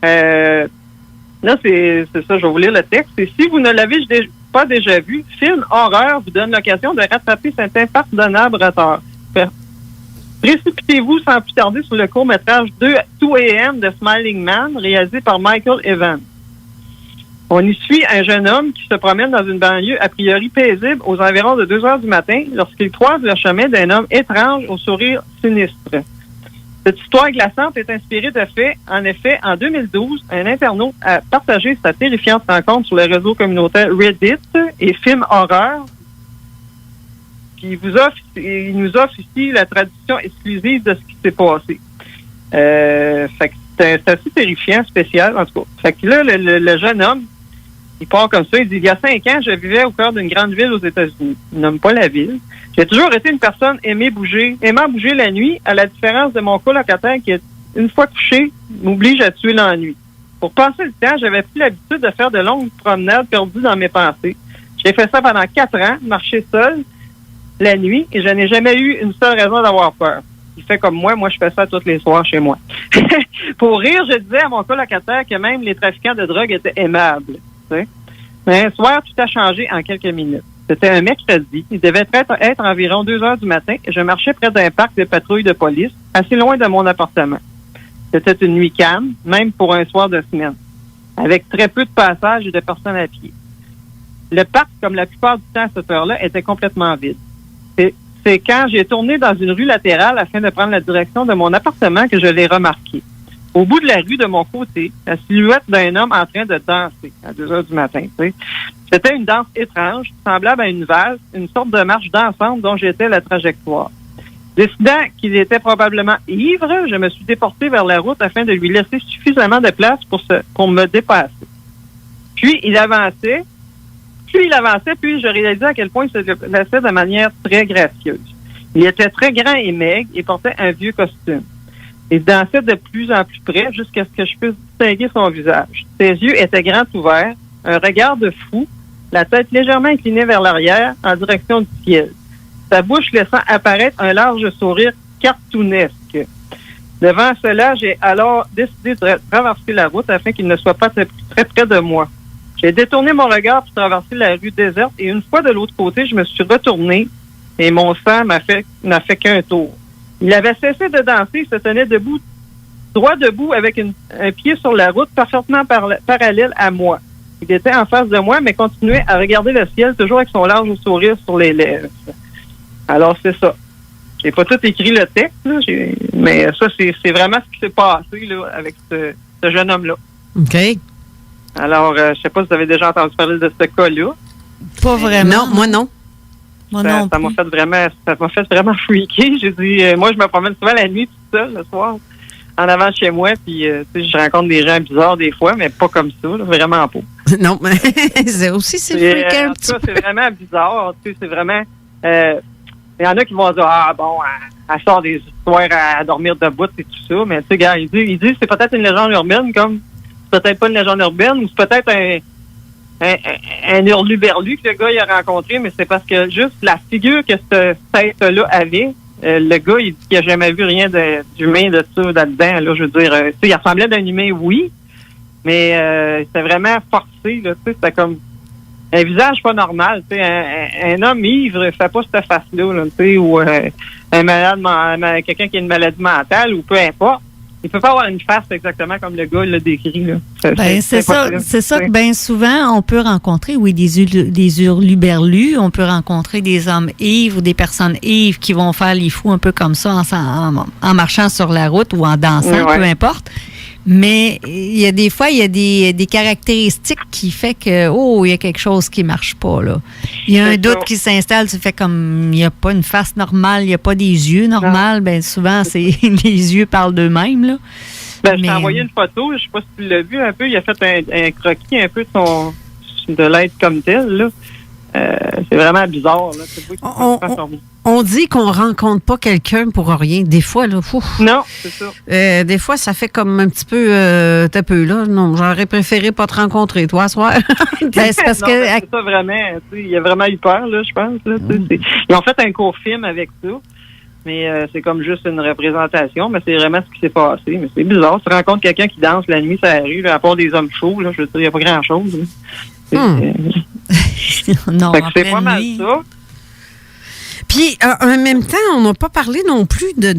Là, c'est ça, je vais vous lire le texte. Et si vous ne l'avez pas déjà vu, film horreur vous donne l'occasion de rattraper cet impardonnable retard. Précipitez-vous sans plus tarder sur le court-métrage 2 AM de Smiling Man, réalisé par Michael Evans. On y suit un jeune homme qui se promène dans une banlieue a priori paisible aux environs de 2 heures du matin lorsqu'il croise le chemin d'un homme étrange au sourire sinistre. Cette histoire glaçante est inspirée de faits. En effet, en 2012, un internaute a partagé sa terrifiante rencontre sur le réseau communautaire Reddit et Film Horreur. puis il nous offre ici la traduction exclusive de ce qui s'est passé. Fait que c'est assez terrifiant, spécial, en tout cas. Fait que là, le jeune homme, il part comme ça, il dit, il y a 5 ans, je vivais au cœur d'une grande ville aux États-Unis. Il nomme pas la ville. J'ai toujours été une personne aimant bouger la nuit, à la différence de mon colocataire qui, une fois couché, m'oblige à tuer l'ennui. Pour passer le temps, j'avais pris l'habitude de faire de longues promenades perdues dans mes pensées. J'ai fait ça pendant 4 ans, marcher seul la nuit, et je n'ai jamais eu une seule raison d'avoir peur. Il fait comme moi je fais ça tous les soirs chez moi. Pour rire, je disais à mon colocataire que même les trafiquants de drogue étaient aimables. Tu sais. Mais un soir, tout a changé en quelques minutes. C'était un mercredi. Il devait être environ 2 heures du matin et je marchais près d'un parc de patrouille de police, assez loin de mon appartement. C'était une nuit calme, même pour un soir de semaine, avec très peu de passages et de personnes à pied. Le parc, comme la plupart du temps à cette heure-là, était complètement vide. C'est quand j'ai tourné dans une rue latérale afin de prendre la direction de mon appartement que je l'ai remarqué. Au bout de la rue de mon côté, la silhouette d'un homme en train de danser à 2 heures du matin. Tu sais. C'était une danse étrange, semblable à une valse, une sorte de marche d'ensemble dont j'étais la trajectoire. Décidant qu'il était probablement ivre, je me suis déporté vers la route afin de lui laisser suffisamment de place pour me dépasser. Puis il avançait, puis je réalisais à quel point il se déplaçait de manière très gracieuse. Il était très grand et maigre et portait un vieux costume. Il dansait de plus en plus près jusqu'à ce que je puisse distinguer son visage. Ses yeux étaient grands ouverts, un regard de fou, la tête légèrement inclinée vers l'arrière en direction du ciel. Sa bouche laissant apparaître un large sourire cartoonesque. Devant cela, j'ai alors décidé de traverser la route afin qu'il ne soit pas très près de moi. J'ai détourné mon regard pour traverser la rue déserte et une fois de l'autre côté, je me suis retourné et mon sang n'a fait qu'un tour. Il avait cessé de danser, il se tenait droit debout avec un pied sur la route parfaitement parallèle à moi. Il était en face de moi, mais continuait à regarder le ciel, toujours avec son large sourire sur les lèvres. Alors, c'est ça. J'ai pas tout écrit le texte, là, mais ça, c'est vraiment ce qui s'est passé là, avec ce jeune homme-là. OK. Alors, je sais pas si vous avez déjà entendu parler de ce cas-là. Pas vraiment. Non, moi non. Moi non. Ça m'a fait vraiment freaker. J'ai dit, moi, je me promène souvent la nuit tout seul, le soir, en avant de chez moi, puis je rencontre des gens bizarres des fois, mais pas comme ça, là, vraiment pas. Non, mais c'est freaker un petit peu. C'est vraiment bizarre. Tu sais, c'est vraiment... il y en a qui vont dire, ah bon, elle sort des histoires à dormir debout et tout ça, mais tu sais, gars, il dit c'est peut-être une légende urbaine, comme c'est peut-être pas une légende urbaine, ou c'est peut-être un hurluberlu que le gars il a rencontré, mais c'est parce que juste la figure que cette tête-là avait, le gars, il dit qu'il n'a jamais vu rien d'humain de ça là-dedans. Là, je veux dire, il ressemblait d'un humain, oui, mais c'était vraiment forcé. Là, c'était comme un visage pas normal. Un homme ivre ne fait pas cette face-là, là, ou un malade, quelqu'un qui a une maladie mentale, ou peu importe. Il peut pas avoir une face exactement comme le gars l'a décrit. Là. C'est ça que bien souvent, on peut rencontrer, oui, des hurluberlus, on peut rencontrer des hommes ivres ou des personnes ivres qui vont faire les fous un peu comme ça en marchant sur la route ou en dansant, peu importe. Mais il y a des fois, il y a des caractéristiques qui fait que, il y a quelque chose qui marche pas, là. Il y a un doute qui s'installe, tu fais comme, il n'y a pas une face normale, il n'y a pas des yeux normaux, ben souvent, les yeux parlent d'eux-mêmes, là. Ben, je t'ai envoyé une photo, je sais pas si tu l'as vu un peu, il a fait un croquis un peu de l'être comme tel, là. C'est vraiment bizarre, là. On dit qu'on rencontre pas quelqu'un pour rien. Des fois, là, non, c'est ça. Des fois, ça fait comme un petit peu, t'as peu, là. Non, j'aurais préféré pas te rencontrer, toi, ce soir. C'est parce que c'est ça vraiment. Il a vraiment eu peur, là, je pense. Là, ils ont fait un court film avec ça, mais c'est comme juste une représentation. Mais c'est vraiment ce qui s'est passé. Mais c'est bizarre. Tu rencontres quelqu'un qui danse la nuit sur la rue, là, à part des hommes chauds, là, je veux dire, il n'y a pas grand-chose. Non, c'est pas mal ça. Puis, en même temps, on n'a pas parlé non plus de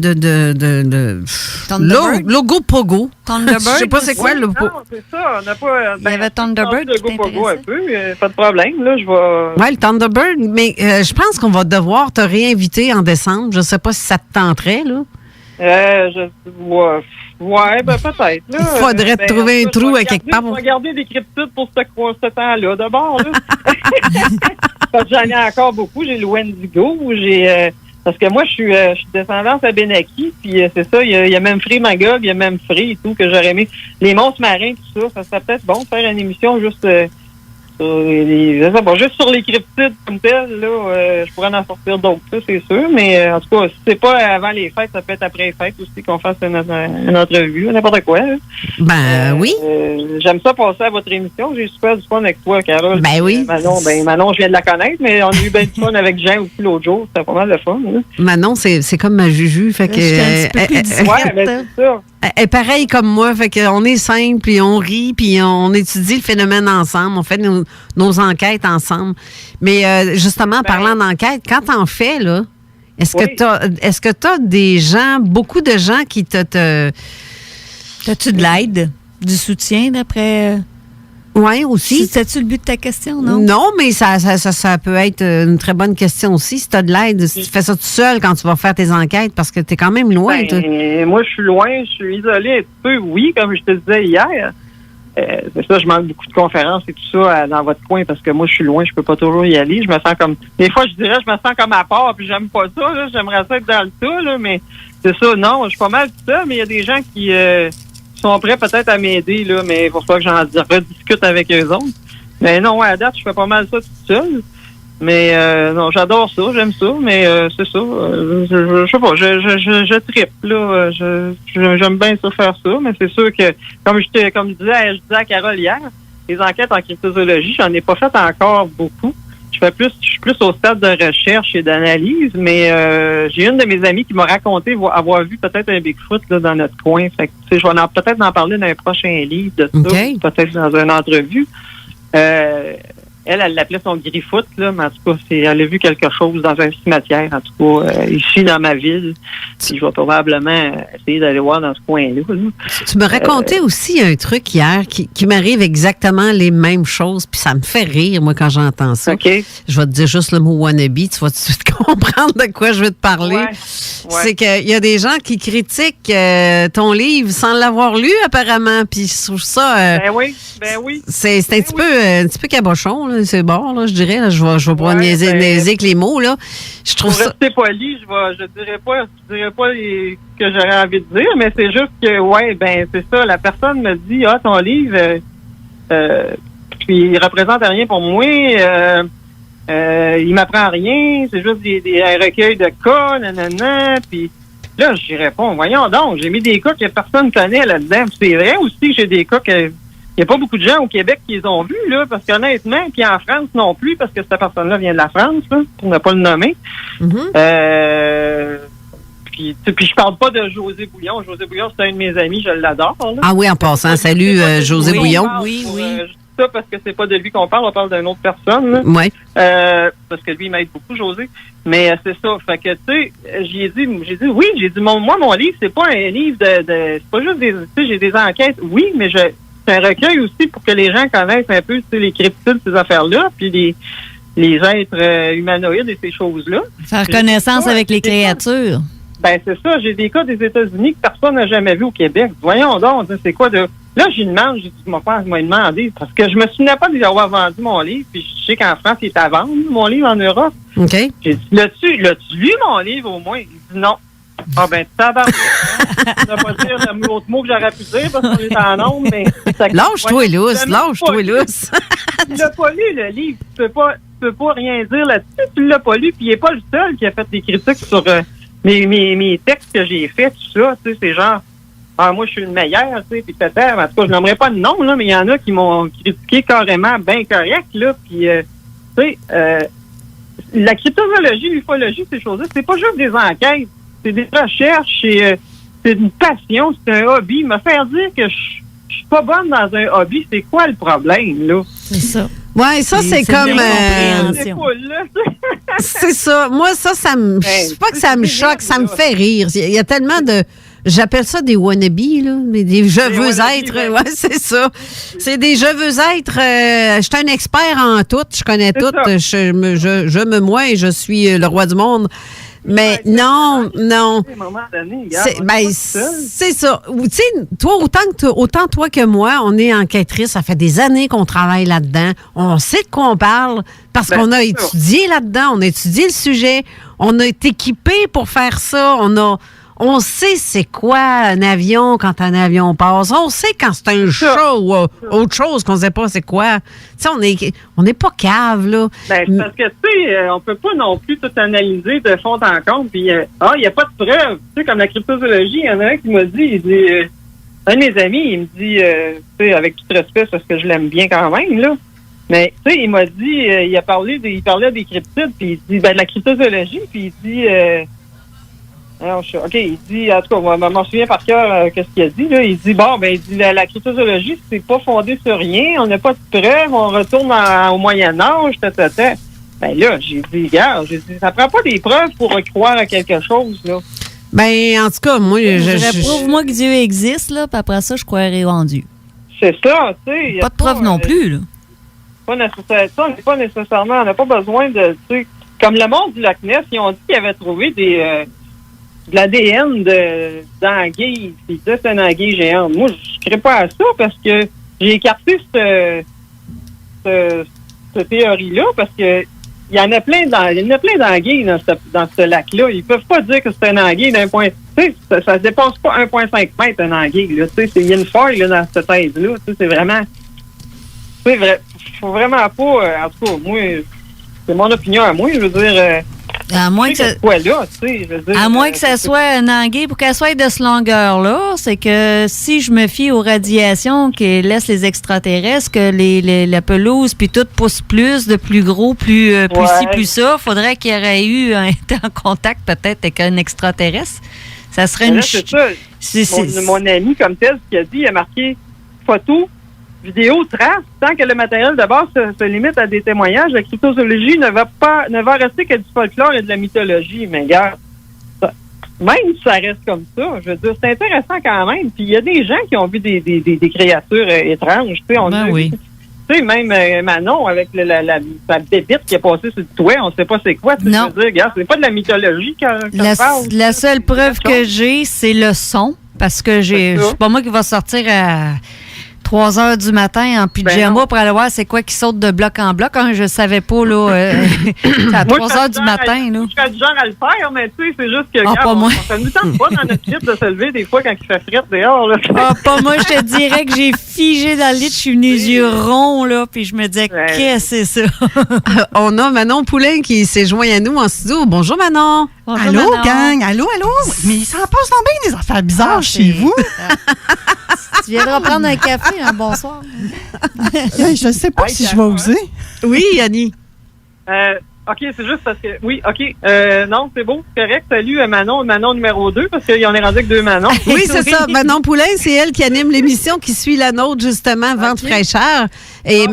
Logo Pogo. Thunderbird. Je sais pas c'est quoi le Non, c'est ça. On n'a pas. Il y avait Thunderbird qui Logo Pogo un peu. Pas de problème. Là, je vais. Ouais, le Thunderbird. Mais je pense qu'on va devoir te réinviter en décembre. Je sais pas si ça te tenterait, là. Ouais, ben peut-être. Il faudrait te trouver un trou à quelque part. On va garder des cryptides pour ce temps-là, d'abord. Parce que j'en ai encore beaucoup. J'ai le Wendigo, parce que moi, je suis descendante à Benaki, puis c'est ça, il y a même Free Magog, il y a même Free et tout, que j'aurais aimé. Les monstres marins, tout ça, ça serait peut-être bon de faire une émission juste juste sur les cryptides comme tel, là, je pourrais en sortir d'autres, ça, c'est sûr, mais en tout cas, si c'est pas avant les fêtes, ça peut être après les fêtes aussi qu'on fasse une entrevue, n'importe quoi. Là. Oui. J'aime ça passer à votre émission, j'ai super du fun avec toi, Carole. Ben oui. Manon, je viens de la connaître, mais on a eu bien du fun avec Jean aussi l'autre jour, c'était pas mal de fun. Là. Manon, c'est comme ma Juju, fait que... c'est ça. Elle est pareille comme moi, fait qu'on est simple, puis on rit, puis on étudie le phénomène ensemble, on fait nos enquêtes ensemble. Mais justement, en parlant d'enquête, quand t'en fais, là, est-ce que t'as des gens, beaucoup de gens qui T'as-tu de l'aide, du soutien d'après... Oui, aussi. C'était-tu le but de ta question, non? Non, mais ça peut être une très bonne question aussi. Si tu as de l'aide, si tu fais ça tout seul quand tu vas faire tes enquêtes, parce que tu es quand même loin. Moi, je suis loin, je suis isolé un peu, oui, comme je te disais hier. C'est ça, je manque beaucoup de conférences et tout ça dans votre coin, parce que moi, je suis loin, je peux pas toujours y aller. Je me sens comme... Des fois, je dirais, je me sens comme à part, puis j'aime pas ça, là. J'aimerais ça être dans le tas, là, mais c'est ça, non, je suis pas mal tout ça, mais il y a des gens qui... sont prêts peut-être à m'aider, là, mais il faut pas que j'en rediscute avec eux autres. Mais non, à date, je fais pas mal ça toute seule. Mais non, j'adore ça, j'aime ça, mais c'est ça. Je sais pas, je trippe, là. J'aime bien ça faire ça, mais c'est sûr que, comme je disais à Carole hier, les enquêtes en cryptozoologie, j'en ai pas fait encore beaucoup. Je suis plus au stade de recherche et d'analyse, mais j'ai une de mes amies qui m'a raconté avoir vu peut-être un Bigfoot là, dans notre coin. Fait que, je vais peut-être en parler dans un prochain livre de ça, peut-être dans une entrevue. Elle l'appelait son Griffoot, là, mais en tout cas, elle a vu quelque chose dans un cimetière, en tout cas, ici dans ma ville. Puis je vais probablement essayer d'aller voir dans ce coin-là. Là. Tu me racontais aussi un truc hier qui m'arrive exactement les mêmes choses, puis ça me fait rire, moi, quand j'entends ça. Okay. Je vais te dire juste le mot wannabe, tu vas tout de suite comprendre de quoi je veux te parler. Ouais. C'est qu'il y a des gens qui critiquent ton livre sans l'avoir lu, apparemment, puis je trouve ça... Ben oui. C'est un petit peu cabochon, là. C'est bon, là, je dirais. Là, je vais pas niaiser avec les mots, là. Je trouve ça... Pour rester poli, je dirais pas que j'aurais envie de dire, mais c'est juste que, c'est ça. La personne me dit, ton livre, puis il représente rien pour moi, il m'apprend rien, c'est juste un recueil de cas, nanana, puis là, j'y réponds, voyons donc, j'ai mis des cas que personne connaît là-dedans. C'est vrai aussi que j'ai des cas que il n'y a pas beaucoup de gens au Québec qui les ont vus, là, parce qu'honnêtement, puis en France non plus, parce que cette personne-là vient de la France, là, pour ne pas le nommer. Puis je parle pas de José Bouillon. José Bouillon, c'est un de mes amis, je l'adore. Là. Ah oui, en passant, salut José Bouillon. Oui. Je dis ça parce que c'est pas de lui qu'on parle, on parle d'une autre personne. Oui. Parce que lui, il m'aide beaucoup, José. Mais c'est ça. Fait que, tu sais, j'ai dit, mon livre, c'est pas un livre c'est pas juste des, tu sais, j'ai des enquêtes. Oui, mais c'est un recueil aussi pour que les gens connaissent un peu, tu sais, les cryptides, ces affaires-là, puis les êtres humanoïdes et ces choses-là. Faire connaissance avec les créatures. Ben, c'est ça. J'ai des cas des États-Unis que personne n'a jamais vu au Québec. Voyons donc, c'est quoi de... Là, j'ai dit, mon père m'a demandé, parce que je me souvenais pas d'avoir vendu mon livre, puis je sais qu'en France, il est à vendre, mon livre en Europe. OK. J'ai dit, l'as-tu lu mon livre au moins? Il dit non. Ah ben, tabarnak. Je ne vais pas dire l'autre mot que j'aurais pu dire parce qu'on est en nombre, mais... Lâche-toi lousse. Tu l'as pas lu, le livre. Tu peux pas rien dire là-dessus. Tu l'as pas lu, puis il n'est pas le seul qui a fait des critiques sur mes textes que j'ai faits, tout ça. Tu sais, c'est genre, moi, je suis le meilleur, tu sais, puis peut-être, en tout cas, je n'aimerais pas de nom, là, mais il y en a qui m'ont critiqué carrément bien correct, là, puis, tu sais, la cryptozoologie, l'ufologie, ces choses-là, c'est pas juste des enquêtes. C'est des recherches, c'est une passion, c'est un hobby. Me faire dire que je suis pas bonne dans un hobby, c'est quoi le problème, là? C'est ça. Ouais, ça, c'est comme... c'est ça. Moi, ça me... c'est pas que ça me choque, ça me fait rire. Il y a tellement de... J'appelle ça des wannabes, là, des je veux être. Ouais, c'est ça. C'est des je veux être. Je suis un expert en tout. Je connais tout. Je me moi et je suis le roi du monde. Mais non. À un moment donné, C'est ça. Tu sais, toi, autant toi que moi, on est enquêtrice, ça fait des années qu'on travaille là-dedans. On sait de quoi on parle parce qu'on a étudié là-dedans, on a étudié le sujet, on a été équipé pour faire ça, on sait c'est quoi un avion quand un avion passe. On sait quand c'est un show ou autre chose qu'on ne sait pas c'est quoi. Tu sais, on n'est pas cave, là. Parce que, tu sais, on peut pas non plus tout analyser de fond en comble. Puis, il n'y a pas de preuves. Tu sais, comme la cryptozoologie, il y en a un qui m'a dit, un de mes amis, il me dit, tu sais, avec tout respect, parce que je l'aime bien quand même, là. Mais, tu sais, il m'a dit, il parlait des cryptides, puis il dit, de la cryptozoologie, puis il dit, OK, il dit, en tout cas, on m'en souvient par cœur qu'est-ce qu'il a dit, là. Il dit, la cryptozoologie, c'est pas fondé sur rien, on n'a pas de preuves, on retourne au Moyen-Âge, Ben là, j'ai dit, regarde, ça prend pas des preuves pour croire à quelque chose, là. Ben, en tout cas, moi, prouve-moi que Dieu existe, là, puis après ça, je croirais en Dieu. C'est ça, tu sais. Pas de preuves non plus, là. Pas nécessairement, on n'a pas besoin de, tu sais, comme le monde du Lac Ness, ils ont dit qu'ils avaient trouvé de l'ADN d'anguille. Puis ça, c'est une anguille géante. Moi, je ne crée pas à ça parce que j'ai écarté cette théorie-là parce que il y en a plein d'anguilles dans ce lac-là. Ils peuvent pas dire que c'est une anguille d'un point. Tu sais, ça dépasse pas 1,5 mètres, une anguille. Là. Tu sais, il y a une faille là, dans cette thèse-là. Tu sais, c'est vraiment. Tu sais, faut vraiment pas. En tout cas, moi, c'est mon opinion à moi. Je veux dire. À moins que ça soit une anguille, pour qu'elle soit de cette longueur-là, c'est que si je me fie aux radiations qui laissent les extraterrestres, que la pelouse puis tout pousse plus, de plus gros, plus ci, plus ça, faudrait qu'il y aurait eu été en contact peut-être avec un extraterrestre. Ça serait une... C'est ça. Mon ami, comme tel, ce qu'il a dit, il a marqué photo, vidéo, trace, tant que le matériel de base se limite à des témoignages, la cryptozoologie ne va rester que du folklore et de la mythologie. Mais regarde, même si ça reste comme ça, je veux dire, c'est intéressant quand même. Puis il y a des gens qui ont vu des créatures étranges. Tu sais, tu sais, même Manon, avec sa bébite qui est passée sur le toit, on ne sait pas c'est quoi. Tu sais, je veux dire, regarde, c'est pas de la mythologie quand on parle. La seule preuve que j'ai, c'est le son. Parce que c'est pas moi qui va sortir à 3 heures du matin en pyjama pour aller voir c'est quoi qui saute de bloc en bloc. Hein, je savais pas, là, à 3 heures du matin. Là. Je suis du genre à le faire, mais tu sais, c'est juste que, ça nous tente pas dans notre lit de se lever des fois quand il fait frette dehors. Là. Pas moi, je te dirais que j'ai figé dans le lit, je suis les yeux ronds, là, puis je me disais, qu'est-ce que c'est ça? On a Manon Poulain qui s'est joint à nous en studio. Bonjour, Manon. Bonjour, allô, Manon. Gang, allô. Mais ça en passe donc bien des affaires bizarres chez vous. Tu viendras prendre un café, un bonsoir. Je ne sais pas si je vais oser. Oui, Annie. OK, c'est juste parce que... Oui, OK. Non, c'est beau, c'est correct. Salut Manon numéro 2, parce qu'il y en est rendu avec 2 Manon. Oui, c'est ça. Manon Poulain, c'est elle qui anime l'émission qui suit la nôtre, justement, Vente fraîcheur. Et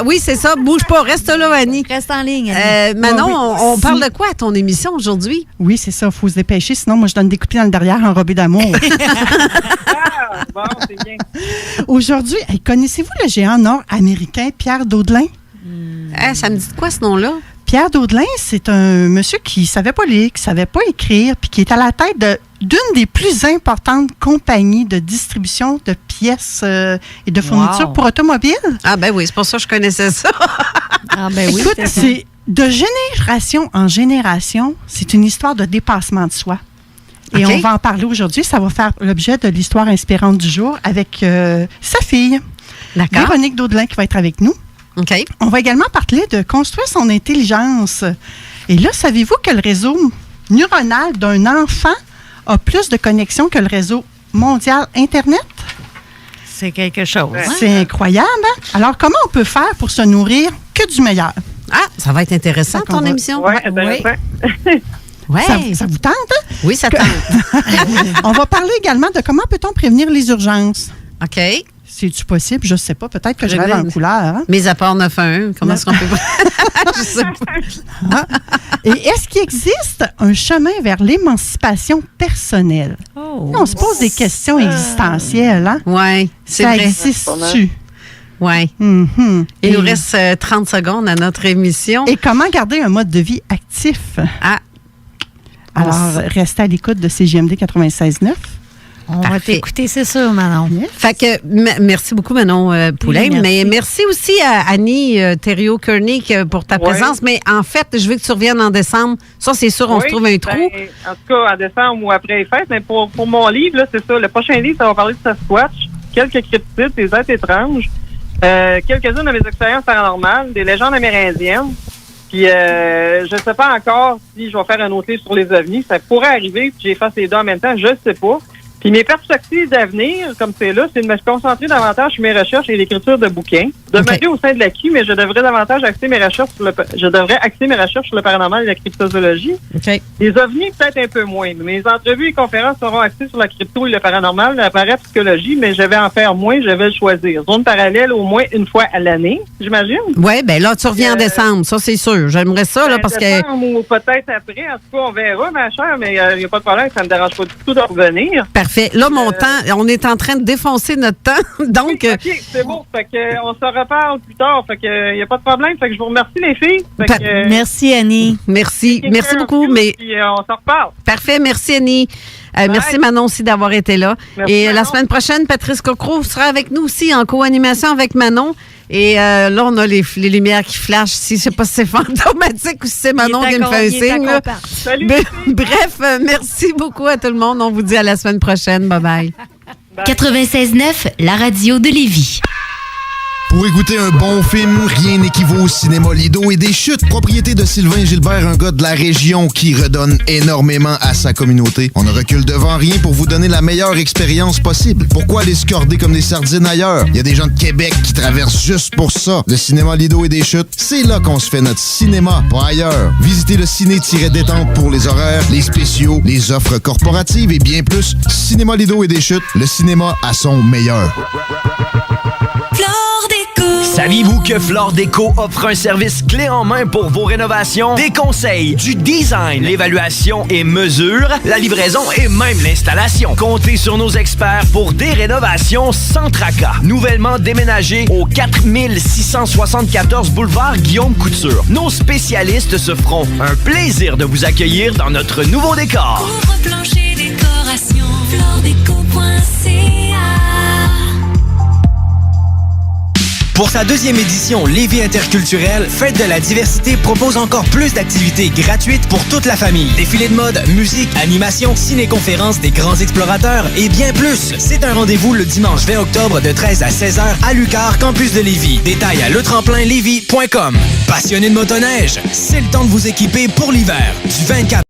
oui, c'est ça. Bouge pas. Reste là, Annie. Reste en ligne, Manon, on parle de quoi à ton émission aujourd'hui? Oui, c'est ça. Il faut se dépêcher. Sinon, moi, je donne des coups de pied dans le derrière enrobé d'amour. Bon, c'est bien. Aujourd'hui, connaissez-vous le géant nord-américain Pierre Daudelin? Ça me dit quoi, ce nom-là? Pierre Daudelin, c'est un monsieur qui ne savait pas lire, qui ne savait pas écrire, puis qui est à la tête d'une des plus importantes compagnies de distribution de pièces et de fournitures pour automobiles. Ah ben oui, c'est pour ça que je connaissais ça. Ah ben oui. Écoute, c'est de génération en génération, c'est une histoire de dépassement de soi. Et on va en parler aujourd'hui. Ça va faire l'objet de l'histoire inspirante du jour avec sa fille, Véronique Daudelin, qui va être avec nous. Okay. On va également parler de construire son intelligence. Et là, savez-vous que le réseau neuronal d'un enfant a plus de connexions que le réseau mondial Internet? C'est quelque chose. Hein? C'est incroyable. Hein? Alors, comment on peut faire pour se nourrir que du meilleur? Ah, ça va être intéressant, ton émission. Oui, Ouais. Ça vous tente? Hein? Oui, ça tente. On va parler également de comment peut-on prévenir les urgences. OK. C'est-tu possible? Je ne sais pas. Peut-être que je rêve en couleur. Hein? Mes apports 911, comment est-ce qu'on peut... Je sais pas. Et est-ce qu'il existe un chemin vers l'émancipation personnelle? On se pose des questions existentielles. Hein? Oui, c'est ça vrai. existe-tu? Oui. Mhm. Il nous reste 30 secondes à notre émission. Et comment garder un mode de vie actif? Ah. Alors, restez à l'écoute de CJMD 96.9. On va t'écouter, c'est sûr, Manon. Yes. Fait que merci beaucoup, Manon Poulain. Oui, mais merci aussi à Annie Thériault-Koenig pour ta présence. Mais en fait, je veux que tu reviennes en décembre. Ça, c'est sûr, on se trouve un trou. En tout cas, en décembre ou après les fêtes. Mais pour mon livre, là, c'est ça. Le prochain livre, ça va parler de Sasquatch, quelques cryptides, des êtres étranges, quelques-unes de mes expériences paranormales, des légendes amérindiennes. Puis, je ne sais pas encore si je vais faire un autre livre sur les ovnis. Ça pourrait arriver que j'efface les deux en même temps. Je ne sais pas. Puis mes perspectives d'avenir, comme c'est là, c'est de me concentrer davantage sur mes recherches et l'écriture de bouquins. Demeurer au sein de l'AQI, mais je devrais davantage axer mes recherches sur le paranormal et la cryptozoologie. Okay. Les ovnis, peut-être un peu moins. Mes entrevues et conférences seront axées sur la crypto et le paranormal, la parapsychologie, mais je vais en faire moins, je vais le choisir. Zone parallèle au moins une fois à l'année, j'imagine. Oui, bien là, tu reviens en décembre, ça c'est sûr. J'aimerais ça, là, parce que... Ou peut-être après, en tout cas, on verra, ma chère, mais il n'y a pas de problème, ça ne me dérange pas du tout de revenir. Parfait. Là, mon temps, on est en train de défoncer notre temps, donc... Oui, OK, c'est bon. Fait que, on se reparle plus tard. Fait que, il n'y a pas de problème. Fait que je vous remercie, les filles. Fait que, merci, Annie. Merci. Merci beaucoup. Mais... Puis, on se reparle. Parfait. Merci, Annie. Merci, Manon, aussi, d'avoir été là. Merci, et Manon. La semaine prochaine, Patrice Cocro sera avec nous aussi en co-animation avec Manon. Et là, on a les lumières qui flashent. Je ne sais pas si c'est fantomatique ou si c'est Manon qui me fait un signe. Salut. Bref, merci beaucoup à tout le monde. On vous dit à la semaine prochaine. Bye-bye. 96.9, la radio de Lévis. Pour écouter un bon film, rien n'équivaut au cinéma Lido et des chutes. Propriété de Sylvain Gilbert, un gars de la région qui redonne énormément à sa communauté. On ne recule devant rien pour vous donner la meilleure expérience possible. Pourquoi aller se corder comme des sardines ailleurs? Il y a des gens de Québec qui traversent juste pour ça. Le cinéma Lido et des chutes, c'est là qu'on se fait notre cinéma, pas ailleurs. Visitez le ciné-détente pour les horaires, les spéciaux, les offres corporatives et bien plus. Cinéma Lido et des chutes, le cinéma à son meilleur. Saviez-vous que Flore Déco offre un service clé en main pour vos rénovations? Des conseils, du design, l'évaluation et mesure, la livraison et même l'installation. Comptez sur nos experts pour des rénovations sans tracas. Nouvellement déménagé au 4674 boulevard Guillaume Couture. Nos spécialistes se feront un plaisir de vous accueillir dans notre nouveau décor. Couvre-plancher, décoration, floredeco.ca. Pour sa deuxième édition Lévis interculturelle, Fête de la diversité propose encore plus d'activités gratuites pour toute la famille. Défilés de mode, musique, animation, ciné-conférences des grands explorateurs et bien plus. C'est un rendez-vous le dimanche 20 octobre de 13 à 16h à Lucar, campus de Lévis. Détails à letremplinlévis.com. Passionnés de motoneige, c'est le temps de vous équiper pour l'hiver. Du 24